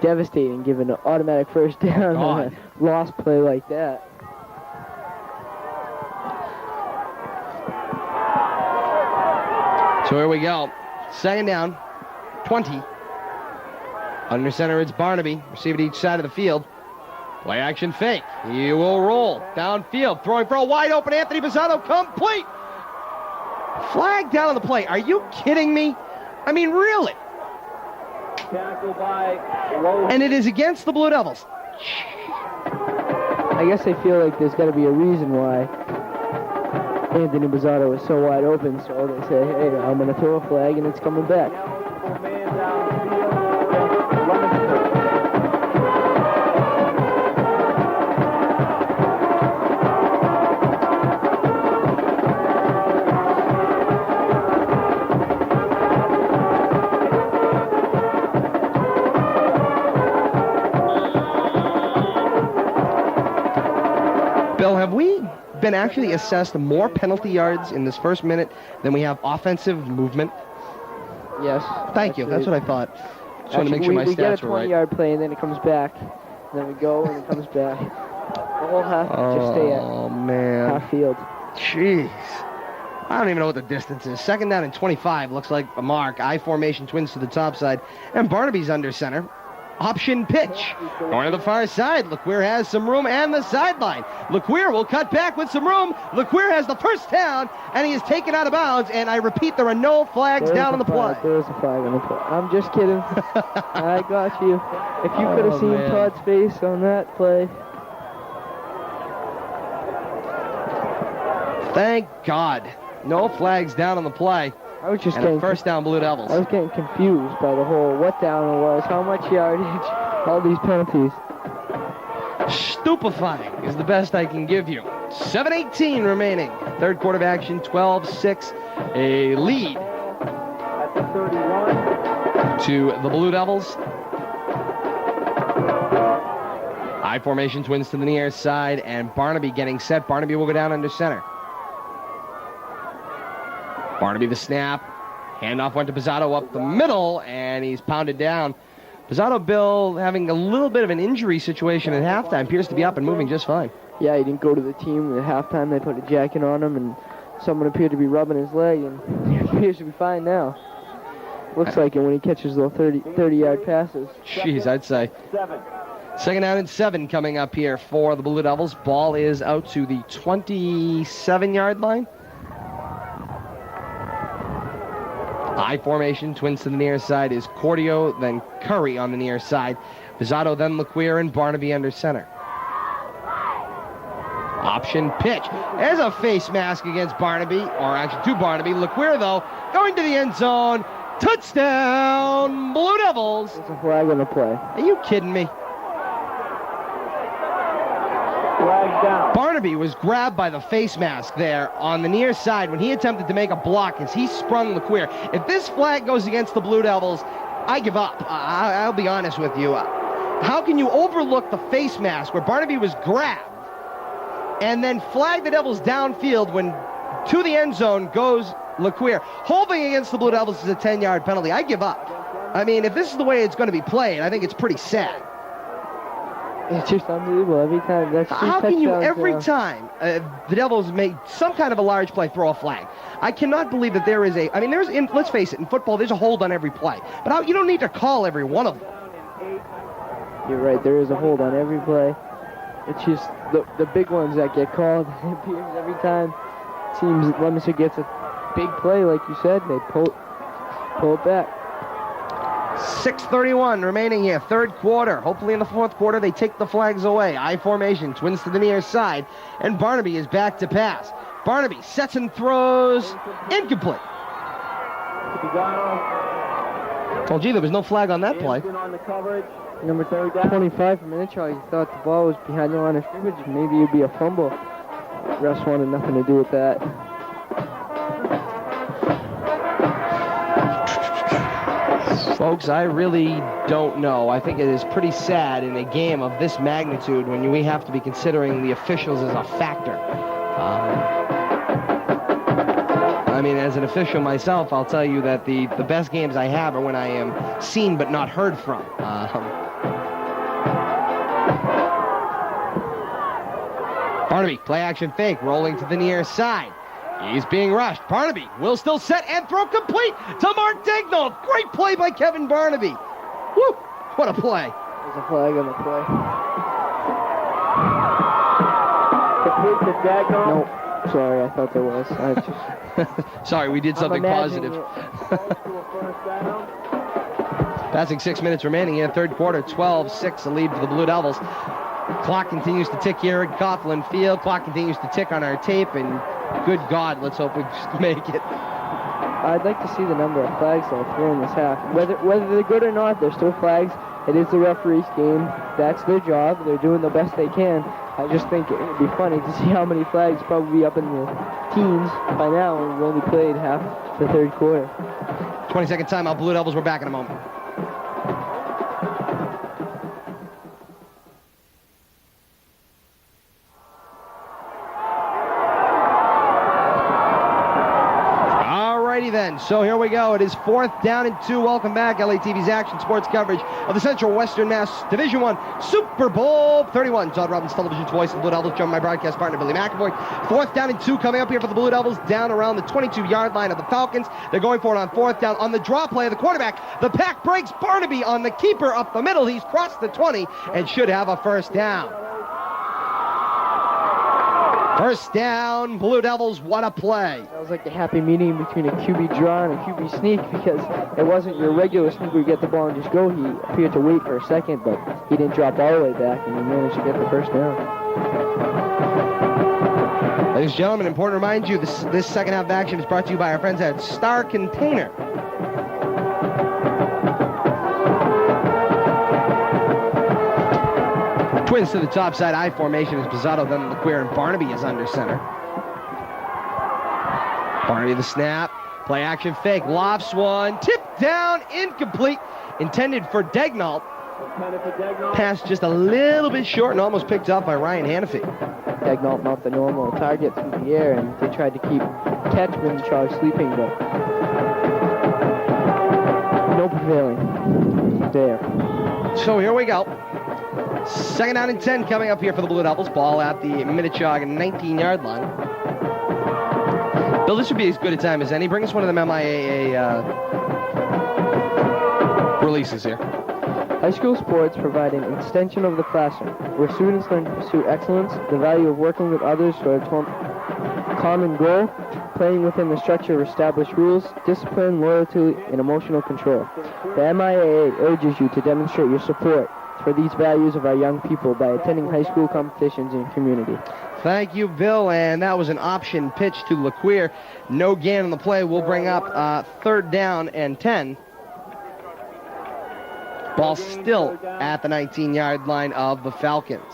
devastating given an automatic first down on a lost play like that. So here we go. Second down, 20. Under center, it's Barnaby. Receive it each side of the field. Play action fake. He will roll downfield. Throwing for a wide open Anthony Bizzotto. Complete. Flag down on the play. Are you kidding me? I mean, really? Tackle by Lowe. And it is against the Blue Devils. I guess I feel like there's got to be a reason why Anthony Bizzotto is so wide open, so they say, hey, I'm going to throw a flag and it's coming back. Man downfield against Leominster. Bill, have we been actually assessed more penalty yards in this first minute than we have offensive movement? Yes. Thank you. That's what I thought. Just want to make sure my we get stats a were right. 20-yard play and then it comes back. Then we go and it comes back. The whole half just stay at man. half field. Jeez. I don't even know what the distance is. Second down and 25 looks like a mark. I formation, twins to the top side. And Barnaby's under center. Option pitch. Going to the far side. LeQueer has some room and the sideline. LeQueer will cut back with some room. LeQueer has the first down, and he is taken out of bounds. And I repeat, there are no flags down on the play. There's a flag on the play. I'm just kidding. I got you. If you could have seen Todd's face on that play. Thank God. No flags down on the play. I was just And getting a first down, Blue Devils. I was getting confused by the whole what down it was, how much yardage, all these penalties. Stupefying is the best I can give you. 7:18 remaining. Third quarter of action, 12-6. A lead At the 31. to the Blue Devils. I formation, twins to the near side, and Barnaby getting set. Barnaby will go down under center. Barnaby the snap. Handoff went to Bizzotto up the middle, and he's pounded down. Bizzotto, Bill, having a little bit of an injury situation at halftime, appears to be up and moving just fine. Yeah, he didn't go to the team at halftime. They put a jacket on him, and someone appeared to be rubbing his leg, and he appears to be fine now. Looks like it when he catches those 30-yard passes. Jeez, I'd say. 7. Second down and 7 coming up here for the Blue Devils. Ball is out to the 27-yard line. I formation, twins to the near side is Cordio, then Curry on the near side. Bizzotto, then LeQueer, and Barnaby under center. Option pitch. There's a face mask against Barnaby, or actually to Barnaby. LeQueer, though, going to the end zone. Touchdown, Blue Devils. It's a flag on the play. Are you kidding me? Flag down. Barnaby was grabbed by the face mask there on the near side when he attempted to make a block as he sprung LeQueer. If this flag goes against the Blue Devils, I give up. I'll be honest with you. how can you overlook the face mask where Barnaby was grabbed and then flag the Devils downfield when to the end zone goes LeQuire? Holding against the Blue Devils is a 10-yard penalty. I give up. I mean, if this is the way it's going to be played, I think it's pretty sad. It's just unbelievable every time. That's How can you every time the Devils make some kind of a large play throw a flag? I cannot believe that there is I mean, let's face it, in football there's a hold on every play. But you don't need to call every one of them. You're right, there is a hold on every play. It's just the big ones that get called. It appears every time. Seems Leominster gets a big play, like you said, they pull it back. 6:31 remaining here, third quarter. Hopefully in the fourth quarter they take the flags away. I formation, twins to the near side, and Barnaby is back to pass. Barnaby sets and throws, incomplete. Well, gee, there was no flag on that play. Number 25 for Minichog. He thought the ball was behind the line of scrimmage. Maybe it'd be a fumble. Refs wanted nothing to do with that. Folks, I really don't know. I think it is pretty sad in a game of this magnitude when we have to be considering the officials as a factor. I mean, as an official myself, I'll tell you that the best games I have are when I am seen but not heard from. Barnaby, play action fake, rolling to the near side. He's being rushed. Barnaby will still set and throw complete to Mark Daignault. Great play by Kevin Barnaby. Woo! What a play. There's a flag on the play. Complete to Daignault. No, sorry, I thought there was. Sorry, we did something positive. Passing 6 minutes remaining in third quarter, 12-6, a lead for the Blue Devils. Clock continues to tick here at Coughlin Field. Clock continues to tick on our tape, and good God, let's hope we just make it. I'd like to see the number of flags that are thrown this half. Whether they're good or not, they're still flags. It is the referee's game. That's their job. They're doing the best they can. I just think it would be funny to see how many flags probably up in the teens by now, and we've only played half the third quarter. 20-second timeout, Blue Devils. We're back in a moment. Then. So here we go. It is 4th down and 2. Welcome back. LATV's action sports coverage of the Central Western Mass Division I Super Bowl 31. Todd Robbins, television's voice of the Blue Devils. Joined by my broadcast partner, Billy McAvoy. 4th down and 2 coming up here for the Blue Devils down around the 22-yard line of the Falcons. They're going for it on 4th down. On the draw play of the quarterback, the pack breaks. Barnaby on the keeper up the middle. He's crossed the 20 and should have a first down. First down, Blue Devils, what a play. That was like the happy medium between a QB draw and a QB sneak, because it wasn't your regular sneak where you get the ball and just go. He appeared to wait for a second, but he didn't drop all the way back, and he managed to get the first down. Ladies and gentlemen, important to remind you, this second half of action is brought to you by our friends at Star Container. Twins to the top side, I formation is Pizzato, then LeQuire, and Barnaby is under center. Barnaby the snap, play action fake, lofts one, tipped down, incomplete, intended for Daignault. Pass just a little bit short and almost picked up by Ryan Hannafy. Daignault not the normal target through the air, and they tried to catch Minichog sleeping, but no prevailing there. So here we go. Second down and 10 coming up here for the Blue Devils. Ball at the Minichog 19-yard line. Bill, this would be as good a time as any. Bring us one of them MIAA releases here. High school sports provide an extension of the classroom, where students learn to pursue excellence, the value of working with others for a common goal, playing within the structure of established rules, discipline, loyalty, and emotional control. The MIAA urges you to demonstrate your support for these values of our young people by attending high school competitions in community. Thank you, Bill, and that was an option pitch to LeQuire. No gain on the play. We'll bring up 3rd down and 10. Ball still at the 19-yard line of the Falcons.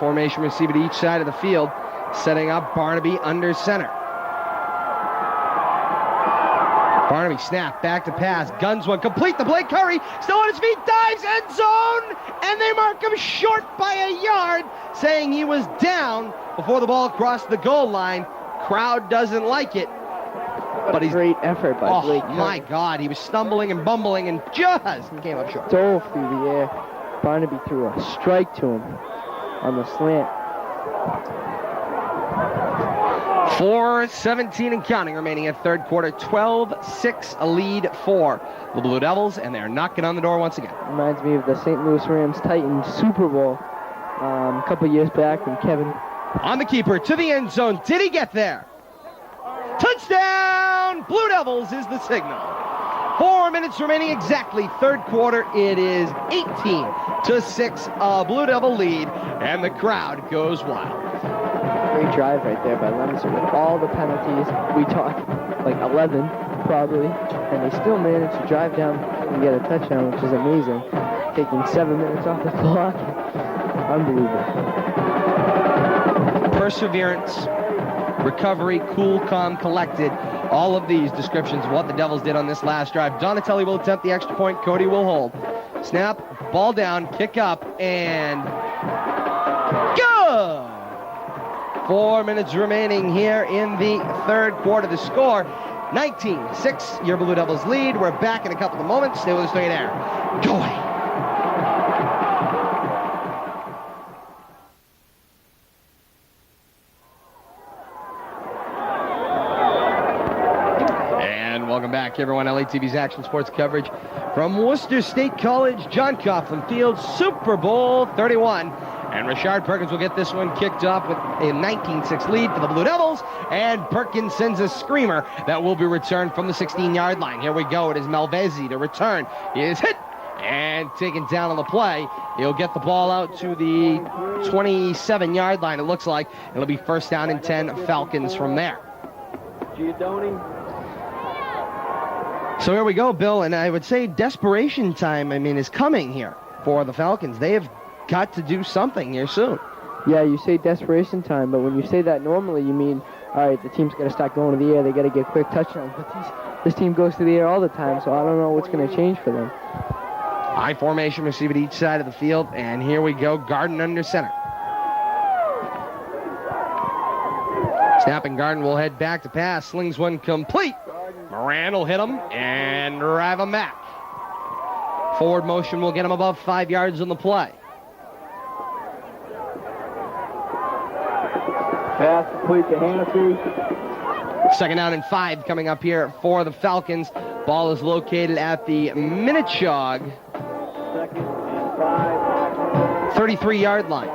formation receiver to each side of the field, setting up Barnaby under center. Barnaby snap, back to pass, guns one, complete to Blake Curry, still on his feet, dives, end zone, and they mark him short by a yard, saying he was down before the ball crossed the goal line. Crowd doesn't like it. But he's great effort by Blake Curry. My God, he was stumbling and bumbling and just came up short. Dove through the air. Barnaby threw a strike to him on the slant. 4:17 and counting remaining in third quarter. 12-6 a lead for the Blue Devils, and they're knocking on the door once again. Reminds me of the St. Louis Rams-Titans Super Bowl a couple years back when Kevin... On the keeper to the end zone. Did he get there? Touchdown! Blue Devils is the signal. 4 minutes remaining exactly. Third quarter. It is 18-6 a Blue Devil lead, and the crowd goes wild. Great drive right there by Leominster with all the penalties. We talked like 11 probably, and they still managed to drive down and get a touchdown, which is amazing. Taking 7 minutes off the clock. Unbelievable. Perseverance, recovery, cool, calm, collected. All of these descriptions of what the Devils did on this last drive. Donatelli will attempt the extra point. Cody will hold. Snap, ball down, kick up, and good! 4 minutes remaining here in the third quarter. The score, 19-6, your Blue Devils lead. We're back in a couple of moments. Stay with us straight air. Go away. Welcome back, everyone. LATV's action sports coverage from Worcester State College, John Coughlin Field, Super Bowl 31. And Rashard Perkins will get this one kicked off with a 19-6 lead for the Blue Devils. And Perkins sends a screamer that will be returned from the 16-yard line. Here we go. It is Malvezi to return. He is hit and taken down on the play. He'll get the ball out to the 27-yard line, it looks like. It'll be first down and 10 Falcons from there. So here we go, Bill, and I would say desperation time, is coming here for the Falcons. They have got to do something here soon. Yeah, you say desperation time, but when you say that normally, you mean, all right, the team's got to start going to the air. They got to get quick touchdowns. But this team goes to the air all the time, so I don't know what's going to change for them. High formation receiver to each side of the field, and here we go, Garden under center. Snapping Garden will head back to pass, slings one complete. Moran will hit him and drive him back. Forward motion will get him above 5 yards on the play. Pass complete to Hannafy. Second down and 5 coming up here for the Falcons. Ball is located at the Minnechaug 33-yard line.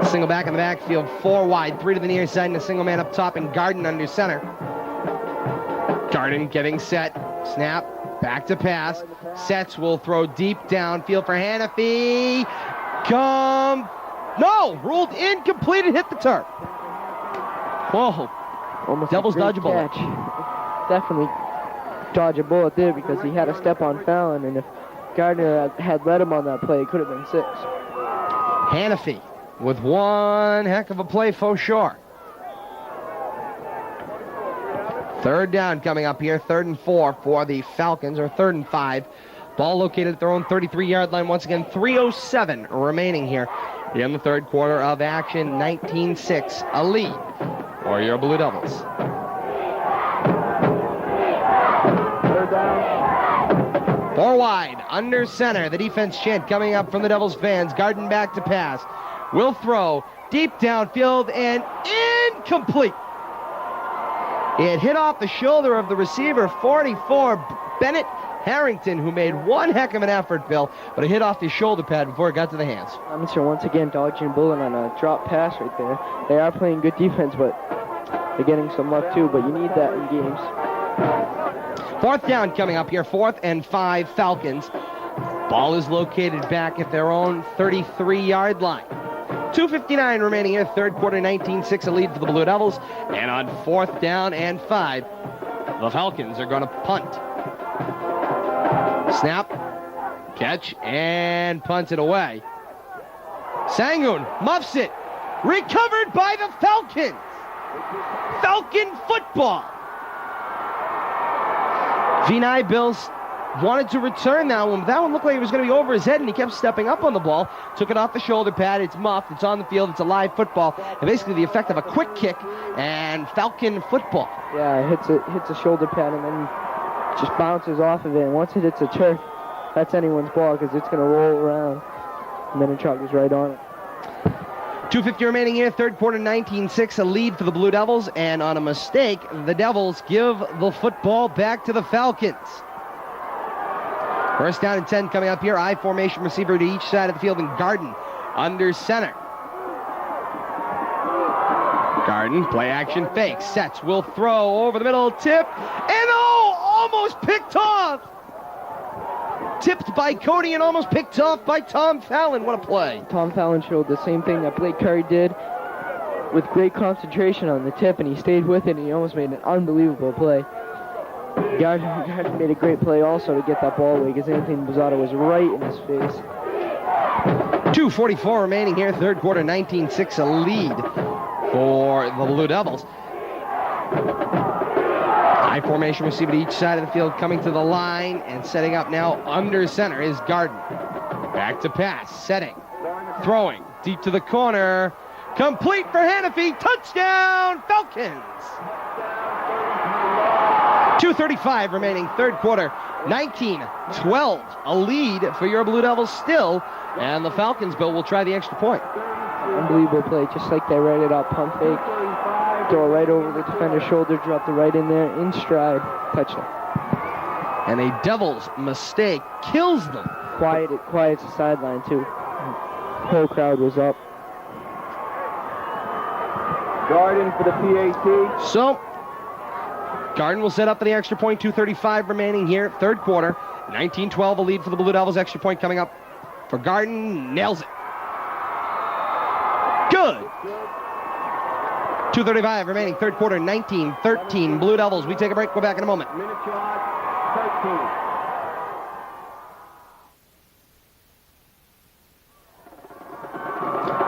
Single back in the backfield, 4 wide, 3 to the near side, and a single man up top, and Garden under center. Garden getting set, snap, back to pass. Sets will throw deep downfield for Hannafy. Ruled incomplete and hit the turf. Whoa. Almost Devils dodge a bullet. Definitely dodge a bullet there because he had a step on Fallon, and if Gardner had led him on that play, it could have been 6. Hannafy with one heck of a play for sure. Third down coming up here, 3rd and 4 for the Falcons, or 3rd and 5. Ball located at their own 33-yard line. Once again, 3:07 remaining here in the third quarter of action. 19-6, a lead for your Blue Devils. Third down. 4 wide, under center. The defense chant coming up from the Devils fans. Garden back to pass. Will throw deep downfield and incomplete. It hit off the shoulder of the receiver, 44, Bennett Harrington, who made one heck of an effort, Bill, but it hit off his shoulder pad before it got to the hands. Leominster once again dodging a bullet on a drop pass right there. They are playing good defense, but they're getting some luck too, but you need that in games. 4th down coming up here, 4th and 5 Falcons. Ball is located back at their own 33-yard line. 2:59 remaining here, third quarter, 19-6, a lead for the Blue Devils. And on 4th down and 5, the Falcons are going to punt. Snap, catch, and punt it away. Sangoon muffs it. Recovered by the Falcons. Falcon football. Vinay Bills wanted to return that one, but that one looked like it was going to be over his head, and he kept stepping up on the ball. Took it off the shoulder pad. It's muffed. It's on the field. It's a live football. And basically the effect of a quick kick and Falcon football. Yeah, it hits a shoulder pad and then just bounces off of it. And once it hits a turf, that's anyone's ball because it's going to roll around. And then the truck is right on it. 2:50 remaining here, third quarter, 19-6, a lead for the Blue Devils, and on a mistake, the Devils give the football back to the Falcons. First down and 10 coming up here, I formation receiver to each side of the field, and Garden under center. Garden, play action fake, sets, will throw over the middle, tip, and almost picked off! Tipped by Cody and almost picked off by Tom Fallon. What a play. Tom Fallon showed the same thing that Blake Curry did with great concentration on the tip, and he stayed with it, and he almost made an unbelievable play. Garden made a great play also to get that ball away because Anthony Bozzato was right in his face. 2:44 remaining here, third quarter, 19-6, a lead for the Blue Devils. High formation receiver to each side of the field, coming to the line and setting up now under center is Garden. Back to pass, setting, throwing, deep to the corner, complete for Hannafy, touchdown Falcons! 2:35 remaining, third quarter, 19-12, a lead for your Blue Devils still, and the Falcons, Bill, will try the extra point. Unbelievable play, just like they read it out, pump fake. Throw right over the defender's shoulder, drop it right in there, in stride, touchdown. And a Devils mistake kills them. Quiet's the sideline too. Whole crowd was up. Garden for the PAT. So, Garden will set up for the extra point, 2:35 remaining here, third quarter, 19-12, a lead for the Blue Devils, extra point coming up for Garden, nails it. Good. 2:35 remaining, third quarter, 19-13, Blue Devils. We take a break, we're back in a moment.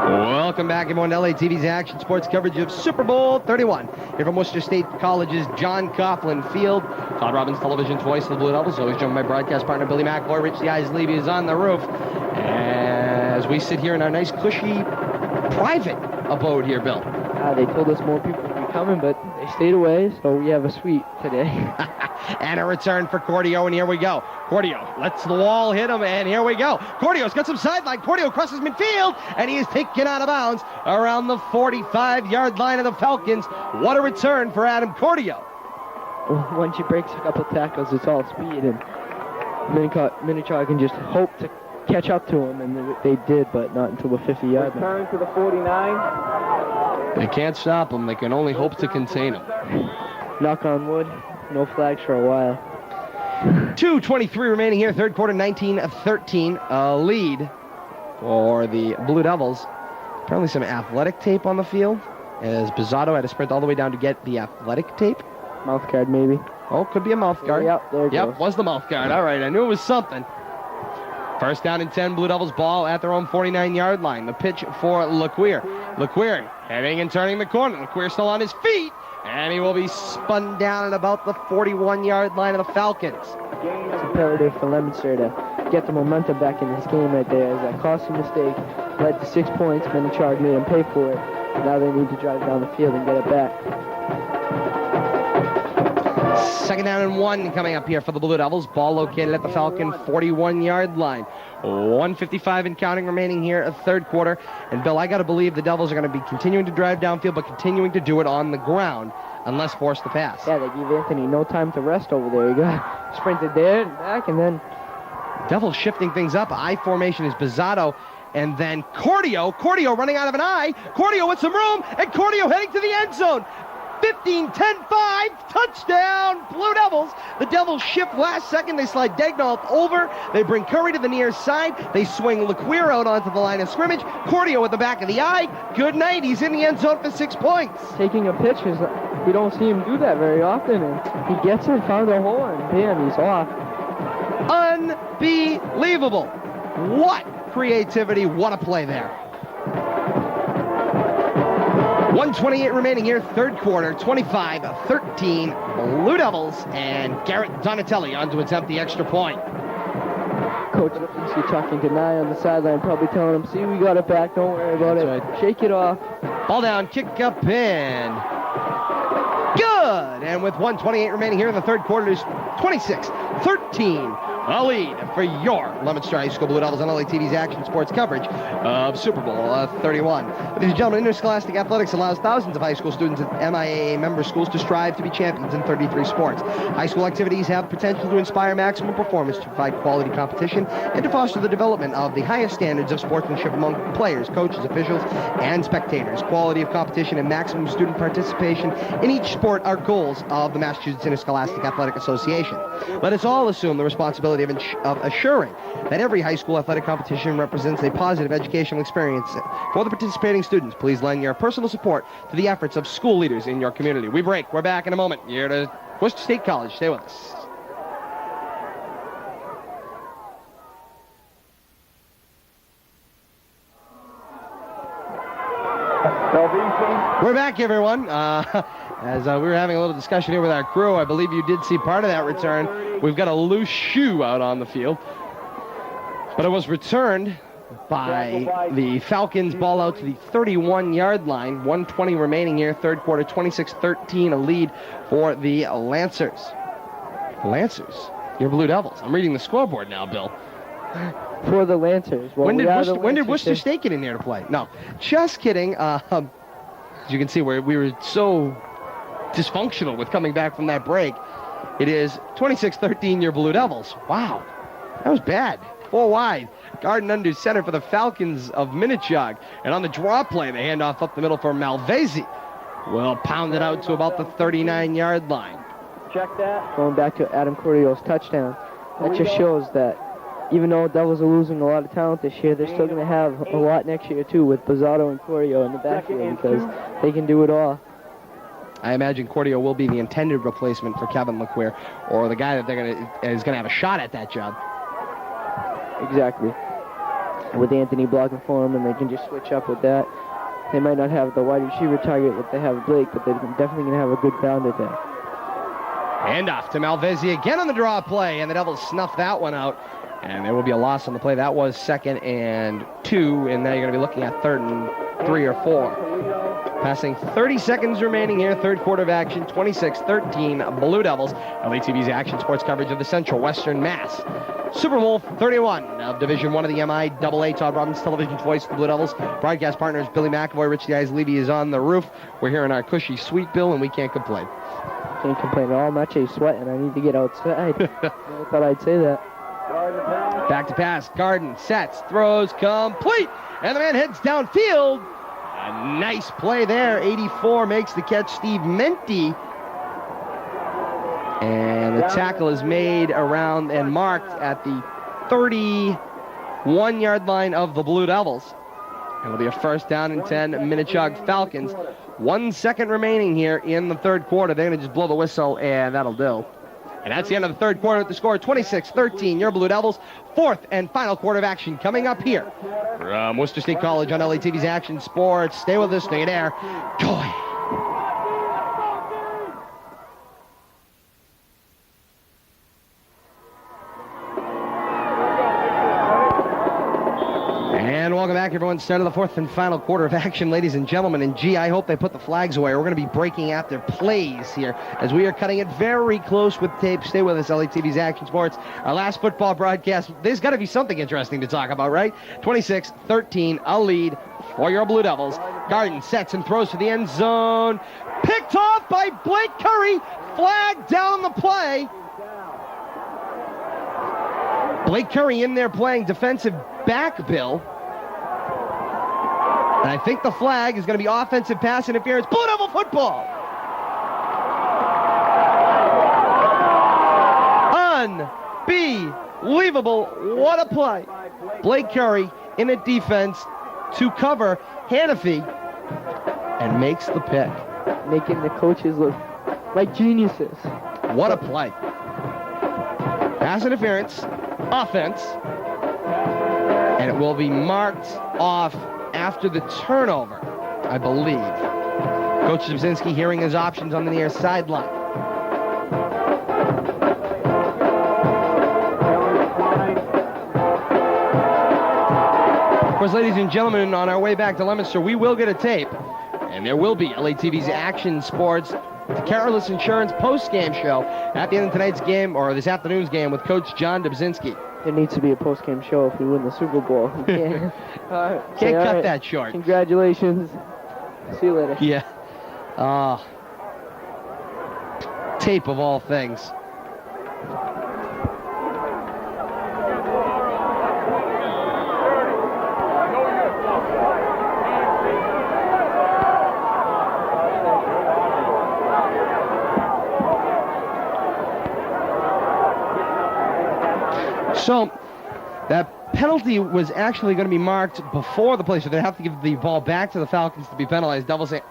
Welcome back, everyone, to LATV's action sports coverage of Super Bowl 31. Here from Worcester State College's John Coughlin Field. Todd Robbins, television's voice of the Blue Devils. Always joined by my broadcast partner, Billy McAvoy. Rich the Eyes Levy is on the roof. As we sit here in our nice, cushy, private abode here, Bill. They told us more people would be coming, but they stayed away, so we have a suite today. And a return for Cordio, and here we go. Cordio lets the wall hit him, and here we go. Cordio's got some sideline. Cordio crosses midfield, and he is taken out of bounds around the 45-yard line of the Falcons. What a return for Adam Cordio. Once he breaks a couple tackles, it's all speed, and Minichog can just hope to catch up to him, and they did, but not until the 50-yard line. Return to the 49. They can't stop him. They can only hope to contain him. Knock on wood, no flags for a while. 2:23 remaining here, third quarter, 19-13, a lead for the Blue Devils. Apparently some athletic tape on the field, as Bozzato had to sprint all the way down to get the athletic tape. Mouth guard, maybe. Oh, could be a mouth guard. Yep, there it goes. Was the mouth guard. All right, I knew it was something. First down and 10, Blue Devils ball at their own 49-yard line. The pitch for LeQueer. LeQueer heading and turning the corner. LeQueer still on his feet, and he will be spun down at about the 41-yard line of the Falcons. It's imperative for Leominster to get the momentum back in this game right there, as that costly mistake led to 6 points. Minichog made them pay for it. Now they need to drive down the field and get it back. Second down and 1 coming up here for the Blue Devils. Ball located at the Falcon 41-yard line. 1:55 and counting remaining here, a third quarter. And Bill, I got to believe the Devils are going to be continuing to drive downfield, but continuing to do it on the ground, unless forced to pass. Yeah, they give Anthony no time to rest over there. He got sprinted there and back, and then Devils shifting things up. I formation is Bozzato, and then Cordio. Cordio running out of an eye. Cordio with some room, and Cordio heading to the end zone. 15, 10, 5, touchdown, Blue Devils. The Devils shift last second. They slide Dagnall over. They bring Curry to the near side. They swing LeQueer out onto the line of scrimmage. Cordio at the back of the eye. Good night. He's in the end zone for 6 points. Taking a pitch, we don't see him do that very often. And he gets in, found a hole, and bam, he's off. Unbelievable. What creativity. What a play there. 1:28 remaining here, third quarter, 25-13, Blue Devils, and Garrett Donatelli on to attempt the extra point. Coach Leominster talking to Nye on the sideline, probably telling him, see, we got it back, don't worry about it. Right. Shake it off. Ball down, kick up in. Good! And with 1:28 remaining here in the third quarter, it's 26-13. A lead for your Leominster High School Blue Devils on LATV's Action Sports coverage of Super Bowl 31. Ladies and gentlemen, interscholastic athletics allows thousands of high school students at MIAA member schools to strive to be champions in 33 sports. High school activities have potential to inspire maximum performance, to provide quality competition, and to foster the development of the highest standards of sportsmanship among players, coaches, officials, and spectators. Quality of competition and maximum student participation in each sport are goals of the Massachusetts Interscholastic Athletic Association. Let us all assume the responsibility of assuring that every high school athletic competition represents a positive educational experience for the participating students. Please lend your personal support to the efforts of school leaders in your community. We break. We're back in a moment. You're to Worcester State College. Stay with us. We're back, everyone. As we were having a little discussion here with our crew, I believe you did see part of that return. We've got a loose shoe out on the field. But it was returned by the Falcons. Ball out to the 31-yard line. 1:20 remaining here, third quarter, 26-13, a lead for the Lancers. Lancers? Your Blue Devils. I'm reading the scoreboard now, Bill. For the Lancers. Well, when did Worcester State get in there to play? No, just kidding. As you can see, we were so dysfunctional with coming back from that break. It is 26-13 your Blue Devils. Wow, that was bad. 4 wide. Garden under center for the Falcons of Minichog. And on the draw play, the handoff up the middle for Malvesi. Well, pounded out to about the 39-yard line. Check that. Going back to Adam Cordial's touchdown. That just shows that even though Devils are losing a lot of talent this year, they're still going to have a lot next year, too, with Bozzato and Cordio in the backfield, because they can do it all. I imagine Cordio will be the intended replacement for Kevin LeQuire, or the guy that is going to have a shot at that job. Exactly. With Anthony blocking for him, and they can just switch up with that. They might not have the wide receiver target that they have Blake, but they're definitely going to have a good bounder there. Handoff to Malvesi again on the draw play, and the Devils snuff that one out. And there will be a loss on the play. That was 2nd and 2, and now you're going to be looking at 3rd and 3 or 4. Passing 30 seconds remaining here, third quarter of action, 26-13, Blue Devils. LATV's Action Sports coverage of the Central Western Mass Super Bowl 31 of Division 1 of the MIAA. Todd Robbins, television's voice of the Blue Devils. Broadcast partners Billy McAvoy, Rich the Eyes Levy is on the roof. We're here in our cushy suite, Bill, and we can't complain. Can't complain at all. I'm actually sweating. I need to get outside. Never thought I'd say that. Back to pass. Garden sets, throws, complete. And the man heads downfield. A nice play there. 84 makes the catch. Steve Menti. And the tackle is made around and marked at the 31-yard line of the Blue Devils. It'll be a first down and 10, Minichog Falcons. 1 second remaining here in the third quarter. They're going to just blow the whistle, and that'll do. And that's the end of the third quarter with the score 26-13, your Blue Devils. Fourth and final quarter of action coming up here from Worcester State College on LATV's Action Sports. Stay with us, stay there. Go ahead. And welcome back, everyone. Start of the fourth and final quarter of action, ladies and gentlemen. And gee, I hope they put the flags away. We're going to be breaking out their plays here as we are cutting it very close with tape. Stay with us, LATV's Action Sports. Our last football broadcast. There's got to be something interesting to talk about, right? 26-13, a lead for your Blue Devils. Garden sets and throws to the end zone. Picked off by Blake Curry. Flag down the play. Blake Curry in there playing defensive back, Bill. And I think the flag is going to be offensive pass interference. Blue Devil football! Unbelievable. What a play. Blake Curry in at defense to cover Hannafy and makes the pick. Making the coaches look like geniuses. What a play. Pass interference, offense, and it will be marked off after the turnover, I believe. Coach Zabzinski hearing his options on the near sideline. Of course, ladies and gentlemen, on our way back to Leominster, we will get a tape, and there will be LATV's Action Sports Careless Insurance post-game show at the end of tonight's game, or this afternoon's game, with Coach John Dobzinski. There needs to be a post-game show if we win the Super Bowl. Can't cut that short. Congratulations. See you later. Yeah. Tape of all things. So, that penalty was actually going to be marked before the play, so they have to give the ball back to the Falcons to be penalized. Devils say,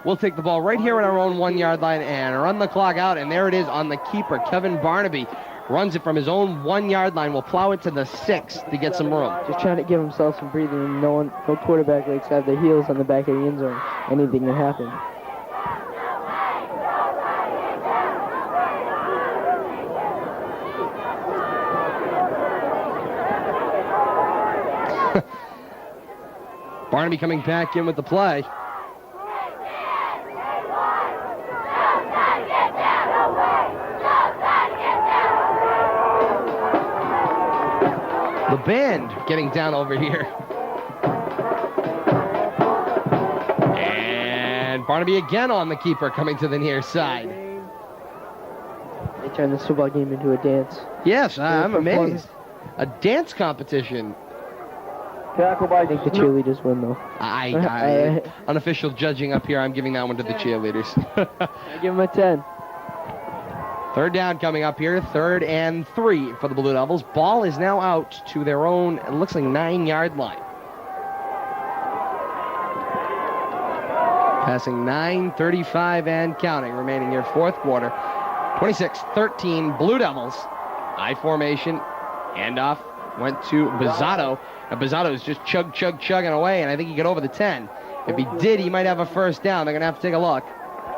we'll take the ball right here at our own 1-yard line and run the clock out, and there it is on the keeper. Kevin Barnaby runs it from his own 1-yard line, will plow it to the 6 to get some room. Just trying to give himself some breathing, and no quarterback likes to have their heels on the back of the end zone. Anything can happen. Barnaby coming back in with the play. The band getting down over here. And Barnaby again on the keeper coming to the near side. They turned this football game into a dance. Yes, I'm amazed. A dance competition. I think the cheerleaders win, though. I unofficial judging up here, I'm giving that one to the cheerleaders. I give them a 10. Third down coming up here, 3rd and 3 for the Blue Devils. Ball is now out to their own, it looks like 9-yard line. Passing 9:35 and counting, remaining here, 4th quarter. 26-13, Blue Devils. I formation, handoff, went to Bizzato. And Bizzato is just chugging away, and I think he got over the 10. If he did, he might have a first down. They're going to have to take a look.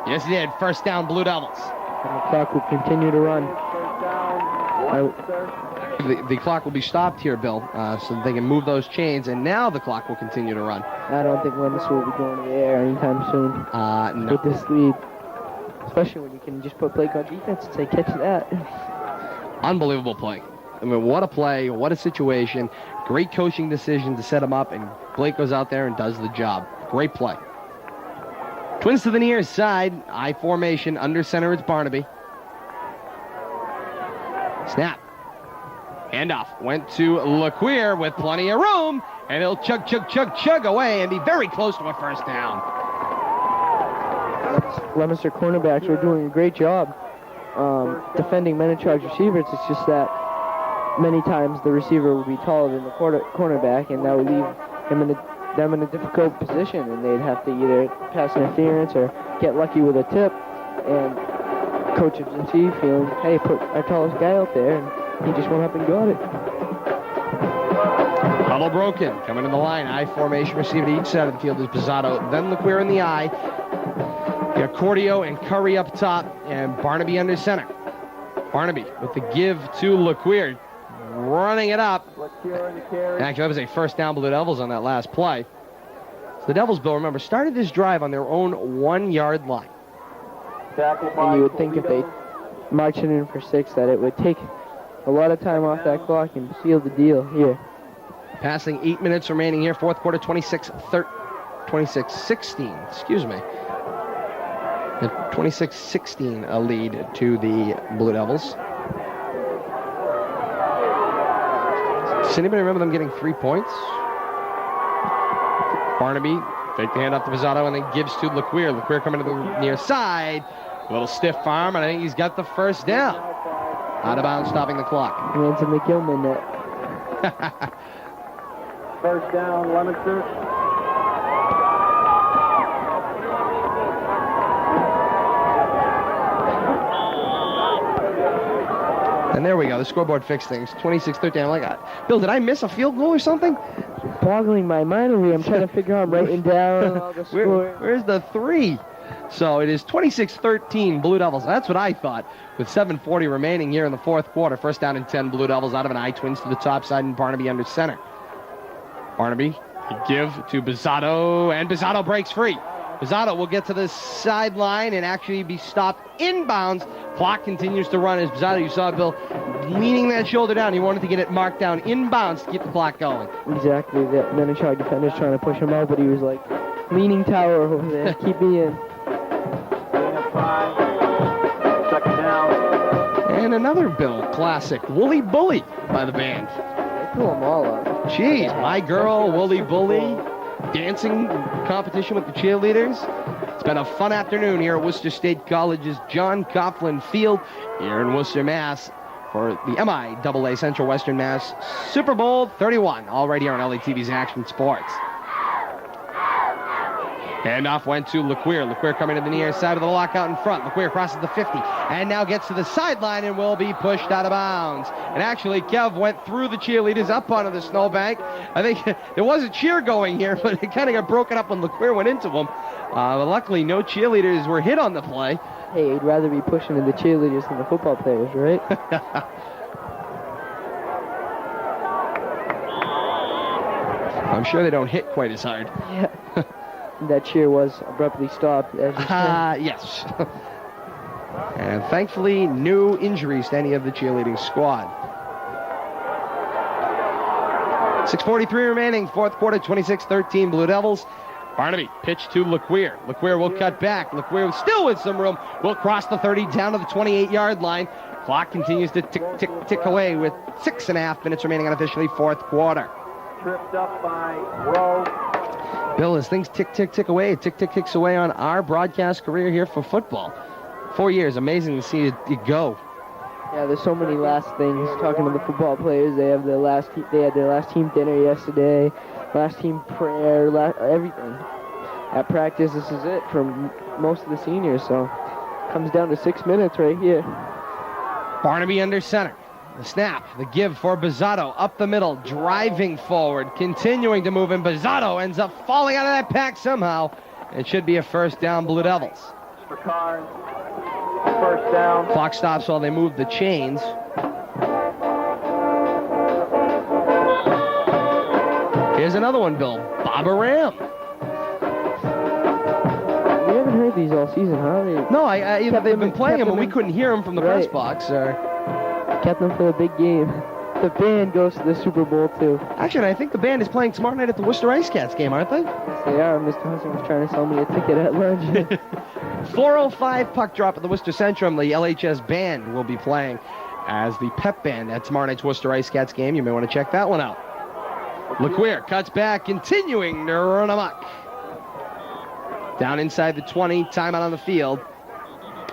Yes, he did. First down, Blue Devils. And the clock will continue to run. The clock will be stopped here, Bill, so that they can move those chains, and now the clock will continue to run. I don't think Leominster will be going to the air anytime soon. No. With this lead. Especially when you can just put Blake on defense and say, catch that. Unbelievable play. I mean, what a play, what a situation. Great coaching decision to set him up, and Blake goes out there and does the job. Great play. Twins to the near side. I formation. Under center, it's Barnaby. Snap. Handoff. Went to LeQueer with plenty of room, and he'll chug away and be very close to a first down. Leominster cornerbacks are doing a great job defending Minichog's receivers. It's just that many times the receiver will be taller than the cornerback, and that would leave them in a difficult position, and they'd have to either pass interference or get lucky with a tip. And Coach Zabzinski feeling, hey, put our tallest guy out there, and he just went up and got it. Huddle broken. Coming to the line. I formation received to each side of the field is Bizzato. Then LeQueer in the I. You got Cordio and Curry up top, and Barnaby under center. Barnaby with the give to LeQueer. Running it up. Actually, that was a first down Blue Devils on that last play. So the Devils, Bill, remember, started this drive on their own 1-yard line. And you would think if they marched it in for 6 that it would take a lot of time off that clock and seal the deal here. Passing 8 minutes remaining here, 4th quarter, 26-16, excuse me. The 26-16 a lead to the Blue Devils. Does anybody remember them getting 3 points? Barnaby, take the hand off to Bizzato and then gives to LeQueer. LeQueer coming to the near side. A little stiff arm, and I think he's got the first down. Out of bounds, stopping the clock. Hands in the Gilman net. First down, Leominster. And there we go. The scoreboard fixed things. 26-13. I'm like, Bill, did I miss a field goal or something? Boggling my mind over here. I'm trying to figure out, I'm writing down all the scores. Where's the 3? So it is 26-13 Blue Devils. That's what I thought. With 7:40 remaining here in the fourth quarter. First down and 10 Blue Devils out of an I twins to the top side and Barnaby under center. Barnaby, give to Bizzato, and Bizzato breaks free. Bizzato will get to the sideline and actually be stopped inbounds. Clock continues to run as Bizzato, you saw Bill, leaning that shoulder down. He wanted to get it marked down inbounds to keep the clock going. Exactly. The Minichog defender's trying to push him out, but he was like, leaning tower over there. Keep me in. Second down. And another Bill classic, Woolly Bully by the band. They pull them all up. Jeez, My Girl, Woolly Bully, dancing competition with the cheerleaders. It's been a fun afternoon here at Worcester State College's John Coughlin Field here in Worcester, Mass. For the MIAA Central Western Mass Super Bowl 31, all right here on LATV's Action Sports. Handoff went to LeQueer. LeQueer coming to the near side of the lockout in front. LeQueer crosses the 50 and now gets to the sideline and will be pushed out of bounds. And actually, Kev went through the cheerleaders up onto the snowbank. I think there was a cheer going here, but it kind of got broken up when LeQueer went into him. But luckily, no cheerleaders were hit on the play. Hey, you'd rather be pushing the cheerleaders than the football players, right? I'm sure they don't hit quite as hard. Yeah. That cheer was abruptly stopped, as you said. Yes. And thankfully, no injuries to any of the cheerleading squad. 6:43 remaining, fourth quarter, 26-13 Blue Devils. Barnaby, pitch to LeQueer. LeQueer will cut back. LeQueer still with some room. Will cross the 30 down to the 28-yard line. Clock continues to tick, tick, tick away with 6.5 minutes remaining unofficially, fourth quarter. Tripped up by Rowe. Bill, as things tick, tick, tick away, tick, tick, ticks away on our broadcast career here for football. 4 years, amazing to see it go. Yeah, there's so many last things. Talking to the football players, they had their last team dinner yesterday, last team prayer, everything. At practice, this is it for most of the seniors. So, comes down to 6 minutes right here. Barnaby under center. The snap, the give for Bizzato, up the middle, driving forward, continuing to move, and Bizzato ends up falling out of that pack somehow. It should be a first down, Blue Devils. For Carnes. First down. Clock stops while they move the chains. Here's another one, Bill. Baba Ram. We haven't heard these all season, huh? No, either they've been playing them and we couldn't hear them from the press box, or... Kept them for the big game. The band goes to the Super Bowl, too. Actually, I think the band is playing tomorrow night at the Worcester Ice Cats game, aren't they? Yes, they are. Mr. Hudson was trying to sell me a ticket at lunch. 4:05 puck drop at the Worcester Centrum. The LHS band will be playing as the pep band at tomorrow night's Worcester Ice Cats game. You may want to check that one out. LeQueer cuts back, continuing to run amok. Down inside the 20, timeout on the field.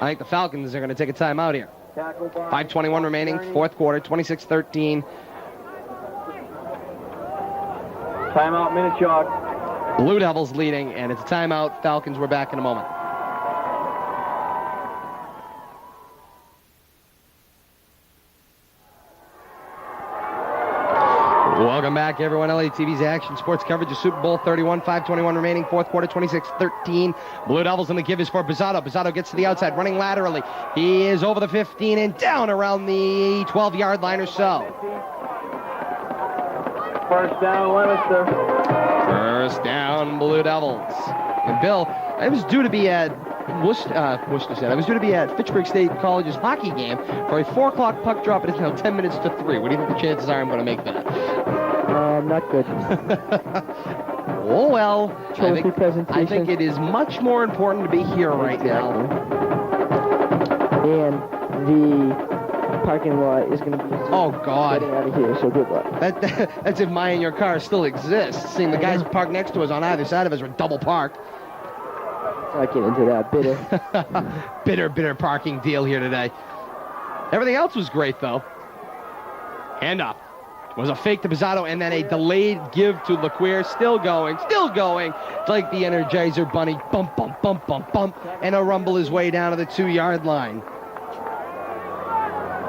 I think the Falcons are going to take a timeout here. 5:21 remaining, fourth quarter, 26-13. Timeout, Minichog. Blue Devils leading, and it's a timeout. Falcons, we're back in a moment. Welcome back, everyone. LATV's Action Sports coverage of Super Bowl 31, 5:21 remaining, fourth quarter, 26-13. Blue Devils, and the give is for Bizzato. Bizzato gets to the outside, running laterally. He is over the 15 and down around the 12-yard line or so. First down, Leominster. First down, Blue Devils. And Bill, I was due to be at I was due to be at Fitchburg State College's hockey game for a 4 o'clock puck drop. It is now 10 minutes to 3. What do you think the chances are I'm going to make that? Not good. Oh, well. Trophy presentation. I think it is much more important to be here right now. And the parking lot is going to be Oh, God. getting out of here, so good luck. That's if my and your car still exists. Seeing the guys parked next to us on either side of us were double parked. Let's not get into that bitter parking deal here today. Everything else was great, though. Hand up. Was a fake to Bizzato and then a delayed give to LeQueer. Still going. It's like the Energizer Bunny. Bump, bump, bump, bump, bump. And a rumble his way down to the 2-yard line.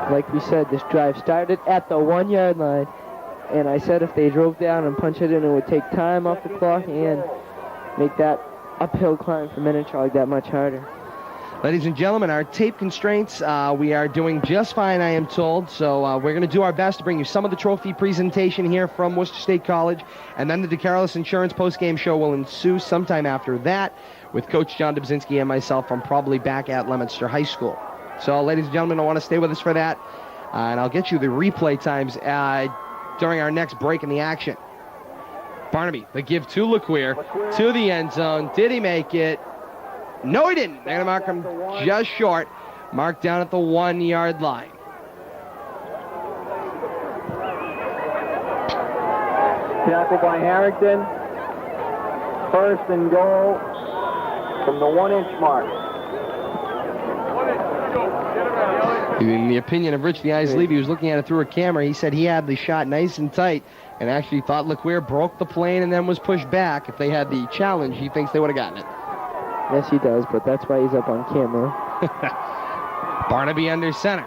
Like we said, this drive started at the 1-yard line. And I said if they drove down and punched it in, it would take time off the clock and make that uphill climb for Minichog that much harder. Ladies and gentlemen, our tape constraints, we are doing just fine, I am told. So we're going to do our best to bring you some of the trophy presentation here from Worcester State College. And then the DeCarlos Insurance postgame show will ensue sometime after that with Coach John Dubzinski and myself. I'm probably back at Leominster High School. So, ladies and gentlemen, I want to stay with us for that. And I'll get you the replay times during our next break in the action. Barnaby, the give to LeQueer to the end zone. Did he make it? No, he didn't. They're going to mark him just short. Marked down at the 1 yard line. Tackle by Harrington. First and goal from the 1 inch mark. In the opinion of Rich the Eyes Levy, he was looking at it through a camera. He said he had the shot nice and tight and actually thought LeQueer broke the plane and then was pushed back. If they had the challenge, he thinks they would have gotten it. Yes, he does, but that's why he's up on camera. Barnaby under center.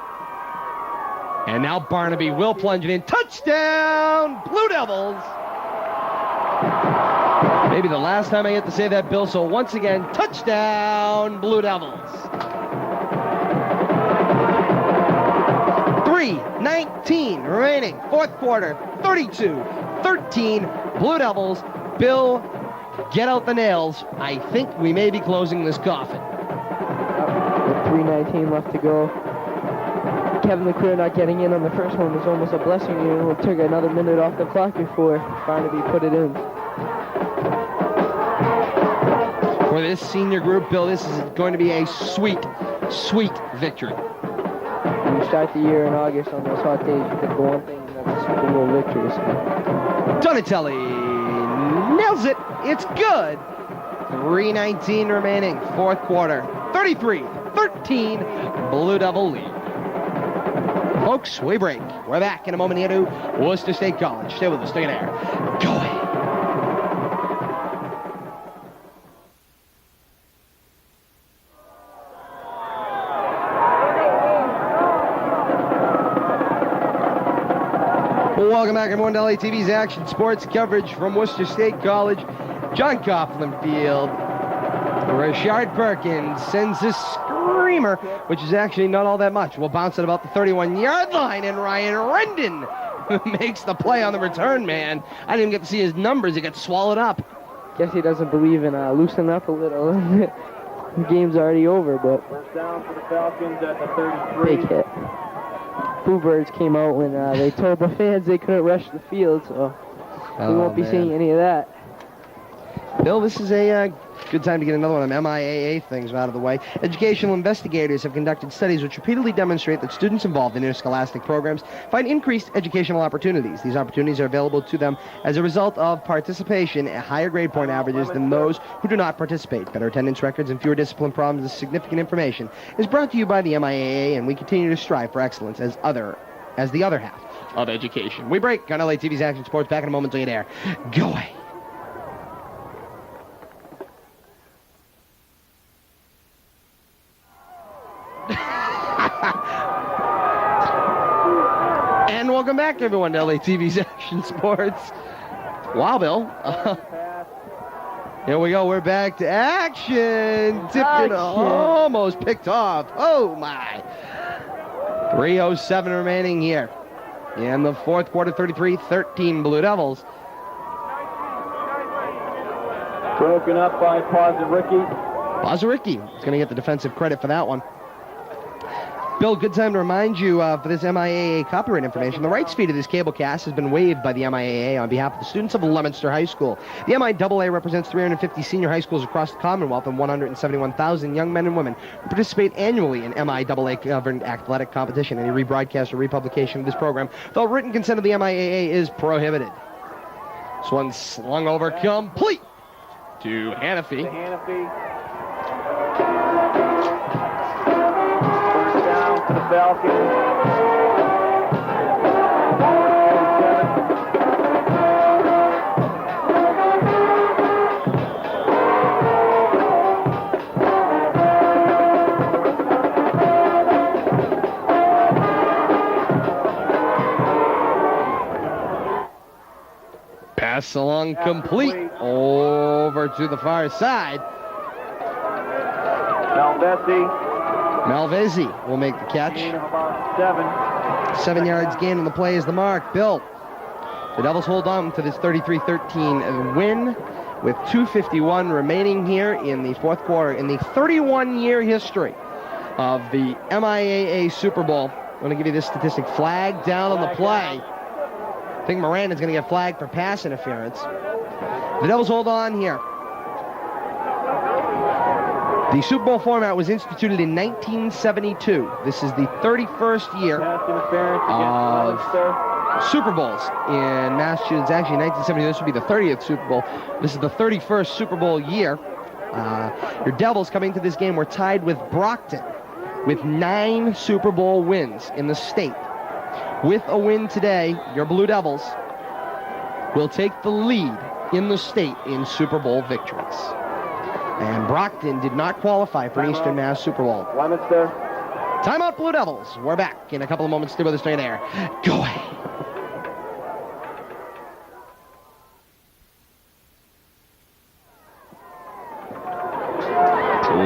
And now Barnaby will plunge it in. Touchdown, Blue Devils! Maybe the last time I get to say that, Bill, so once again, touchdown, Blue Devils. 3:19 remaining, fourth quarter, 32-13, Blue Devils. Bill, get out the nails. I think we may be closing this coffin. With 3:19 left to go. Kevin LeQueer not getting in on the first one was almost a blessing. It took another minute off the clock before Barnaby put it in. For this senior group, Bill, this is going to be a sweet, sweet victory. When you start the year in August on those hot days, you think the one thing that the Super Bowl victories. Donatelli nails it. It's good. 3:19 remaining, fourth quarter. 33-13, Blue Devil lead. Folks, we break. We're back in a moment here to Worcester State College. Stay with us. Stay there. Go ahead. Welcome back, everyone, to LATV's Action Sports coverage from Worcester State College. John Coughlin Field. Rashard Perkins sends a screamer, which is actually not all that much. We'll bounce at about the 31-yard line, and Ryan Rendon makes the play on the return, man. I didn't even get to see his numbers. He got swallowed up. Guess he doesn't believe in loosening up a little. The game's already over, but First down for the Falcons at the 33. big hit. Bluebirds came out when they told the fans they couldn't rush the field, so we won't be seeing any of that. Bill, this is a good time to get another one of them MIAA things out of the way. Educational investigators have conducted studies which repeatedly demonstrate that students involved in interscholastic programs find increased educational opportunities. These opportunities are available to them as a result of participation at higher grade point averages than those who do not participate. Better attendance records and fewer discipline problems is significant information is brought to you by the MIAA, and we continue to strive for excellence as the other half of education. We break on LATV's Action Sports. Back in a moment till you dare. Go away. And welcome back, everyone, to LATV's Action Sports. Wow, Bill. Here we go. We're back to action. Tipton almost picked off. Oh, my. 3:07 remaining here. In the fourth quarter, 33-13 Blue Devils. Broken up by Pazaricki. Pazaricki is going to get the defensive credit for that one. Bill, good time to remind you for this MIAA copyright information. The rights fee to this cable cast has been waived by the MIAA on behalf of the students of Leominster High School. The MIAA represents 350 senior high schools across the Commonwealth and 171,000 young men and women who participate annually in MIAA-governed athletic competition. Any rebroadcast or republication of this program without written consent of the MIAA is prohibited. This one's slung over complete to Hannafy. To the Falcons. Pass along complete over to the far side. Malvezzi will make the catch. About 7. 7 yards gain on the play is the mark. Bill. The Devils hold on to this 33-13 win with 2:51 remaining here in the fourth quarter in the 31-year history of the MIAA Super Bowl. I'm going to give you this statistic. Flag down on the play. I think Moran is going to get flagged for pass interference. The Devils hold on here. The Super Bowl format was instituted in 1972. This is the 31st year of Super Bowls in Massachusetts. Actually, 1970, this would be the 30th Super Bowl. This is the 31st Super Bowl year. Your Devils coming to this game were tied with Brockton with 9 Super Bowl wins in the state. With a win today, your Blue Devils will take the lead in the state in Super Bowl victories. And Brockton did not qualify for an Eastern Mass Super Bowl. Leominster. Timeout, Blue Devils. We're back in a couple of moments. Stay with us, stay there. Go away.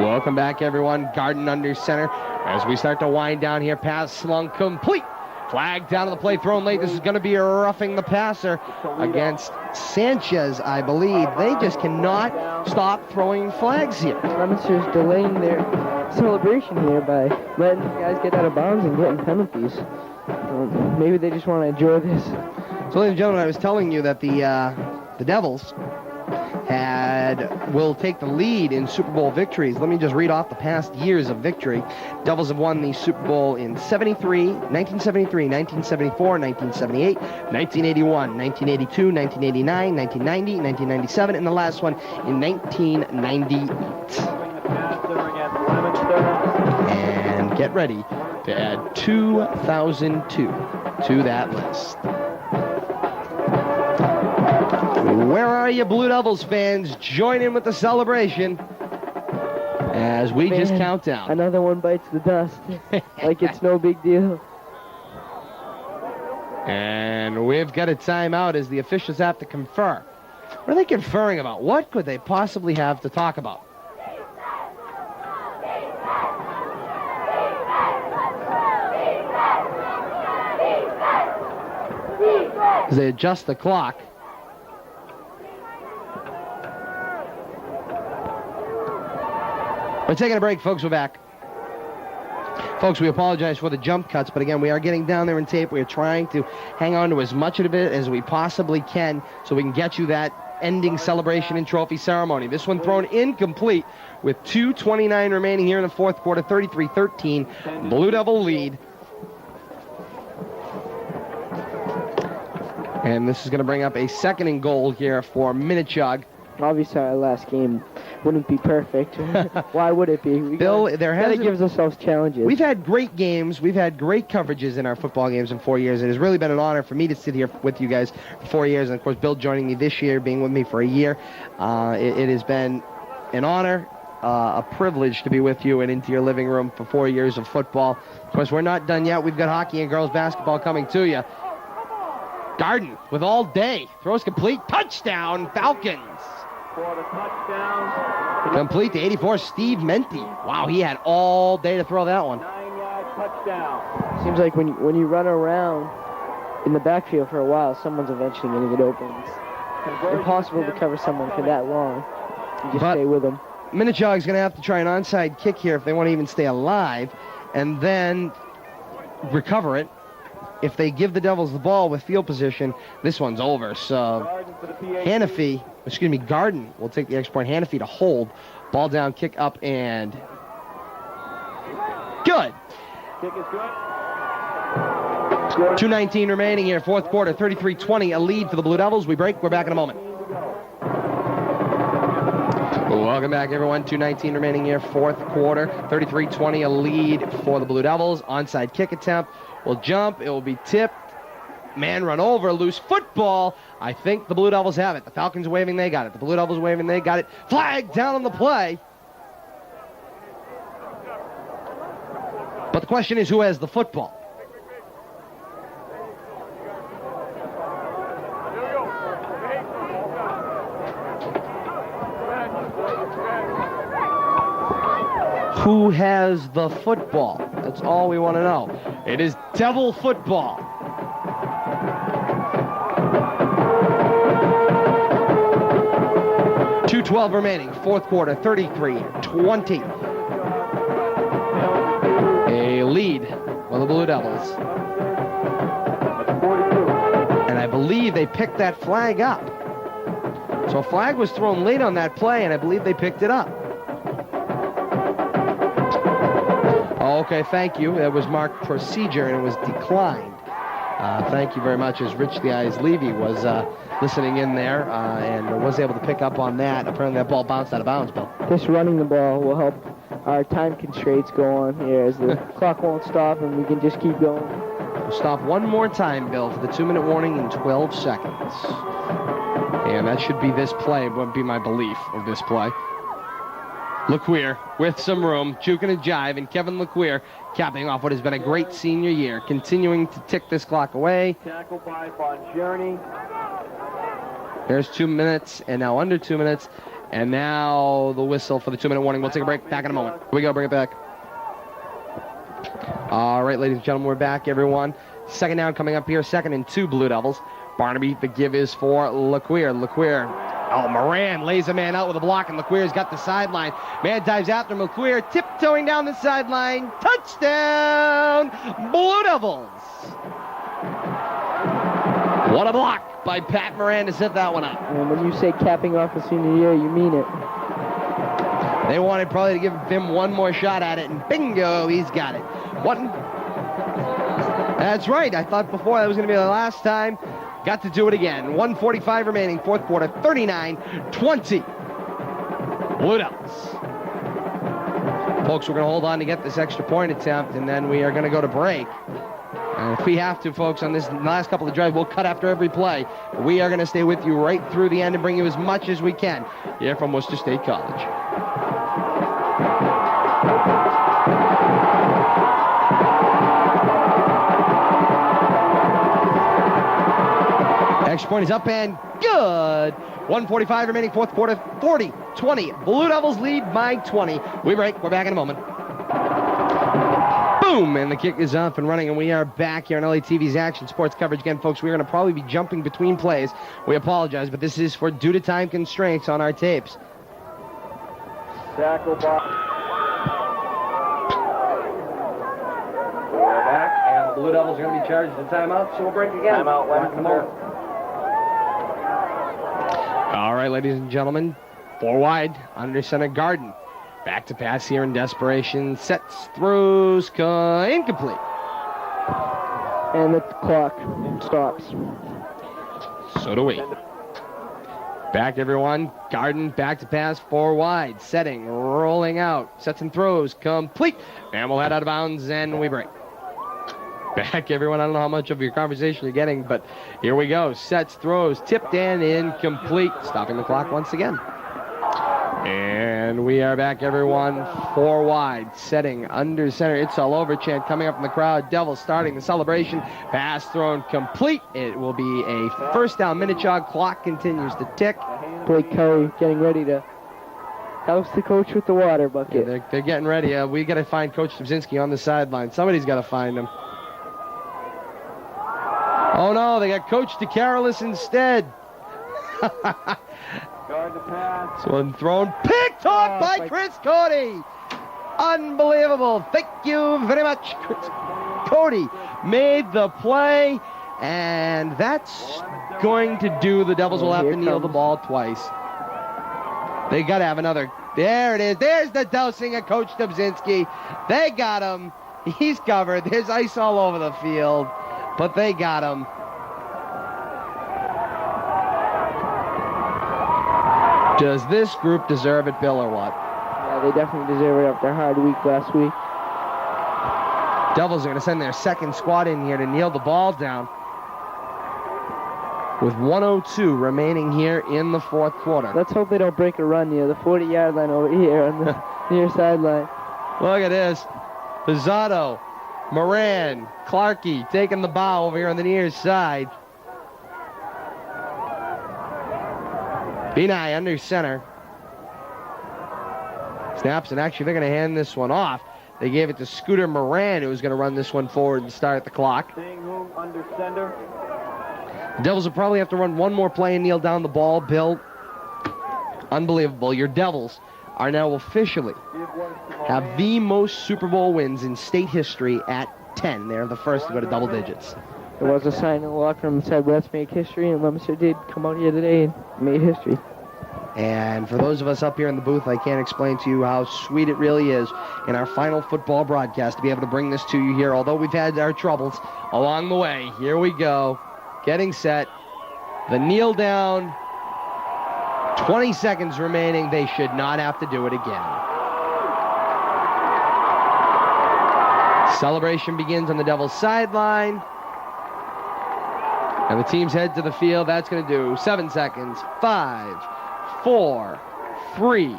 Welcome back, everyone. Garden under center as we start to wind down here. Pass slung complete. Flag down to the play, thrown late. This is going to be a roughing the passer against Sanchez, I believe. They just cannot stop throwing flags here. Leominster's delaying their celebration here by letting the guys get out of bounds and getting penalties. Maybe they just want to enjoy this. So, ladies and gentlemen, I was telling you that the Devils will take the lead in Super Bowl victories. Let me just read off the past years of victory. Devils have won the Super Bowl in 1973, 1974, 1978, 1981, 1982, 1989, 1990, 1997, and the last one in 1998. And get ready to add 2002 to that list. Where are you, Blue Devils fans? Join in with the celebration as we just count down. Another one bites the dust like it's no big deal. And we've got a timeout as the officials have to confer. What are they conferring about? What could they possibly have to talk about? As they adjust the clock. We're taking a break, folks. We're back. Folks, we apologize for the jump cuts, but again, we are getting down there in tape. We are trying to hang on to as much of it as we possibly can so we can get you that ending celebration and trophy ceremony. This one thrown incomplete with 2:29 remaining here in the fourth quarter, 33-13. Blue Devil lead. And this is going to bring up a second and goal here for Minichog. Obviously, our last game wouldn't be perfect. Why would it be? Bill, there has gives ourselves challenges. We've had great games. We've had great coverages in our football games in 4 years. It has really been an honor for me to sit here with you guys for 4 years. And, of course, Bill joining me this year, being with me for a year. It has been an honor, a privilege to be with you and into your living room for 4 years of football. Of course, we're not done yet. We've got hockey and girls basketball coming to you. Garden with all day. Throws complete. Touchdown, Falcons. For the touchdown. Complete to 84, Steve Menti. Wow, he had all day to throw that one. 9-yard touchdown. Seems like when you run around in the backfield for a while, someone's eventually going to get open. It's impossible to cover someone for that long. You just stay with them. Minichog's going to have to try an onside kick here if they want to even stay alive, and then recover it. If they give the Devils the ball with field position, this one's over. So Garden will take the extra point. Hannafy to hold. Ball down, kick up, and good. Kick is good. 2:19 remaining here, fourth quarter, 33-20, a lead for the Blue Devils. We break. We're back in a moment. Welcome back, everyone. 2:19 remaining here, fourth quarter, 33-20, a lead for the Blue Devils. Onside kick attempt will jump. It will be tipped. Man run over, loose football. I think the Blue Devils have it. The Falcons waving, they got it. The Blue Devils waving, they got it. Flag down on the play. But the question is, who has the football? Who has the football? That's all we want to know. It is Devil football. .212 remaining, fourth quarter, 33-20. A lead for the Blue Devils. And I believe they picked that flag up. So a flag was thrown late on that play, and I believe they picked it up. Okay, thank you. That was marked procedure, and it was declined. Thank you very much, as Rich the Eyes Levy was listening in there and was able to pick up on that. Apparently that ball bounced out of bounds, Bill. Just running the ball will help our time constraints go on here as the clock won't stop and we can just keep going. We'll stop one more time, Bill, for the 2-minute warning in 12 seconds. And that should be this play, would be my belief of this play. LeQueer with some room, juking a jive, and Kevin LeQueer capping off what has been a great senior year, continuing to tick this clock away. Tackle by Bonjourney. There's 2 minutes, and now under 2 minutes, and now the whistle for the 2-minute warning. We'll take a break. Back in a moment. Here we go. Bring it back. All right, ladies and gentlemen, we're back, everyone. Second down coming up here. 2nd and 2, Blue Devils. Barnaby, the give is for LeQueer. LeQueer. Oh, Moran lays a man out with a block, and LeQueer's got the sideline. Man dives after him. LeQueer tiptoeing down the sideline. Touchdown, Blue Devils. What a block by Pat Moran to set that one up. And when you say capping off a senior year, you mean it. They wanted probably to give him one more shot at it, and bingo, he's got it. One. That's right. I thought before that was going to be the last time. Got to do it again. 1:45 remaining, fourth quarter, 39-20. Blue Devils. Folks, we're going to hold on to get this extra point attempt, and then we are going to go to break. And if we have to, folks, on this last couple of drives, we'll cut after every play. We are going to stay with you right through the end and bring you as much as we can here from Worcester State College. Extra point is up and good. 1:45 remaining, fourth quarter, 40-20. Blue Devils lead by 20. We break. We're back in a moment. Boom! And the kick is up and running, and we are back here on LATV's Action Sports coverage. Again, folks, we're going to probably be jumping between plays. We apologize, but this is due to time constraints on our tapes. Tackle by. We're back, and the Blue Devils are going to be charged with timeout, so we'll break again. Timeout, Leominster. All right, ladies and gentlemen, 4 wide, under center Garden. Back to pass here in desperation. Sets, throws, incomplete. And the clock stops. So do we. Back, everyone. Garden back to pass, 4 wide. Setting, rolling out. Sets and throws, complete. And we'll head out of bounds, and we break. Back, everyone. I don't know how much of your conversation you're getting, but here we go. Sets, throws, tipped and incomplete. Stopping the clock once again. And we are back, everyone. 4 wide, setting under center. It's all over chant coming up from the crowd. Devils starting the celebration. Pass thrown complete. It will be a first down. Minute jog. Clock continues to tick. Blake Curry getting ready to house the coach with the water bucket. Yeah, they're getting ready. We got to find Coach Dubzinski on the sideline. Somebody's got to find him. Oh, no, they got Coach DeCarolis instead. Guard the pass. This one thrown, picked off by Chris Cody. Unbelievable. Thank you very much. Chris Cody made the play, and that's going to do. The Devils will have to kneel the ball twice. They got to have another. There it is. There's the dousing of Coach Dubzinski. They got him. He's covered. There's ice all over the field, but they got him. Does this group deserve it, Bill, or what? Yeah, they definitely deserve it after a hard week last week. Devils are going to send their second squad in here to kneel the ball down with 1:02 remaining here in the fourth quarter. Let's hope they don't break a run near the 40-yard line over here on the near sideline. Look at this. Pizzato, Moran, Clarkey taking the bow over here on the near side. Benai under center. Snaps, and actually they're going to hand this one off. They gave it to Scooter Moran, who was going to run this one forward and start the clock. Seeing whom under center. The Devils will probably have to run one more play and kneel down the ball. Bill, unbelievable. Your Devils are now officially have the most Super Bowl wins in state history at 10. They're the first to go to double digits. There was a sign in the locker room that said, "Let's make history," and Leominster did come out here today and made history. And for those of us up here in the booth, I can't explain to you how sweet it really is in our final football broadcast to be able to bring this to you here. Although we've had our troubles along the way. Here we go. Getting set. The kneel down. 20 seconds remaining. They should not have to do it again. Celebration begins on the Devils sideline. And the teams head to the field. That's going to do 7 seconds. 5, 4, 3,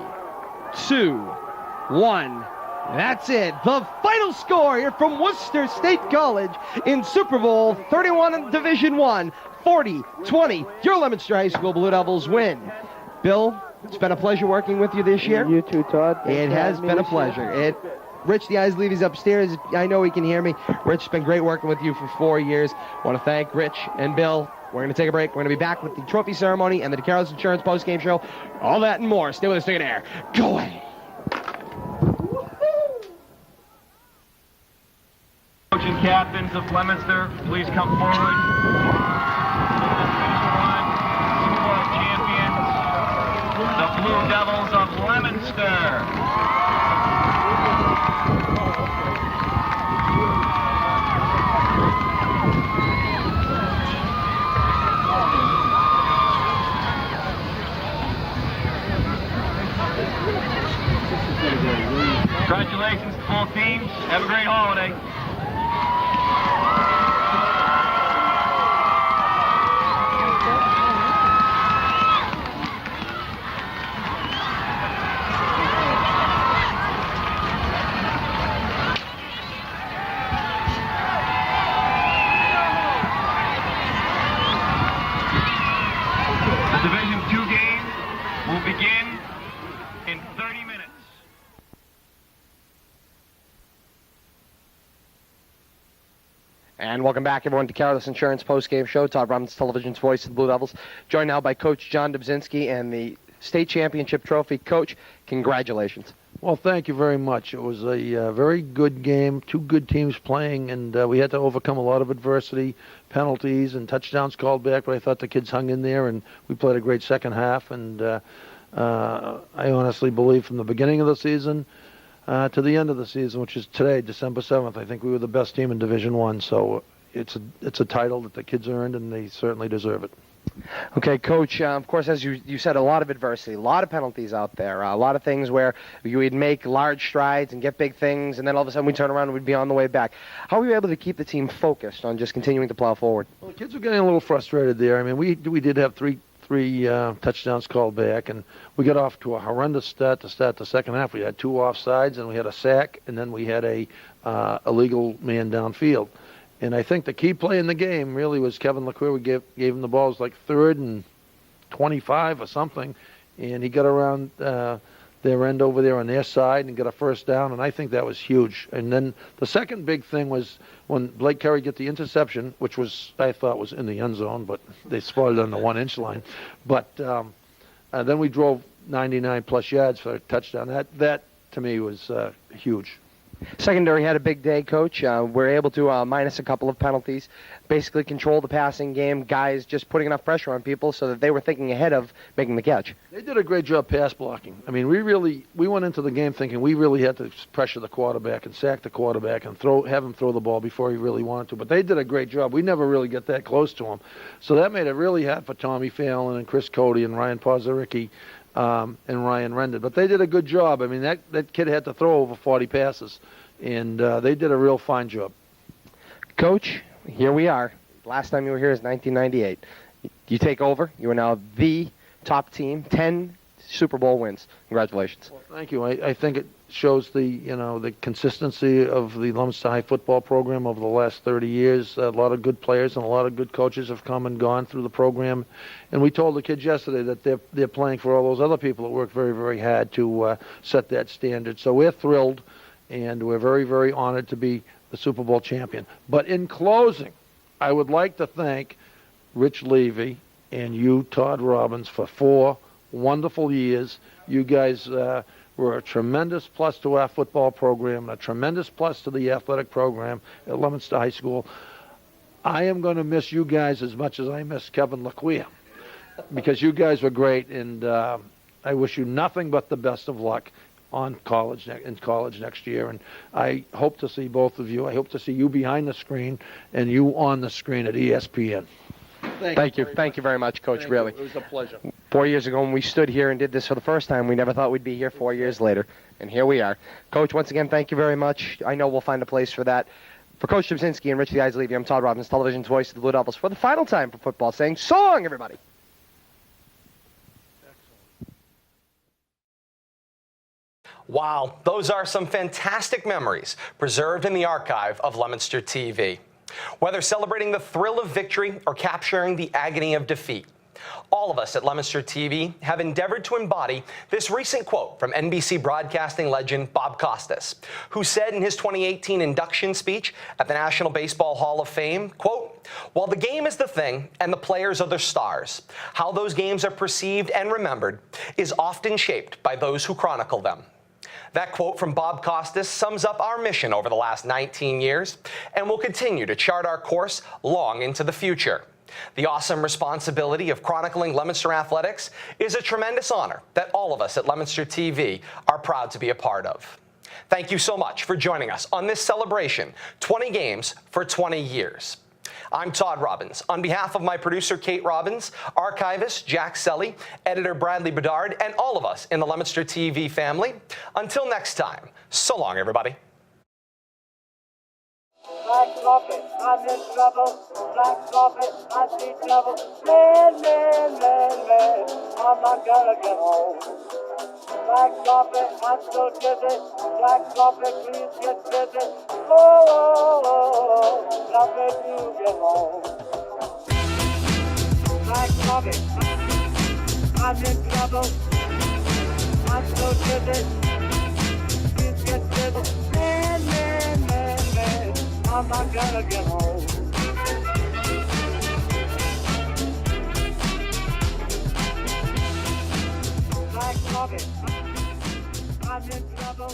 2, 1. That's it. The final score here from Worcester State College in Super Bowl 31 in Division I. 40-20. Your Leominster High School Blue Devils win. Bill, it's been a pleasure working with you this year. You too, Todd. It has been a pleasure. Rich the Eyes Levy's upstairs. I know he can hear me. Rich, it's been great working with you for 4 years. I want to thank Rich and Bill. We're going to take a break. We're going to be back with the trophy ceremony and the DeCarlos Insurance postgame show. All that and more. Stay with us. Take it air. Go away. Coaching captains of Leominster, please come forward. Super Bowl champions, the Blue Devils of Leominster. Congratulations to both teams. Have a great holiday. The Division II game will begin in 30 minutes. And welcome back, everyone, to DeCarlos Insurance postgame show. Todd Robbins, television's voice of the Blue Devils. Joined now by Coach John Dobzinski and the state championship trophy. Coach, congratulations. Well, thank you very much. It was a very good game, two good teams playing, and we had to overcome a lot of adversity, penalties, and touchdowns called back, but I thought the kids hung in there, and we played a great second half, and I honestly believe from the beginning of the season to the end of the season, which is today, December 7th, I think we were the best team in Division I, so it's a title that the kids earned, and they certainly deserve it. Okay, Coach, of course, as you said, a lot of adversity, a lot of penalties out there, a lot of things where we'd make large strides and get big things, and then all of a sudden we'd turn around and we'd be on the way back. How were you able to keep the team focused on just continuing to plow forward? Well, the kids were getting a little frustrated there. I mean, we did have three touchdowns called back, and we got off to a horrendous start to start the second half. We had 2 offsides, and we had a sack, and then we had a illegal man downfield. And I think the key play in the game really was Kevin LeCoeur. We gave him the balls like 3rd and 25 or something, and he got around their end over there on their side and got a first down, and I think that was huge. And then the second big thing was when Blake Curry got the interception, which I thought was in the end zone, but they spotted it on the 1-inch line. But then we drove 99-plus yards for a touchdown. That to me was huge. Secondary had a big day, Coach. We're able to minus a couple of penalties, basically control the passing game, guys just putting enough pressure on people so that they were thinking ahead of making the catch. They did a great job pass blocking. I mean, we went into the game thinking we really had to pressure the quarterback and sack the quarterback and have him throw the ball before he really wanted to. But they did a great job. We never really get that close to him. So that made it really hard for Tommy Fallon and Chris Cody and Ryan Pozaricki and Ryan Rendon. But they did a good job. I mean, that kid had to throw over 40 passes, and they did a real fine job. Coach, here we are. Last time you were here is 1998. You take over. You are now the top team, 10 Super Bowl wins. Congratulations. Well, thank you. I think it shows the consistency of the Leominster High football program over the last 30 years. A lot of good players and a lot of good coaches have come and gone through the program. And we told the kids yesterday that they're playing for all those other people that worked very, very hard to set that standard. So we're thrilled, and we're very, very honored to be the Super Bowl champion. But in closing, I would like to thank Rich Levy and you, Todd Robbins, for 4 wonderful years. You guys were a tremendous plus to our football program, a tremendous plus to the athletic program at Leominster High School. I am going to miss you guys as much as I miss Kevin LaQuia, because you guys were great, and I wish you nothing but the best of luck in college next year. And I hope to see both of you. I hope to see you behind the screen and you on the screen at ESPN. Thank you very much, Coach. Really. It was a pleasure. 4 years ago when we stood here and did this for the first time, we never thought we'd be here 4 years later. And here we are. Coach, once again, thank you very much. I know we'll find a place for that. For Coach Szybczynski and Rich the Eyes Levy, I'm Todd Robbins, television's voice of the Blue Devils, for the final time for football, saying so long, everybody. Wow, those are some fantastic memories preserved in the archive of Leominster TV. Whether celebrating the thrill of victory or capturing the agony of defeat, all of us at Leominster TV have endeavored to embody this recent quote from NBC broadcasting legend Bob Costas, who said in his 2018 induction speech at the National Baseball Hall of Fame, quote, "While the game is the thing and the players are the stars, how those games are perceived and remembered is often shaped by those who chronicle them." That quote from Bob Costas sums up our mission over the last 19 years and will continue to chart our course long into the future. The awesome responsibility of chronicling Leominster athletics is a tremendous honor that all of us at Leominster TV are proud to be a part of. Thank you so much for joining us on this celebration, 20 games for 20 years. I'm Todd Robbins. On behalf of my producer, Kate Robbins, archivist Jack Selly, editor Bradley Bedard, and all of us in the Leominster TV family, until next time, so long, everybody. Black coffee, I'm in trouble. Black coffee, I see trouble. Man, man, man, man, I'm not gonna get home. Black coffee, I'm so dizzy. Black coffee, please get busy. Oh, oh, oh, oh, nothing to get home. Black coffee, I'm in trouble. I'm so dizzy. Please get busy. Man, man, man, man, I'm not gonna get home. Black coffee, I'm in trouble.